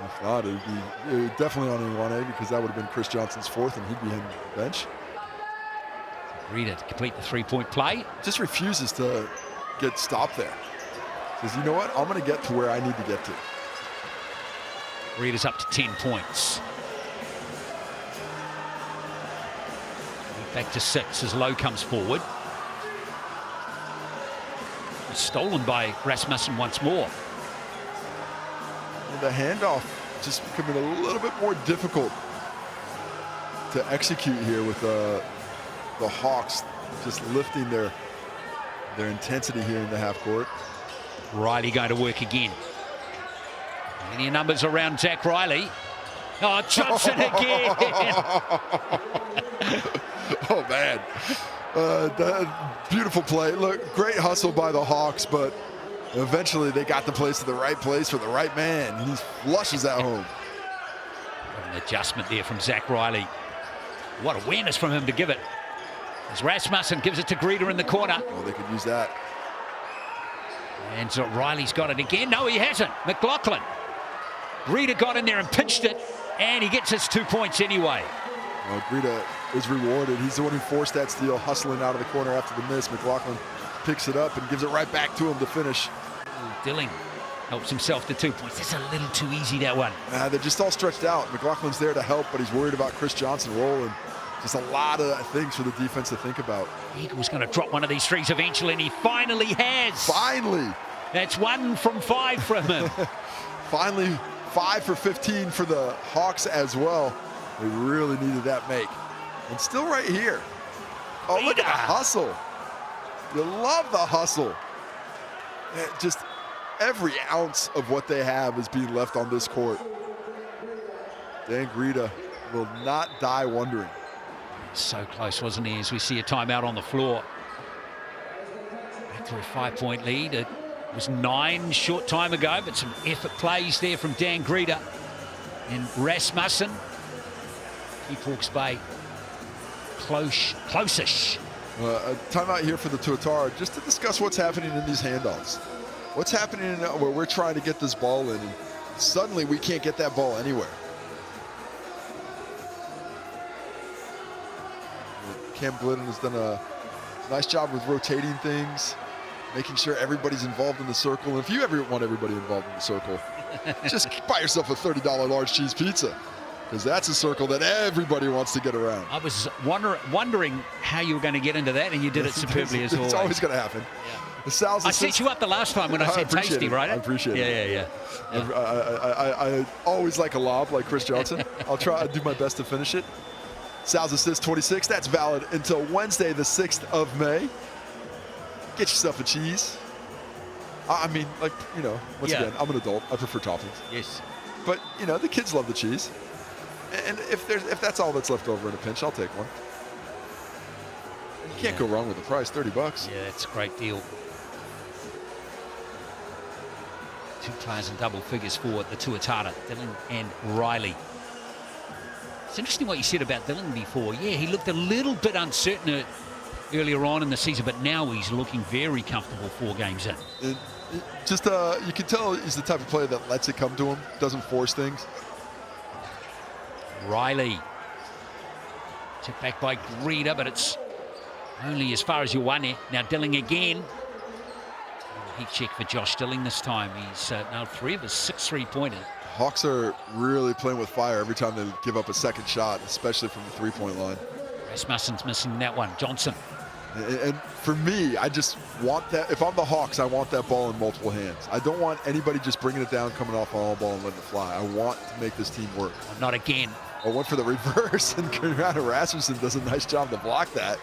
If not, it would be definitely on Ioane, because that would have been Chris Johnson's fourth, and he'd be in the bench. Greeder to complete the three-point play. Just refuses to get stopped there. Says, you know what? I'm going to get to where I need to get to. Greeder's up to 10 points. Back to 6 as Lowe comes forward. Stolen by Rasmussen once more. And the handoff just becoming a little bit more difficult to execute here with the Hawks just lifting their intensity here in the half court. Riley going to work again. Any numbers around Zach Riley. Oh, Johnson again. Oh, man. Beautiful play. Look, great hustle by the Hawks, but eventually they got the place to the right place for the right man. He flushes that home. An adjustment there from Zach Riley. What awareness from him to give it. As Rasmussen gives it to Greeder in the corner. Oh, they could use that. And so Riley's got it again. No, he hasn't. McLaughlin. Greeder got in there and pinched it, and he gets his 2 points anyway. Well, Greeder is rewarded. He's the one who forced that steal, hustling out of the corner after the miss. McLaughlin picks it up and gives it right back to him to finish. Dilling helps himself to 2 points. That's a little too easy, that one. They're just all stretched out. McLaughlin's there to help, but he's worried about Chris Johnson rolling. just a lot of things for the defense to think about. Eagle's going to drop one of these threes eventually, and he finally has. Finally. That's 1 from 5 from him. Finally, 5 for 15 for the Hawks as well. They really needed that make. And still right here. Oh, look at the hustle. You love the hustle. Just every ounce of what they have is being left on this court. Dan Greta will not die wondering. So close, wasn't he, as we see a timeout on the floor. Back to a 5-point lead. It was 9 short time ago, but some effort plays there from Dan Greta and Rasmussen. Keep Hawke's Bay close-ish. A timeout here for the Tuatara just to discuss what's happening in these handoffs. What's happening where we're trying to get this ball in, and suddenly we can't get that ball anywhere. Cam Glidden has done a nice job with rotating things, making sure everybody's involved in the circle. And if you ever want everybody involved in the circle, just buy yourself a $30 large cheese pizza, because that's a circle that everybody wants to get around. I was wondering how you were going to get into that, and you did it superbly as always. It's always going to happen. Yeah. The Sal's I set you up the last time when I said tasty, right? I appreciate it. Yeah. I always like a lob like Chris Johnson. I'll do my best to finish it. Sal's assist 26. That's valid until Wednesday, the 6th of May. Get yourself a cheese. I mean, like, you know, once again, I'm an adult. I prefer toppings. Yes. But, you know, the kids love the cheese. And if that's all that's left over in a pinch, I'll take one. You can't go wrong with the price, $30. Yeah, that's a great deal. 2 players in double figures for the Tuatara, Dylan and Riley. It's interesting what you said about Dylan before. Yeah, he looked a little bit uncertain earlier on in the season, but now he's looking very comfortable 4 games in. You can tell he's the type of player that lets it come to him, doesn't force things. Riley. Tipped back by Greta, but it's only as far as you want it. Now Dilling again. Heat check for Josh Dilling this time. He's now 3 of his 6 3-pointers. Hawks are really playing with fire every time they give up a second shot, especially from the 3-point line. Rasmussen's missing that one. Johnson. And for me, I just want that. If I'm the Hawks, I want that ball in multiple hands. I don't want anybody just bringing it down, coming off on the ball and letting it fly. I want to make this team work. Oh, not again. I went for the reverse, and Keanu Rasmussen does a nice job to block that.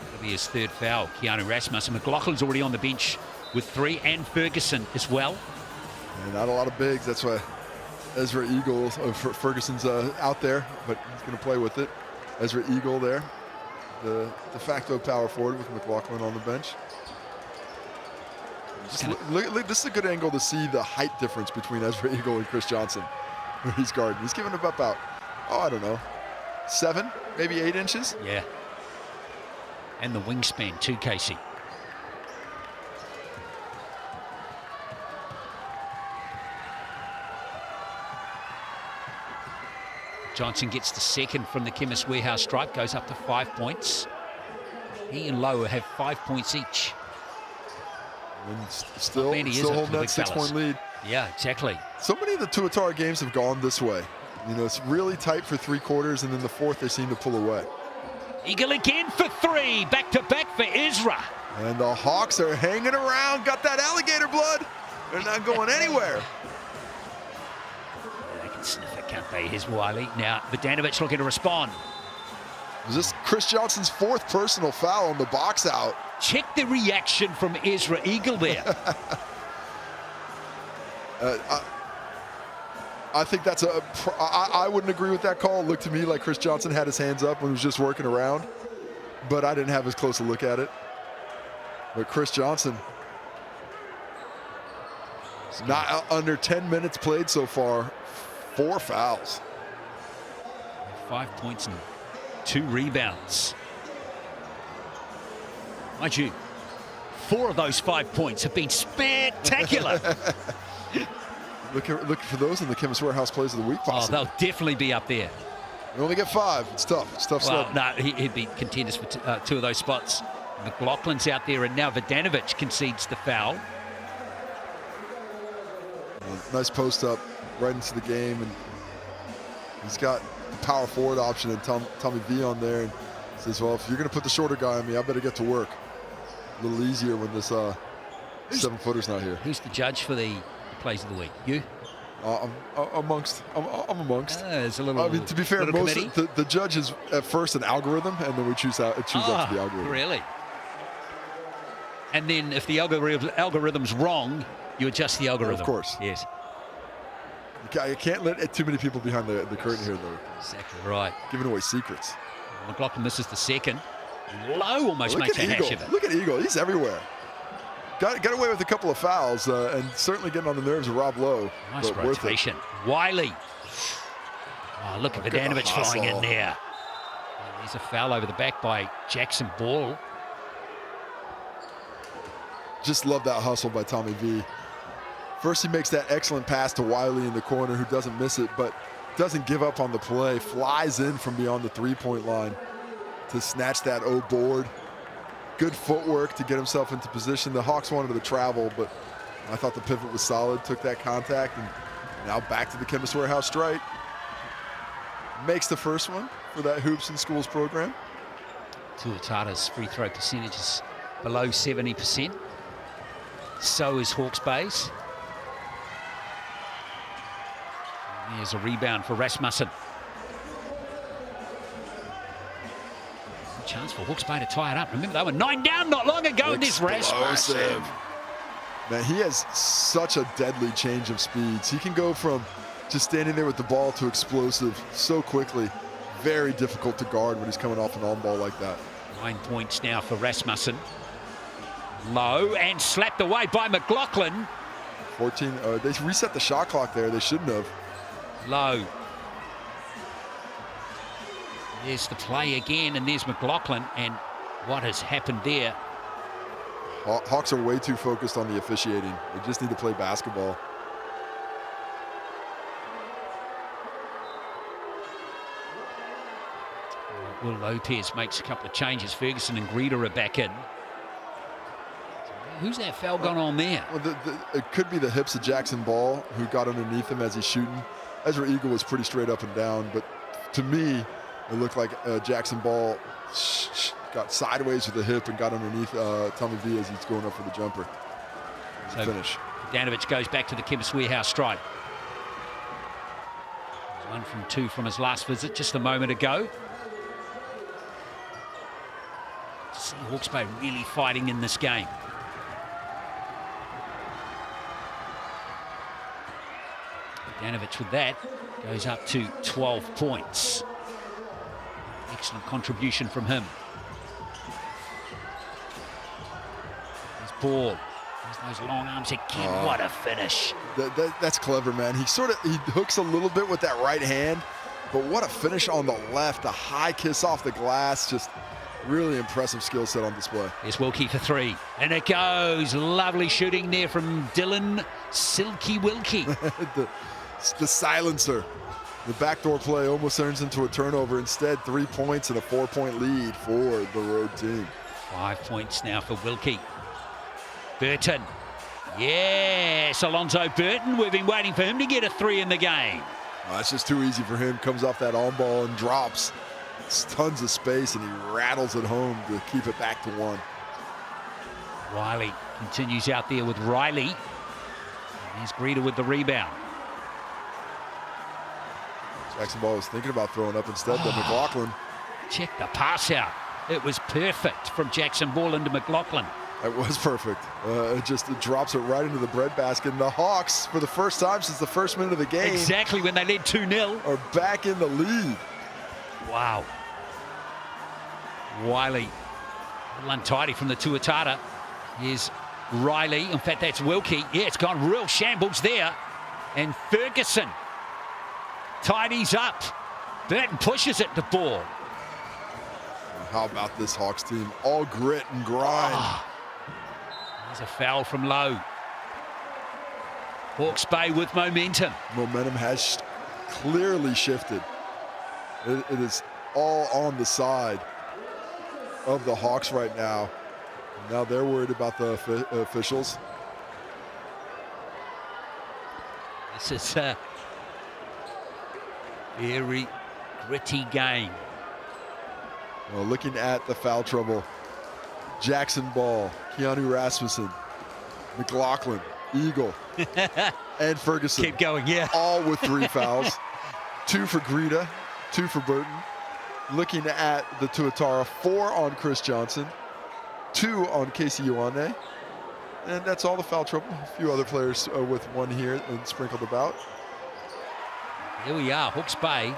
That'll be his 3rd foul. Keanu Rasmussen. McLaughlin's already on the bench with 3, and Ferguson as well. And not a lot of bigs. That's why Ezra Eagle, Ferguson's out there, but he's going to play with it. Ezra Eagle there, the de facto power forward with McLaughlin on the bench. Look, this is a good angle to see the height difference between Ezra Eagle and Chris Johnson, where he's guarding. He's giving about, I don't know, 7, maybe 8 inches. Yeah. And the wingspan too, Casey. Johnson gets the 2nd from the Chemist Warehouse stripe, goes up to 5 points. He and Lowe have 5 points each. And still holding that 6-point lead. Yeah, exactly. So many of the Tuatara games have gone this way. You know, it's really tight for 3 quarters, and then the 4th they seem to pull away. Eagle again for 3, back-to-back for Ezra. And the Hawks are hanging around, got that alligator blood. They're not going anywhere. They can sniff it, can't they? Here's Wiley. Now, Vodanovic looking to respond. Was this Chris Johnson's 4th personal foul on the box out? Check the reaction from Ezra Eagle there. I think that's I wouldn't agree with that call. It looked to me like Chris Johnson had his hands up and was just working around, but I didn't have as close a look at it. But Chris Johnson, not under 10 minutes played so far, 4 fouls. 5 points and 2 rebounds. Mind you, 4 of those 5 points have been spectacular. Look for those in the Chemist Warehouse Plays of the Week. Possibly. Oh, they'll definitely be up there. You only get 5. It's tough. It's tough stuff. No, he'd be contenders for 2 of those spots. McLaughlin's out there, and now Vodanovic concedes the foul. Nice post up right into the game, and he's got power forward option and Tommy V on there, and says, well, if you're going to put the shorter guy on me, I better get to work. A little easier when this 7-footer's not here. Who's the judge for the plays of the week? You? I'm amongst. It's a little. I mean, to be fair, most the judge is at first an algorithm, and then we choose up to the algorithm. Really? And then if the algorithm's wrong, you adjust the algorithm. Of course. Yes. You can't let too many people behind the curtain here, though. Exactly right. Giving away secrets. McLaughlin misses the second. Low almost makes a hash of it. Look at Eagle. He's everywhere. Got away with a couple of fouls and certainly getting on the nerves of Rob Lowe. Nice rotation. Wiley. Oh, look at Vidanovic flying in there. There's a foul over the back by Jackson Ball. Just love that hustle by Tommy V. First, he makes that excellent pass to Wiley in the corner, who doesn't miss it, but doesn't give up on the play. Flies in from beyond the three-point line to snatch that O board. Good footwork to get himself into position. The Hawks wanted to travel, but I thought the pivot was solid, took that contact, and now back to the Chemist Warehouse strike. Makes the first one for that Hoops and Schools program. Tuatara's free throw percentage is below 70%. So is Hawke's Bay's. There's a rebound for Rasmussen. Chance for Hawke's Bay to tie it up. Remember, they were 9 down not long ago in this Rasmussen. Man, he has such a deadly change of speeds. He can go from just standing there with the ball to explosive so quickly. Very difficult to guard when he's coming off an on ball like that. 9 points now for Rasmussen. Low and slapped away by McLaughlin. 14. They reset the shot clock there. They shouldn't have. Low. There's the play again, and there's McLaughlin, and what has happened there? Hawks are way too focused on the officiating. They just need to play basketball. Will Lopez makes a couple of changes. Ferguson and Greeder are back in. Who's that foul gone on there? Well, it could be the hips of Jackson Ball, who got underneath him as he's shooting. Ezra Eagle was pretty straight up and down, but to me, it looked like Jackson Ball got sideways with the hip and got underneath Tommy V as he's going up for the jumper. So finish. Vidanovic goes back to the Chemist Warehouse strike. 1 from 2 from his last visit just a moment ago. To see Hawke's Bay really fighting in this game. Vidanovic with that goes up to 12 points. Excellent contribution from him. His ball. There's those long arms again. What a finish. That's clever, man. He hooks a little bit with that right hand, but what a finish on the left. A high kiss off the glass. Just really impressive skill set on display. Here's Wilkie for 3. And it goes. Lovely shooting there from Dylan Silky Wilkie. the silencer. The backdoor play almost turns into a turnover. Instead, 3 points and a 4-point lead for the road team. 5 points now for Wilkie. Burton. Yes, Alonzo Burton. We've been waiting for him to get a 3 in the game. That's just too easy for him. Comes off that on ball and drops. It's tons of space, and he rattles it home to keep it back to 1. Riley continues out there with Riley. Here's Greeder with the rebound. Jackson Ball was thinking about throwing up instead, but McLaughlin. Check the pass out. It was perfect from Jackson Ball into McLaughlin. It was perfect. It drops it right into the breadbasket. And the Hawks, for the first time since the first minute of the game. Exactly when they led 2-0. Are back in the lead. Wow. Wiley. A little untidy from the Tuatara. Here's Riley. In fact, that's Wilkie. Yeah, it's gone real shambles there. And Ferguson tidies up. Burton pushes it to ball. How about this Hawks team? All grit and grind. There's a foul from Lowe. Hawke's Bay with momentum. Momentum has clearly shifted. It is all on the side of the Hawks right now. Now they're worried about the officials. This is very gritty game. Well, looking at the foul trouble, Jackson Ball, Keanu Rasmussen, McLaughlin, Eagle, and Ferguson. Keep going, yeah. All with 3 fouls. 2 for Greta, 2 for Burton. Looking at the Tuatara, 4 on Chris Johnson, 2 on Casey Ioane. And that's all the foul trouble. A few other players with 1 here and sprinkled about. Here we are, Hawke's Bay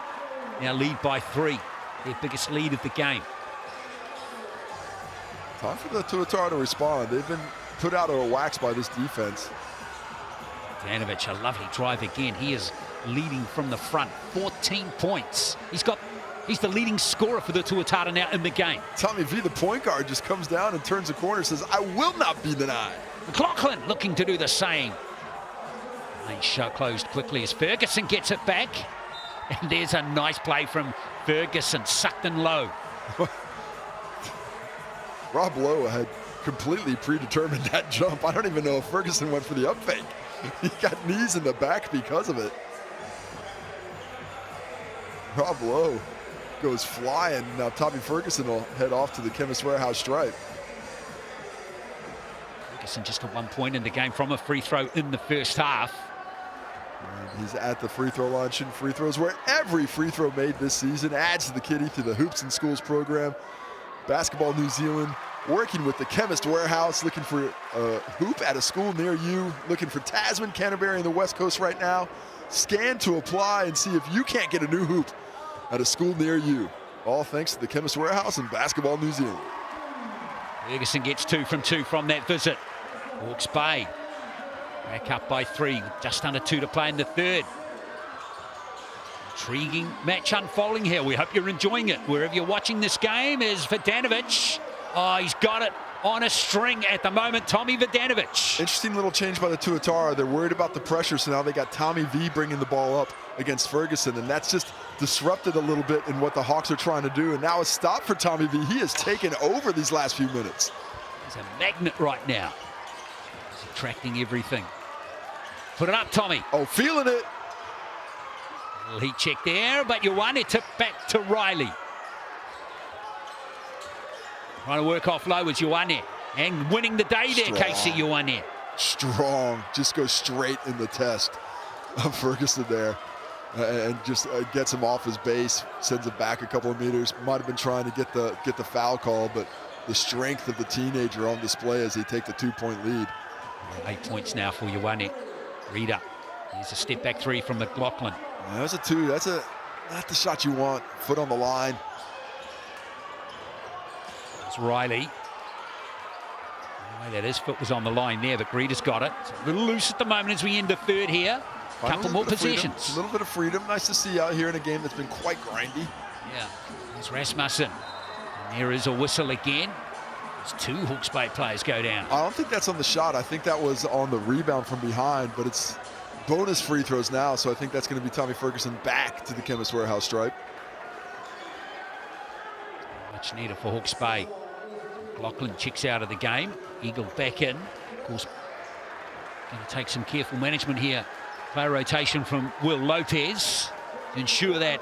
now lead by 3. Their biggest lead of the game. Time for the Tuatara to respond. They've been put out of a wax by this defense. Danovic, a lovely drive again. He is leading from the front, 14 points. He's the leading scorer for the Tuatara now in the game. Tommy V, the point guard, just comes down and turns the corner, says, I will not be denied. McLaughlin looking to do the same. Lane shot closed quickly as Ferguson gets it back. And there's a nice play from Ferguson, sucked in low. Rob Lowe had completely predetermined that jump. I don't even know if Ferguson went for the up fake. He got knees in the back because of it. Rob Lowe goes flying. Now Tommy Ferguson will head off to the Chemist Warehouse stripe. Ferguson just at 1 point in the game from a free throw in the first half. And he's at the free throw line shooting free throws, where every free throw made this season adds to the kitty through the Hoops and Schools program. Basketball New Zealand working with the Chemist Warehouse, looking for a hoop at a school near you, looking for Tasman, Canterbury, and the West Coast right now. Scan to apply and see if you can't get a new hoop at a school near you. All thanks to the Chemist Warehouse and Basketball New Zealand. Ferguson gets 2 from 2 from that visit. Hawke's Bay back up by 3, just under 2 to play in the third. Intriguing match unfolding here. We hope you're enjoying it. Wherever you're watching this game is Vidanovic. Oh, he's got it on a string at the moment, Tommy Vidanovic. Interesting little change by the Tuatara. They're worried about the pressure, so now they got Tommy V bringing the ball up against Ferguson, and that's just disrupted a little bit in what the Hawks are trying to do. And now a stop for Tommy V. He has taken over these last few minutes. He's a magnet right now. He's attracting everything. Put it up, Tommy. Oh, feeling it. Well, he checked there, but Ioane tipped back to Riley. Trying to work off low was Ioane. And winning the day there, Casey Ioane. Strong. Just goes straight in the test of Ferguson there. And just gets him off his base, sends it back a couple of meters. Might have been trying to get the foul call, but the strength of the teenager on display as they take the 2-point lead. 8 points now for Ioane. Rita. Here's a step back 3 from McLaughlin. Yeah, that's a 2. That's not the shot you want. Foot on the line. It's Riley. That his foot was on the line there, but Greta's got it. It's a little loose at the moment as we end the third here. Couple more possessions. A little bit of freedom. Nice to see out here in a game that's been quite grindy. Yeah. There's Rasmussen. And there is a whistle again. There's 2 Hawke's Bay players go down. I don't think that's on the shot. I think that was on the rebound from behind, but it's bonus free throws now, so I think that's going to be Tommy Ferguson back to the Chemist Warehouse stripe. Much needed for Hawke's Bay. McLaughlin checks out of the game. Eagle back in. Of course, going to take some careful management here. Player rotation from Will Lopez to ensure that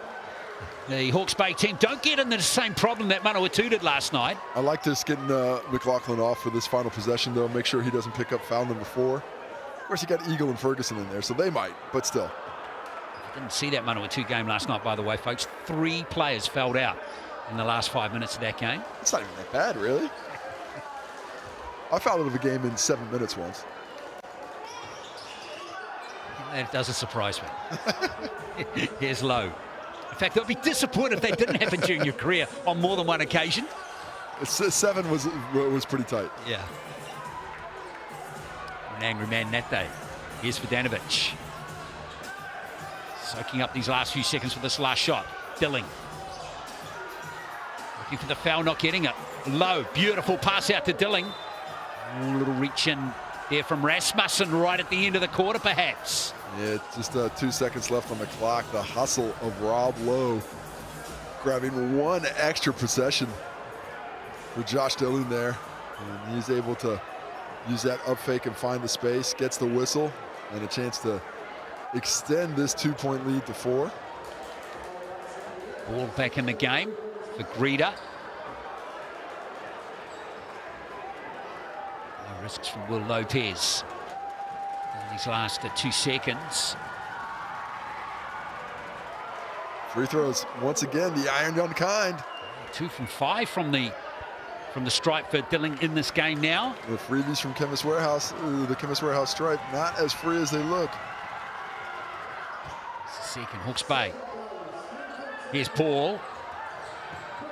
the Hawke's Bay team don't get in the same problem that Manawatu did last night. I like this getting McLaughlin off for this final possession, though. Make sure he doesn't pick up foul number 4. Of course, you got Eagle and Ferguson in there, so they might, but still. Didn't see that Manawatu game last night, by the way, folks. 3 players fouled out in the last 5 minutes of that game. It's not even that bad, really. I fouled out of a game in 7 minutes once. That doesn't surprise me. Here's Lowe. In fact, they'll be disappointed if that didn't happen during your career on more than one occasion. 7 was pretty tight. Yeah. An angry man that day. Here's Vidanovic. Soaking up these last few seconds for this last shot. Dilling. Looking for the foul, not getting it. Low, beautiful pass out to Dilling. A little reach in there from Rasmussen right at the end of the quarter, perhaps. Yeah, just 2 seconds left on the clock. The hustle of Rob Lowe grabbing 1 extra possession for Josh Dillon there. And he's able to use that up fake and find the space, gets the whistle, and a chance to extend this 2-point lead to 4. Ball back in the game for Greta. No risks from Will Lopez. In these last 2 seconds. Free throws, once again, the iron gun kind. 2 from 5 from the stripe for Dilling in this game now. The freebies from Chemist Warehouse, the Chemist Warehouse stripe, not as free as they look. Second, Hawke's Bay. Here's Paul.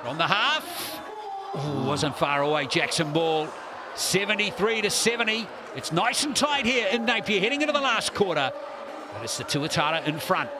From the half. Oh, wasn't far away, Jackson Ball. 73-70. It's nice and tight here in Napier, heading into the last quarter. But it's the Tuatara in front.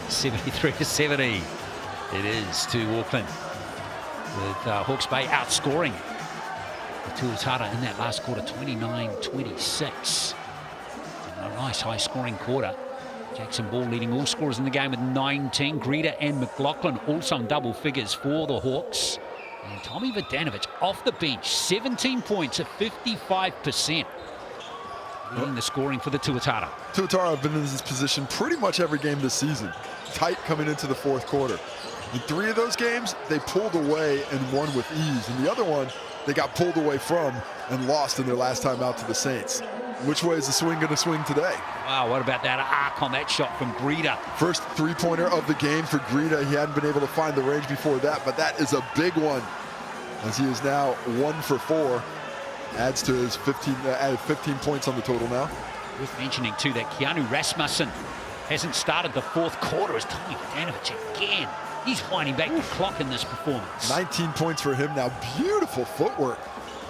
(73-70). It is to Auckland, with Hawke's Bay outscoring the Tuatara in that last quarter, 29-26. A nice high-scoring quarter. Jackson Ball leading all scorers in the game with 19. Greta and McLaughlin also in double figures for the Hawks. And Tommy Vodanovic off the bench, 17 points at 55%. Leading the scoring for the Tuatara. Tuatara have been in this position pretty much every game this season. Tight coming into the fourth quarter. In 3 of those games, they pulled away and won with ease. And the other one, they got pulled away from and lost in their last time out to the Saints. Which way is the swing going to swing today? Wow, what about that arc on that shot from Greta? First three-pointer of the game for Greta. He hadn't been able to find the range before that, but that is a big one, as he is now 1 for 4. Adds to his 15 points on the total now. Worth mentioning too that Keanu Rasmussen hasn't started the fourth quarter as Tommy Vodanovic again. He's winding back the clock in this performance. 19 points for him now. Beautiful footwork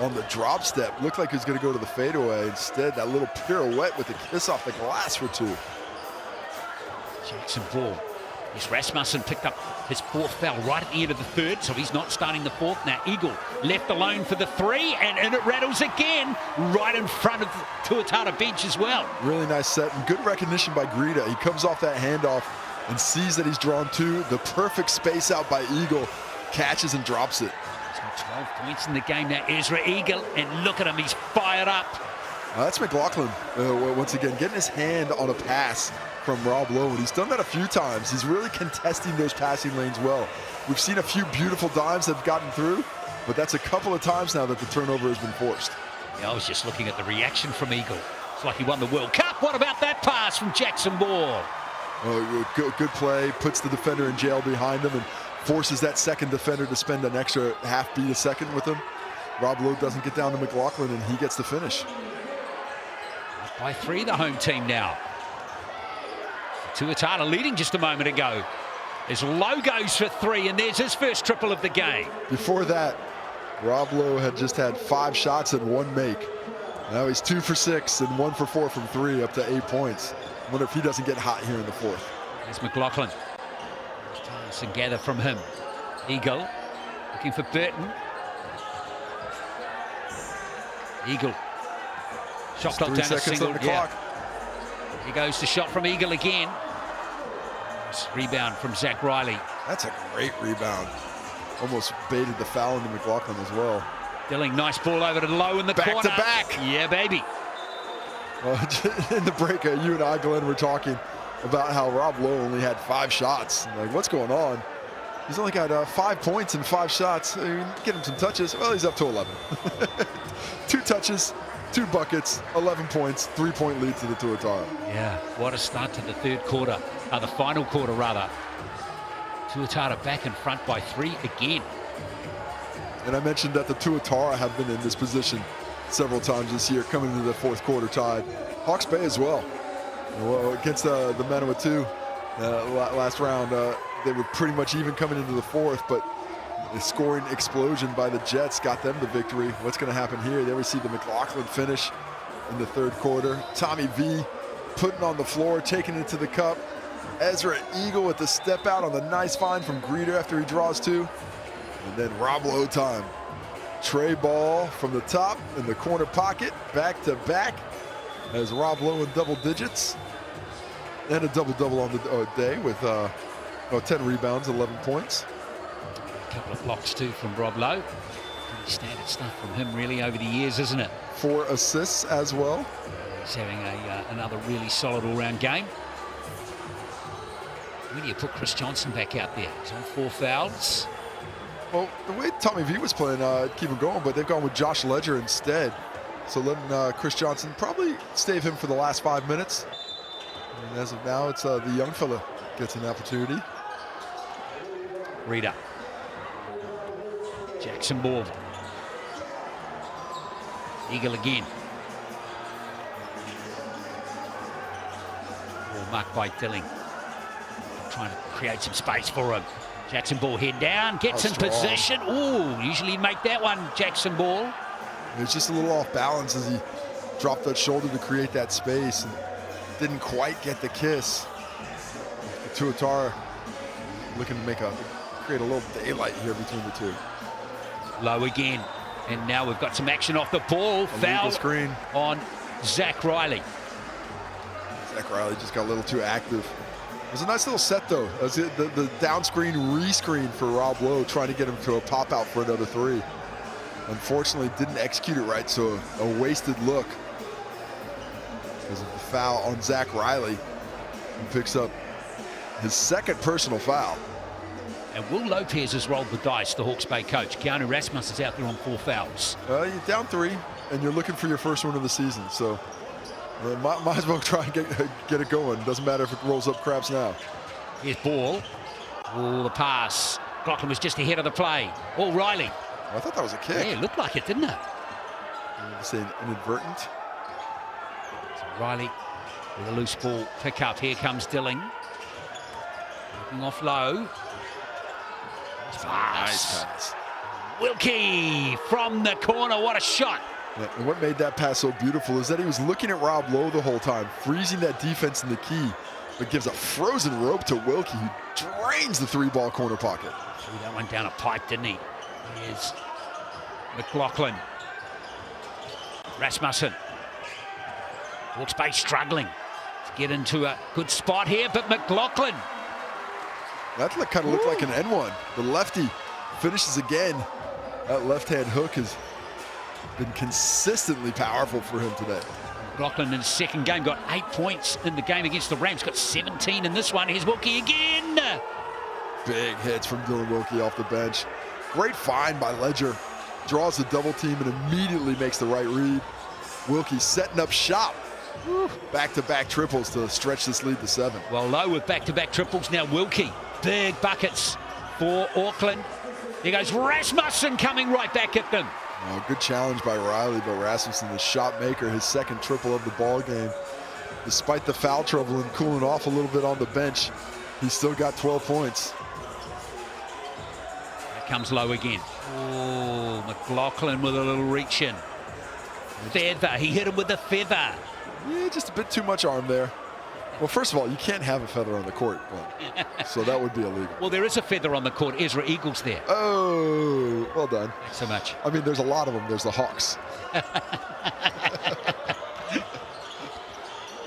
on the drop step. Looked like he was going to go to the fadeaway. Instead, that little pirouette with a kiss off the glass for 2. Jackson Ball. Yes, Rasmussen picked up his 4th foul right at the end of the 3rd, so he's not starting the 4th. Now Eagle left alone for the 3, and in it rattles again, right in front of the Tuatara bench as well. Really nice set and good recognition by Greta. He comes off that handoff and sees that he's drawn 2. The perfect space out by Eagle, catches and drops it. He's got 12 points in the game now, Ezra Eagle, and look at him, he's fired up. That's McLaughlin, once again, getting his hand on a pass from Rob Lowe, and he's done that a few times. He's really contesting those passing lanes well. We've seen a few beautiful dimes that have gotten through, but that's a couple of times now that the turnover has been forced. Yeah, I was just looking at the reaction from Eagle. It's like he won the World Cup. What about that pass from Jackson Ball? Good play, puts the defender in jail behind him and forces that second defender to spend an extra half beat a second with him. Rob Lowe doesn't get down to McLaughlin, and he gets the finish. By 3, the home team now. Tuatara leading just a moment ago. There's Lowe goes for 3, and there's his first triple of the game. Before that, Rob Lowe had just had 5 shots and 1 make. Now he's 2 for 6 and 1 for 4 from 3, up to 8 points. I wonder if he doesn't get hot here in the 4th. There's McLaughlin. Listen, gather from him. Eagle looking for Burton. Eagle. Shot clock down a single. Here goes the shot from Eagle again. Nice rebound from Zach Riley. That's a great rebound. Almost baited the foul into McLaughlin as well. Dilling, nice ball over to Lowe in the corner. Back to back. Yeah, baby. In the break, you and I, Glenn, were talking about how Rob Lowe only had 5 shots. Like, what's going on? He's only got 5 points and 5 shots. I mean, get him some touches. Well, he's up to 11. 2 touches, 2 buckets, 11 points, 3-point lead to the Tuatara. Yeah, what a start to the third quarter. The final quarter, rather. Tuatara back in front by 3 again. And I mentioned that the Tuatara have been in this position several times this year, coming into the fourth quarter tied. Hawke's Bay as well. Against the Manawatu last round, they were pretty much even coming into the fourth, but the scoring explosion by the Jets got them the victory. What's going to happen here? There we see the McLaughlin finish in the third quarter. Tommy V putting on the floor, taking it to the cup. Ezra Eagle with the step out on the nice find from Greeter after he draws 2. And then Rob Lowe time. Trey ball from the top in the corner pocket, back to back, as Rob Lowe in double digits. And a double-double on the day with 10 rebounds, 11 points. A couple of blocks too from Rob Lowe. Pretty standard stuff from him really over the years, isn't it? 4 assists as well. He's having another really solid all-round game. When do you put Chris Johnson back out there? He's on 4 fouls. Well, the way Tommy V was playing, keep him going, but they've gone with Josh Ledger instead. So letting Chris Johnson probably stave him for the last 5 minutes. And as of now, it's the young fella gets an opportunity. Reader. Jackson ball. Eagle again. Ball marked by Dilling. Trying to create some space for him. Jackson ball head down, gets in position. Ooh, usually make that one, Jackson ball. It was just a little off balance as he dropped that shoulder to create that space and didn't quite get the kiss. The Tuatara looking to create a little daylight here between the two. Low again, and now we've got some action off the ball. Foul screen on Zach Riley. Zach Riley just got a little too active. It was a nice little set, though. It was the down screen re-screen for Rob Lowe, trying to get him to a pop-out for another 3. Unfortunately, didn't execute it right, so a wasted look because of the foul on Zach Riley, who picks up his 2nd personal foul. And Will Lopez has rolled the dice, the Hawke's Bay coach. Keanu Rasmus is out there on 4 fouls. You're down 3, and you're looking for your first one of the season, so might as well try and get it going. Doesn't matter if it rolls up craps now. Here's ball. Oh, the pass. McLaughlin was just ahead of the play. Oh, Riley. Oh, I thought that was a kick. Yeah, it looked like it, didn't it? Say inadvertent. So Riley with a loose ball pick up. Here comes Dilling. Looking off low. Nice pass. Wilkie from the corner. What a shot. Yeah, and what made that pass so beautiful is that he was looking at Rob Lowe the whole time, freezing that defense in the key, but gives a frozen rope to Wilkie, who drains the 3-ball corner pocket. Threw that one down a pipe, didn't he? Here's McLaughlin. Rasmussen. Hawke's Bay struggling to get into a good spot here, but McLaughlin. That kind of looked like an N1. The lefty finishes again. That left-hand hook has been consistently powerful for him today. McLaughlin in his 2nd game got 8 points in the game against the Rams. Got 17 in this one. Here's Wilkie again. Big hits from Dylan Wilkie off the bench. Great find by Ledger. Draws the double team and immediately makes the right read. Wilkie setting up shop. Back-to-back triples to stretch this lead to 7. Well, Lowe with back-to-back triples. Now Wilkie. Big buckets for Auckland. Here goes Rasmussen coming right back at them. Oh, good challenge by Riley, but Rasmussen, the shot maker, his 2nd triple of the ball game. Despite the foul trouble and cooling off a little bit on the bench, he still got 12 points. Here comes Lowe again. Oh, McLaughlin with a little reach in. Feather, he hit him with the feather. Yeah, just a bit too much arm there. Well, first of all, you can't have a feather on the court, so that would be illegal. Well, there is a feather on the court. Ezra Eagles there. Oh, well done. Thanks so much. I mean, there's a lot of them. There's the Hawks.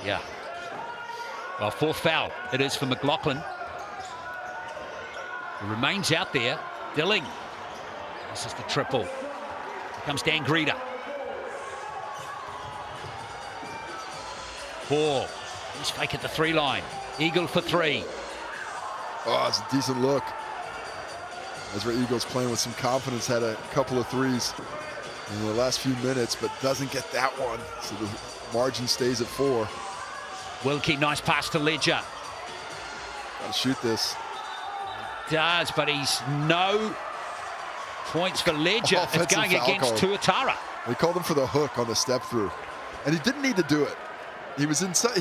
Yeah. Well, fourth foul it is for McLaughlin. It remains out there. Dilling. This is the triple. Here comes Dan Greeder. Ball. He's fake at the 3 line. Eagle for 3. Oh, it's a decent look. Ezra Eagles playing with some confidence, had a couple of threes in the last few minutes, but doesn't get that one. So the margin stays at 4. Wilkie, nice pass to Ledger. Gotta shoot this. Does, but he's no points for Ledger. Offensive It's going foul against call. Tuatara. They called him for the hook on the step through, and he didn't need to do it. He was inside.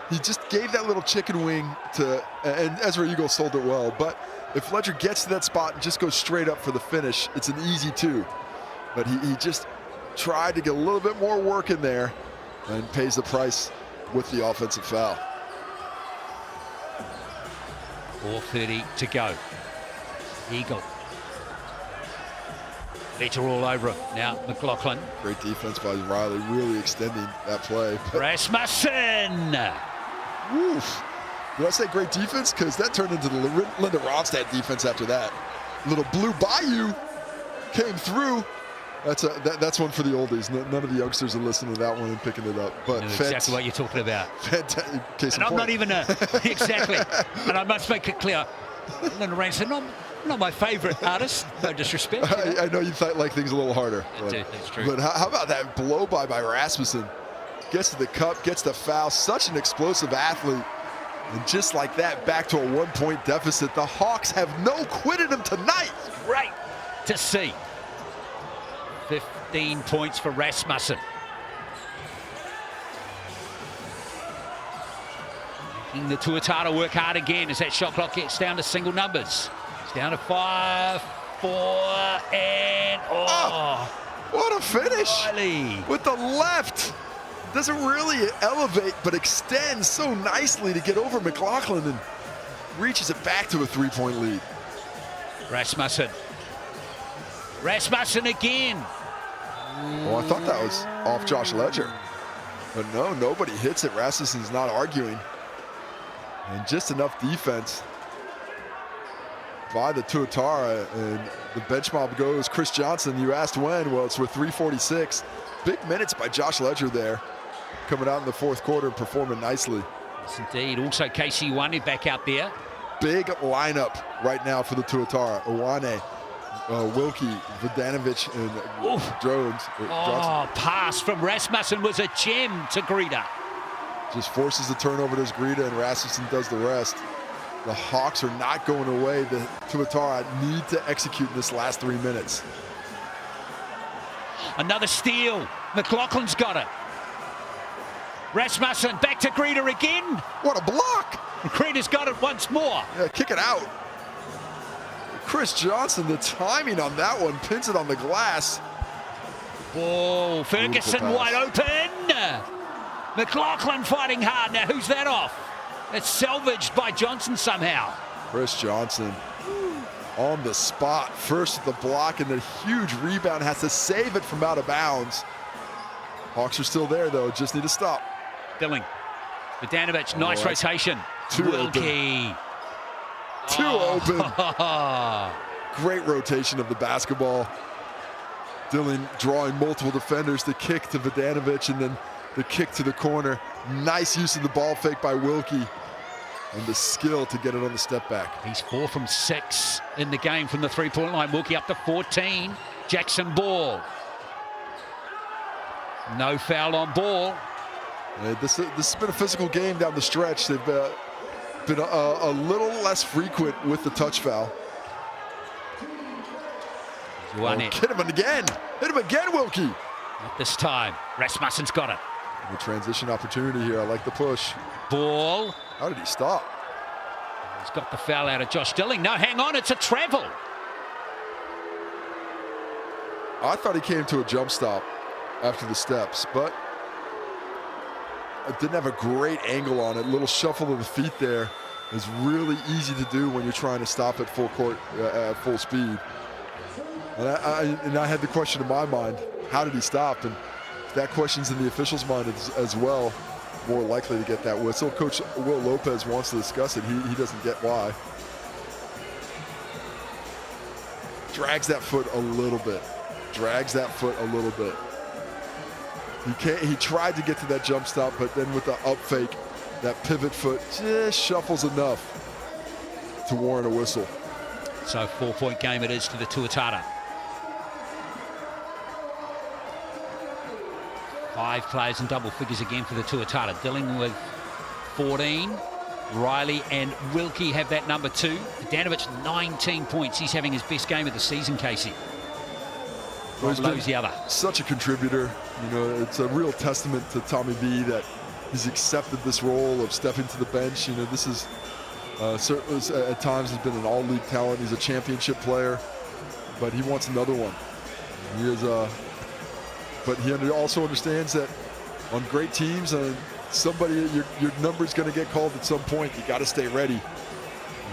He just gave that little chicken wing to, and Ezra Eagles sold it well. But if Ledger gets to that spot and just goes straight up for the finish, it's an easy 2. But he just tried to get a little bit more work in there and pays the price with the offensive foul. 4:30 to go. Eagle. Ledger all over him. Now McLaughlin. Great defense by Riley, really extending that play. Rasmussen. Oof. Did I say great defense? Because that turned into the Linda Ronstadt defense after that. Little Blue Bayou came through. That's one for the oldies. None of the youngsters are listening to that one and picking it up. But I know exactly what you're talking about. Case And I'm not even exactly. And I must make it clear. Linda Ronstadt, not my favorite artist. No disrespect. I know you like things a little harder. That's true. But how about that blow by Rasmussen? Gets to the cup, gets the foul. Such an explosive athlete. And just like that, back to a 1-point deficit. The Hawks have no quit in them tonight. Great to see. 15 points for Rasmussen. Making the Tuatara work hard again as that shot clock gets down to single numbers. It's down to 5, 4, and what a finish! Riley. With the left. Doesn't really elevate, but extends so nicely to get over McLaughlin and reaches it back to a 3-point lead. Rasmussen. Rasmussen again. Oh, I thought that was off Josh Ledger. But no, nobody hits it. Rasmussen's not arguing. And just enough defense by the Tuatara. And the bench mob goes. Chris Johnson, you asked when. Well, it's with 3:46. Big minutes by Josh Ledger there. Coming out in the 4th quarter and performing nicely. Yes, indeed. Also, Casey Iwane back out there. Big lineup right now for the Tuatara. Iwane, Wilkie, Vodanovic, and Jones. Oh, pass from Rasmussen was a gem to Greeder. Just forces the turnover to Greeder, and Rasmussen does the rest. The Hawks are not going away. The Tuatara need to execute in this last 3 minutes. Another steal. McLaughlin's got it. Rasmussen back to Greeder again. What a block! Greeder's got it once more. Yeah, kick it out. Chris Johnson, the timing on that one, pins it on the glass. Oh, Ferguson wide open. McLaughlin fighting hard. Now, who's that off? It's salvaged by Johnson somehow. Chris Johnson on the spot. First the block and the huge rebound. Has to save it from out of bounds. Hawks are still there, though. Just need to stop. Dilling. Vodanovic, nice rotation. Wilkie. Too open. Great rotation of the basketball. Dilling drawing multiple defenders. The kick to Vodanovic and then the kick to the corner. Nice use of the ball fake by Wilkie. And the skill to get it on the step back. He's 4 from 6 in the game from the 3-point line. Wilkie up to 14. Jackson Ball. No foul on Ball. This has been a physical game down the stretch. They've been a little less frequent with the touch foul. Hit him again. Hit him again, Wilkie. Not this time. Rasmussen's got it. The transition opportunity here. I like the push. Ball. How did he stop? He's got the foul out of Josh Dilling. No, hang on. It's a travel. I thought he came to a jump stop after the steps, but didn't have a great angle on it. Little shuffle of the feet there is really easy to do when you're trying to stop at full court, at full speed. And I had the question in my mind, how did he stop? And that question's in the official's mind as well, more likely to get that whistle. Coach Will Lopez wants to discuss it. He doesn't get why. Drags that foot a little bit. Drags that foot a little bit. He tried to get to that jump stop, but then with the up fake, that pivot foot just shuffles enough to warrant a whistle. So 4-point game it is to the Tuatara. 5 players in double figures again for the Tuatara. Dealing with 14. Riley and Wilkie have that number 2. Danovic 19 points. He's having his best game of the season, Casey. Rob Lowe's the other. Such a contributor. You know, it's a real testament to Tommy B that he's accepted this role of stepping to the bench. You know, this is certainly at times has been an all-league talent. He's a championship player, but he wants another one. He is but he also understands that on great teams, somebody your number's going to get called at some point. You got to stay ready.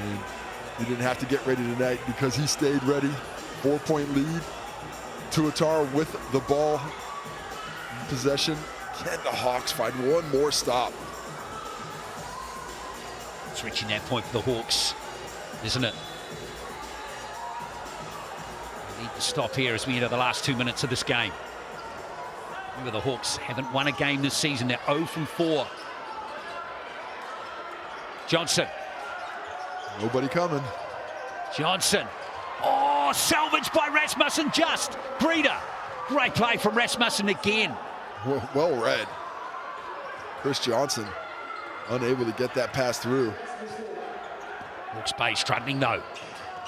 And he didn't have to get ready tonight because he stayed ready. 4-point lead. Tuatara with the ball in possession. Can the Hawks find one more stop? It's reaching that point for the Hawks, isn't it? We need to stop here as we enter the last 2 minutes of this game. Remember, the Hawks haven't won a game this season. They're 0 from 4. Johnson. Nobody coming. Johnson. Oh, salvaged by Rasmussen just. Breeder. Great play from Rasmussen again. Well read. Chris Johnson unable to get that pass through. Hawks Bay struggling though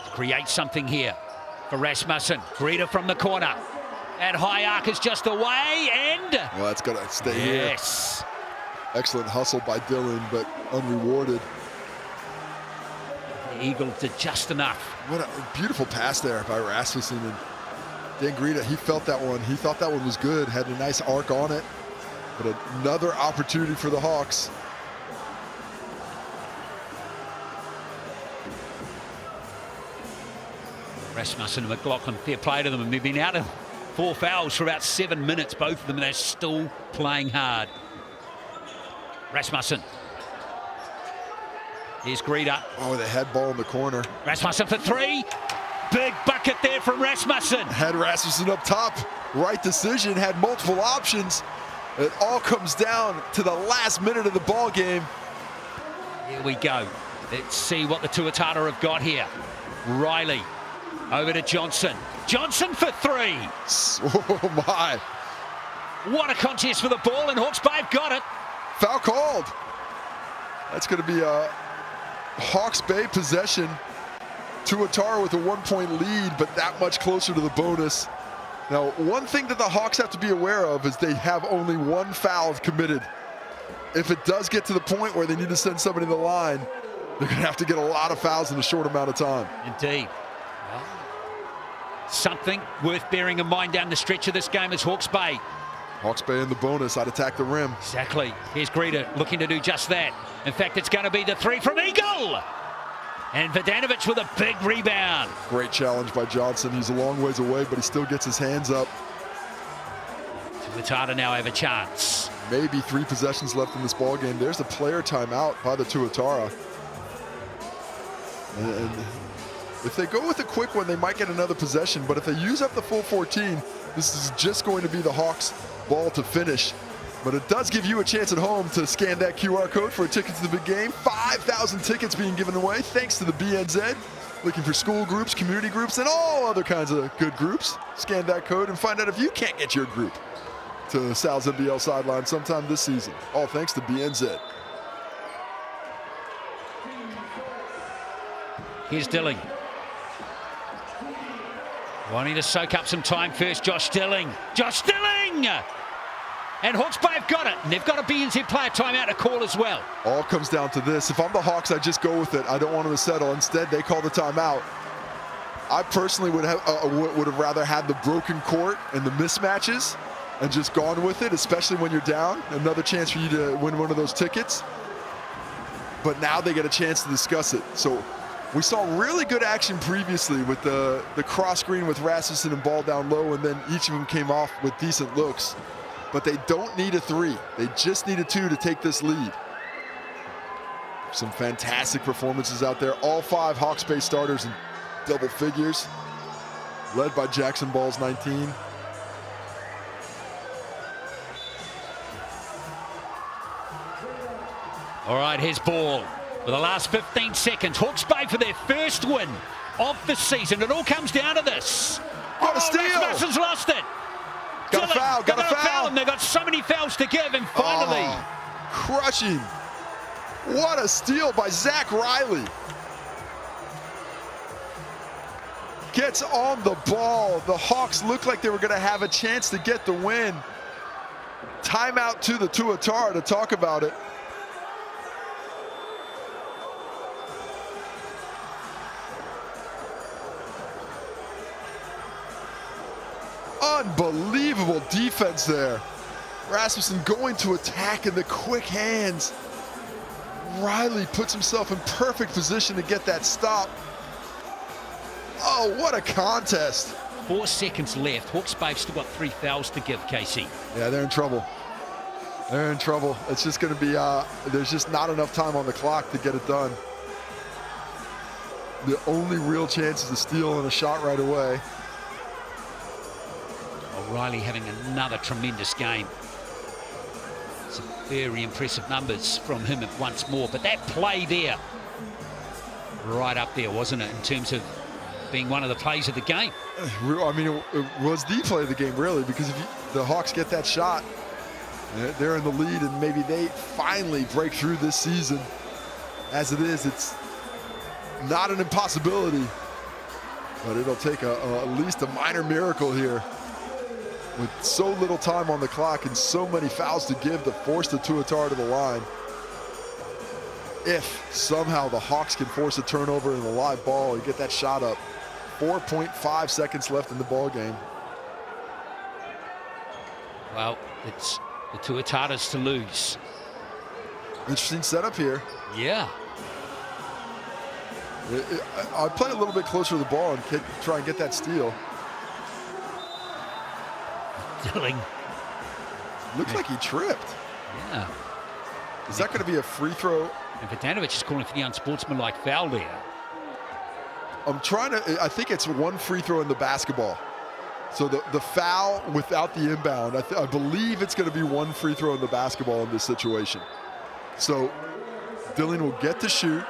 to create something here for Rasmussen. Breeder from the corner. That high arc is just away and... Well, that's got to stay here. Yes. Excellent hustle by Dylan, but unrewarded. The Eagle did just enough. What a beautiful pass there by Rasmussen. And Dan Greta, he felt that one. He thought that one was good. Had a nice arc on it. But another opportunity for the Hawks. Rasmussen and McLaughlin, fair play to them. And they've been out of 4 fouls for about 7 minutes, both of them, and they're still playing hard. Rasmussen. Here's Greta. Oh, the head ball in the corner. Rasmussen for 3. Big bucket there from Rasmussen. Had Rasmussen up top. Right decision, had multiple options. It all comes down to the last minute of the ball game. Here we go. Let's see what the Tuatara have got here. Riley over to Johnson. Johnson for 3. Oh my. What a contest for the ball, and Hawks Bay have got it. Foul called. That's going to be a Hawks Bay possession. Tuatara with a 1-point lead, but that much closer to the bonus. Now, one thing that the Hawks have to be aware of is they have only 1 foul committed. If it does get to the point where they need to send somebody to the line, they're going to have to get a lot of fouls in a short amount of time. Indeed. Well, something worth bearing in mind down the stretch of this game is Hawks Bay. Hawks Bay in the bonus. I'd attack the rim. Exactly. Here's Greta looking to do just that. In fact, it's going to be the 3 from Eagle. And Vidanovic with a big rebound. Great challenge by Johnson. He's a long ways away, but he still gets his hands up. Tuatara now have a chance. Maybe 3 possessions left in this ball game. There's the player timeout by the Tuatara. And if they go with a quick one, they might get another possession. But if they use up the full 14, this is just going to be the Hawks' ball to finish. But it does give you a chance at home to scan that QR code for a ticket to the big game. 5,000 tickets being given away thanks to the BNZ. Looking for school groups, community groups, and all other kinds of good groups. Scan that code and find out if you can't get your group to Sal's NBL sideline sometime this season. All thanks to BNZ. Here's Dilling. Wanting to soak up some time first, Josh Dilling. Josh Dilling! And Hawks Bay have got it. And they've got a BNZ player timeout to call as well. All comes down to this. If I'm the Hawks, I just go with it. I don't want them to settle. Instead, they call the timeout. I personally would have rather had the broken court and the mismatches and just gone with it, especially when you're down. Another chance for you to win one of those tickets. But now they get a chance to discuss it. So we saw really good action previously with the cross screen with Rasmussen and ball down low, and then each of them came off with decent looks. But they don't need a 3. They just need a 2 to take this lead. Some fantastic performances out there. All 5 Hawks Bay starters in double figures, led by Jackson Ball's 19. All right, here's Ball. For the last 15 seconds, Hawke's Bay for their first win of the season. It all comes down to this. What a steal! Rasmussen's lost it. Got a foul, got a foul. And they've got so many fouls to give, and finally. Crushing. What a steal by Zach Riley. Gets on the ball. The Hawks looked like they were going to have a chance to get the win. Timeout to the Tuatara to talk about it. Unbelievable defense there. Rasmussen going to attack in the quick hands. Riley puts himself in perfect position to get that stop. Oh, what a contest. 4 seconds left. Hawke's Bay have still got 3 fouls to give, Casey. Yeah, they're in trouble. They're in trouble. It's just going to be, there's just not enough time on the clock to get it done. The only real chance is a steal and a shot right away. O'Reilly having another tremendous game. Some very impressive numbers from him once more. But that play there, right up there, wasn't it, in terms of being one of the plays of the game? I mean, it was the play of the game, really, because if the Hawks get that shot, they're in the lead, and maybe they finally break through this season. As it is, it's not an impossibility, but it'll take at least a minor miracle here. With so little time on the clock and so many fouls to give to force the Tuatara to the line. If somehow the Hawks can force a turnover in the live ball and get that shot up. 4.5 seconds left in the ball game. Well, it's the Tuataras to lose. Interesting setup here. Yeah. I'd play a little bit closer to the ball and try and get that steal. Dilling. Looks like he tripped. Yeah. Is that going to be a free throw? And Vodanovic is calling for the unsportsmanlike foul there. I think it's 1 free throw in the basketball. So the foul without the inbound, I believe it's going to be 1 free throw in the basketball in this situation. So Dilling will get to shoot.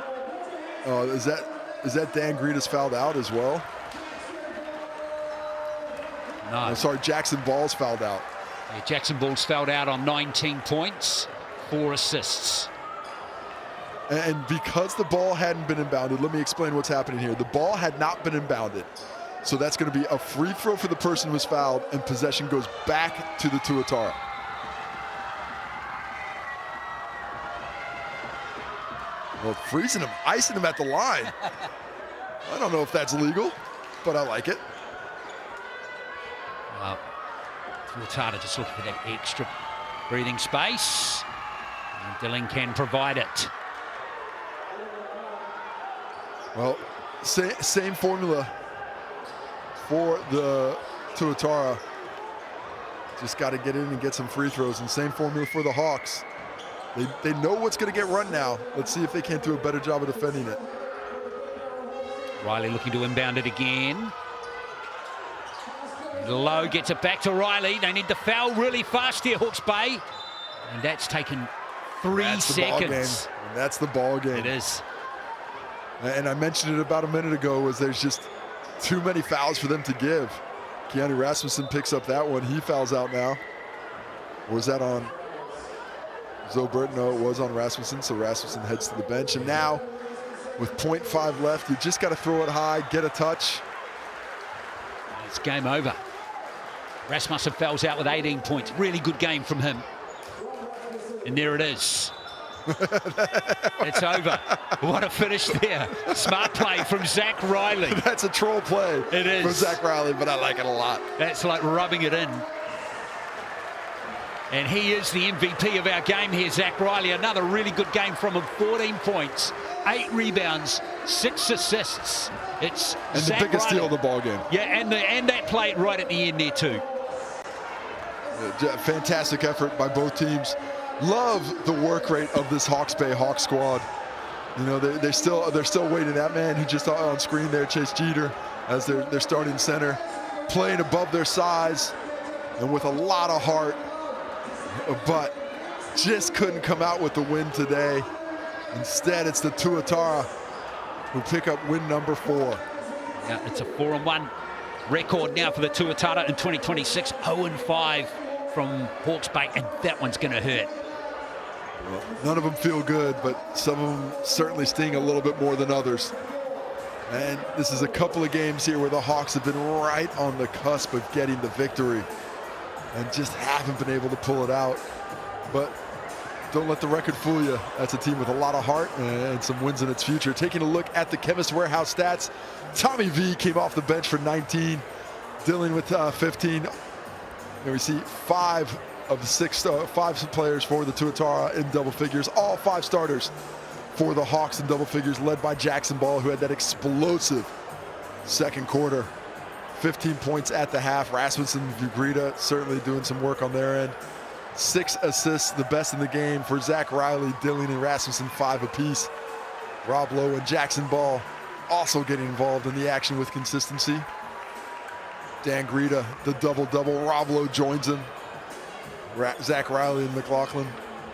Is that Dan Greta's fouled out as well? No. I'm sorry, Jackson Ball's fouled out. Yeah, Jackson Ball's fouled out on 19 points, 4 assists. And because the ball hadn't been inbounded, let me explain what's happening here. The ball had not been inbounded. So that's going to be a free throw for the person who was fouled, and possession goes back to the Tuatara. Well, freezing him, icing him at the line. I don't know if that's legal, but I like it. Tuatara just looking for that extra breathing space. And Dilling can provide it. Well, same formula for the Tuatara. Just got to get in and get some free throws, and same formula for the Hawks. They know what's going to get run now. Let's see if they can do a better job of defending it. Riley looking to inbound it again. Low gets it back to Riley. They need the foul really fast here, Hawke's Bay. And that's taken 3 seconds. That's the ball game. It is. And I mentioned it about a minute ago, was there's just too many fouls for them to give. Keanu Rasmussen picks up that one. He fouls out now. Or was that on Zobert? No, it was on Rasmussen. So Rasmussen heads to the bench. And now, with 0.5 left, you just got to throw it high, get a touch. It's game over. Rasmussen fouls out with 18 points. Really good game from him. And there it is. It's over. What a finish there. Smart play from Zach Riley. That's a troll play. It is. From Zach Riley, but I like it a lot. That's like rubbing it in. And he is the MVP of our game here, Zach Riley. Another really good game from him. 14 points, 8 rebounds, 6 assists. It's and Zach the biggest Riley. steal of the ball game. Yeah, and that play right at the end there too. Fantastic effort by both teams. Love the work rate of this Hawke's Bay Hawks squad. You know, they're still waiting. That man who just on screen there, Chase Jeter, as their starting center, playing above their size and with a lot of heart, but just couldn't come out with the win today. Instead, it's the Tuatara who pick up win number 4. Yeah, it's a 4-1 record now for the Tuatara in 2026. 0-5 from Hawke's Bay, and that one's going to hurt. Well, none of them feel good, but some of them certainly sting a little bit more than others. And this is a couple of games here where the Hawks have been right on the cusp of getting the victory and just haven't been able to pull it out. But don't let the record fool you. That's a team with a lot of heart and some wins in its future. Taking a look at the Chemist Warehouse stats, Tommy V came off the bench for 19, Dylan with 15. And we see 5 of the 6 players for the Tuatara in double figures, all 5 starters for the Hawks in double figures, led by Jackson Ball, who had that explosive second quarter. 15 points at the half. Rasmussen and Vugrita certainly doing some work on their end. 6 assists, the best in the game for Zach Riley, Dylan, and Rasmussen, 5 apiece. Rob Lowe and Jackson Ball also getting involved in the action with consistency. Dan Greta, the double-double. Rob Lowe joins him. Zach Riley and McLaughlin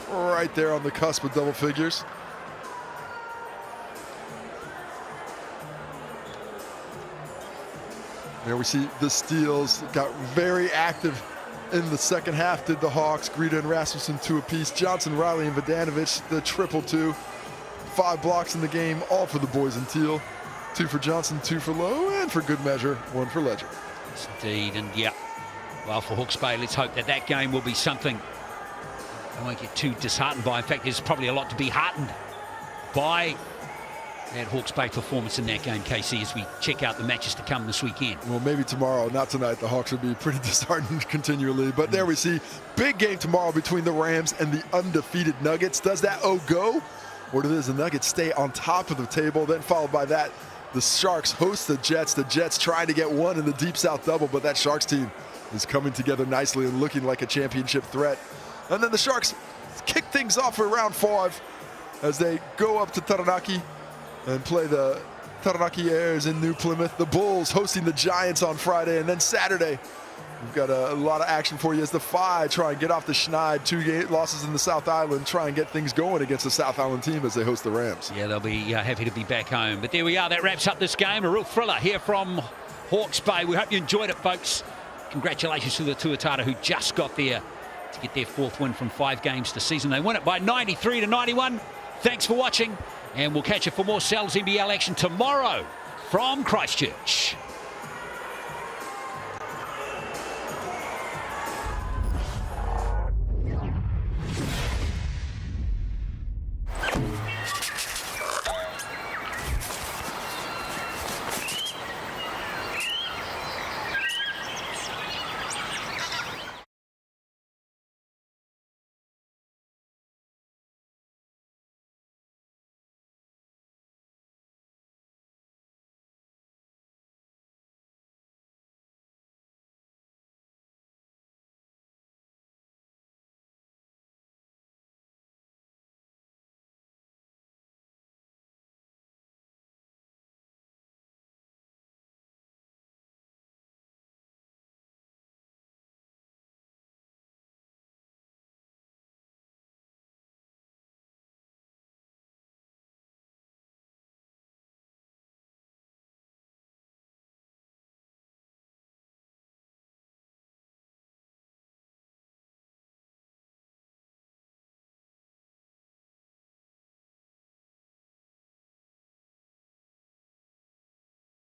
right there on the cusp of double figures. There we see the steals. Got very active in the second half, did the Hawks. Greta and Rasmussen 2 apiece. Johnson, Riley, and Vodanovich, the triple 2. 5 blocks in the game, all for the boys in teal. 2 for Johnson, 2 for Lowe, and for good measure, 1 for Ledger. Yes, indeed, and yeah, well, for Hawke's Bay, let's hope that game will be something I won't get too disheartened by. In fact, there's probably a lot to be heartened by that Hawke's Bay performance in that game, Casey, as we check out the matches to come this weekend. Well, maybe tomorrow, not tonight. The Hawks would be pretty disheartened continually. But there we see, big game tomorrow between the Rams and the undefeated Nuggets. Does that O go? Or does the Nuggets stay on top of the table? Then followed by that, the Sharks host the Jets. The Jets trying to get 1 in the Deep South double, but that Sharks team is coming together nicely and looking like a championship threat. And then the Sharks kick things off for round 5 as they go up to Taranaki and play the Taranaki Airs in New Plymouth. The Bulls hosting the Giants on Friday, and then Saturday we've got a lot of action for you as the Phi try and get off the schneid. 2 losses in the South Island, try and get things going against the South Island team as they host the Rams. Yeah, they'll be happy to be back home. But there we are, that wraps up this game. A real thriller here from Hawke's Bay. We hope you enjoyed it, folks. Congratulations to the Tuatara, who just got there to get their 4th win from 5 games this season. They win it by 93-91. Thanks for watching, and we'll catch you for more NZNBL action tomorrow from Christchurch.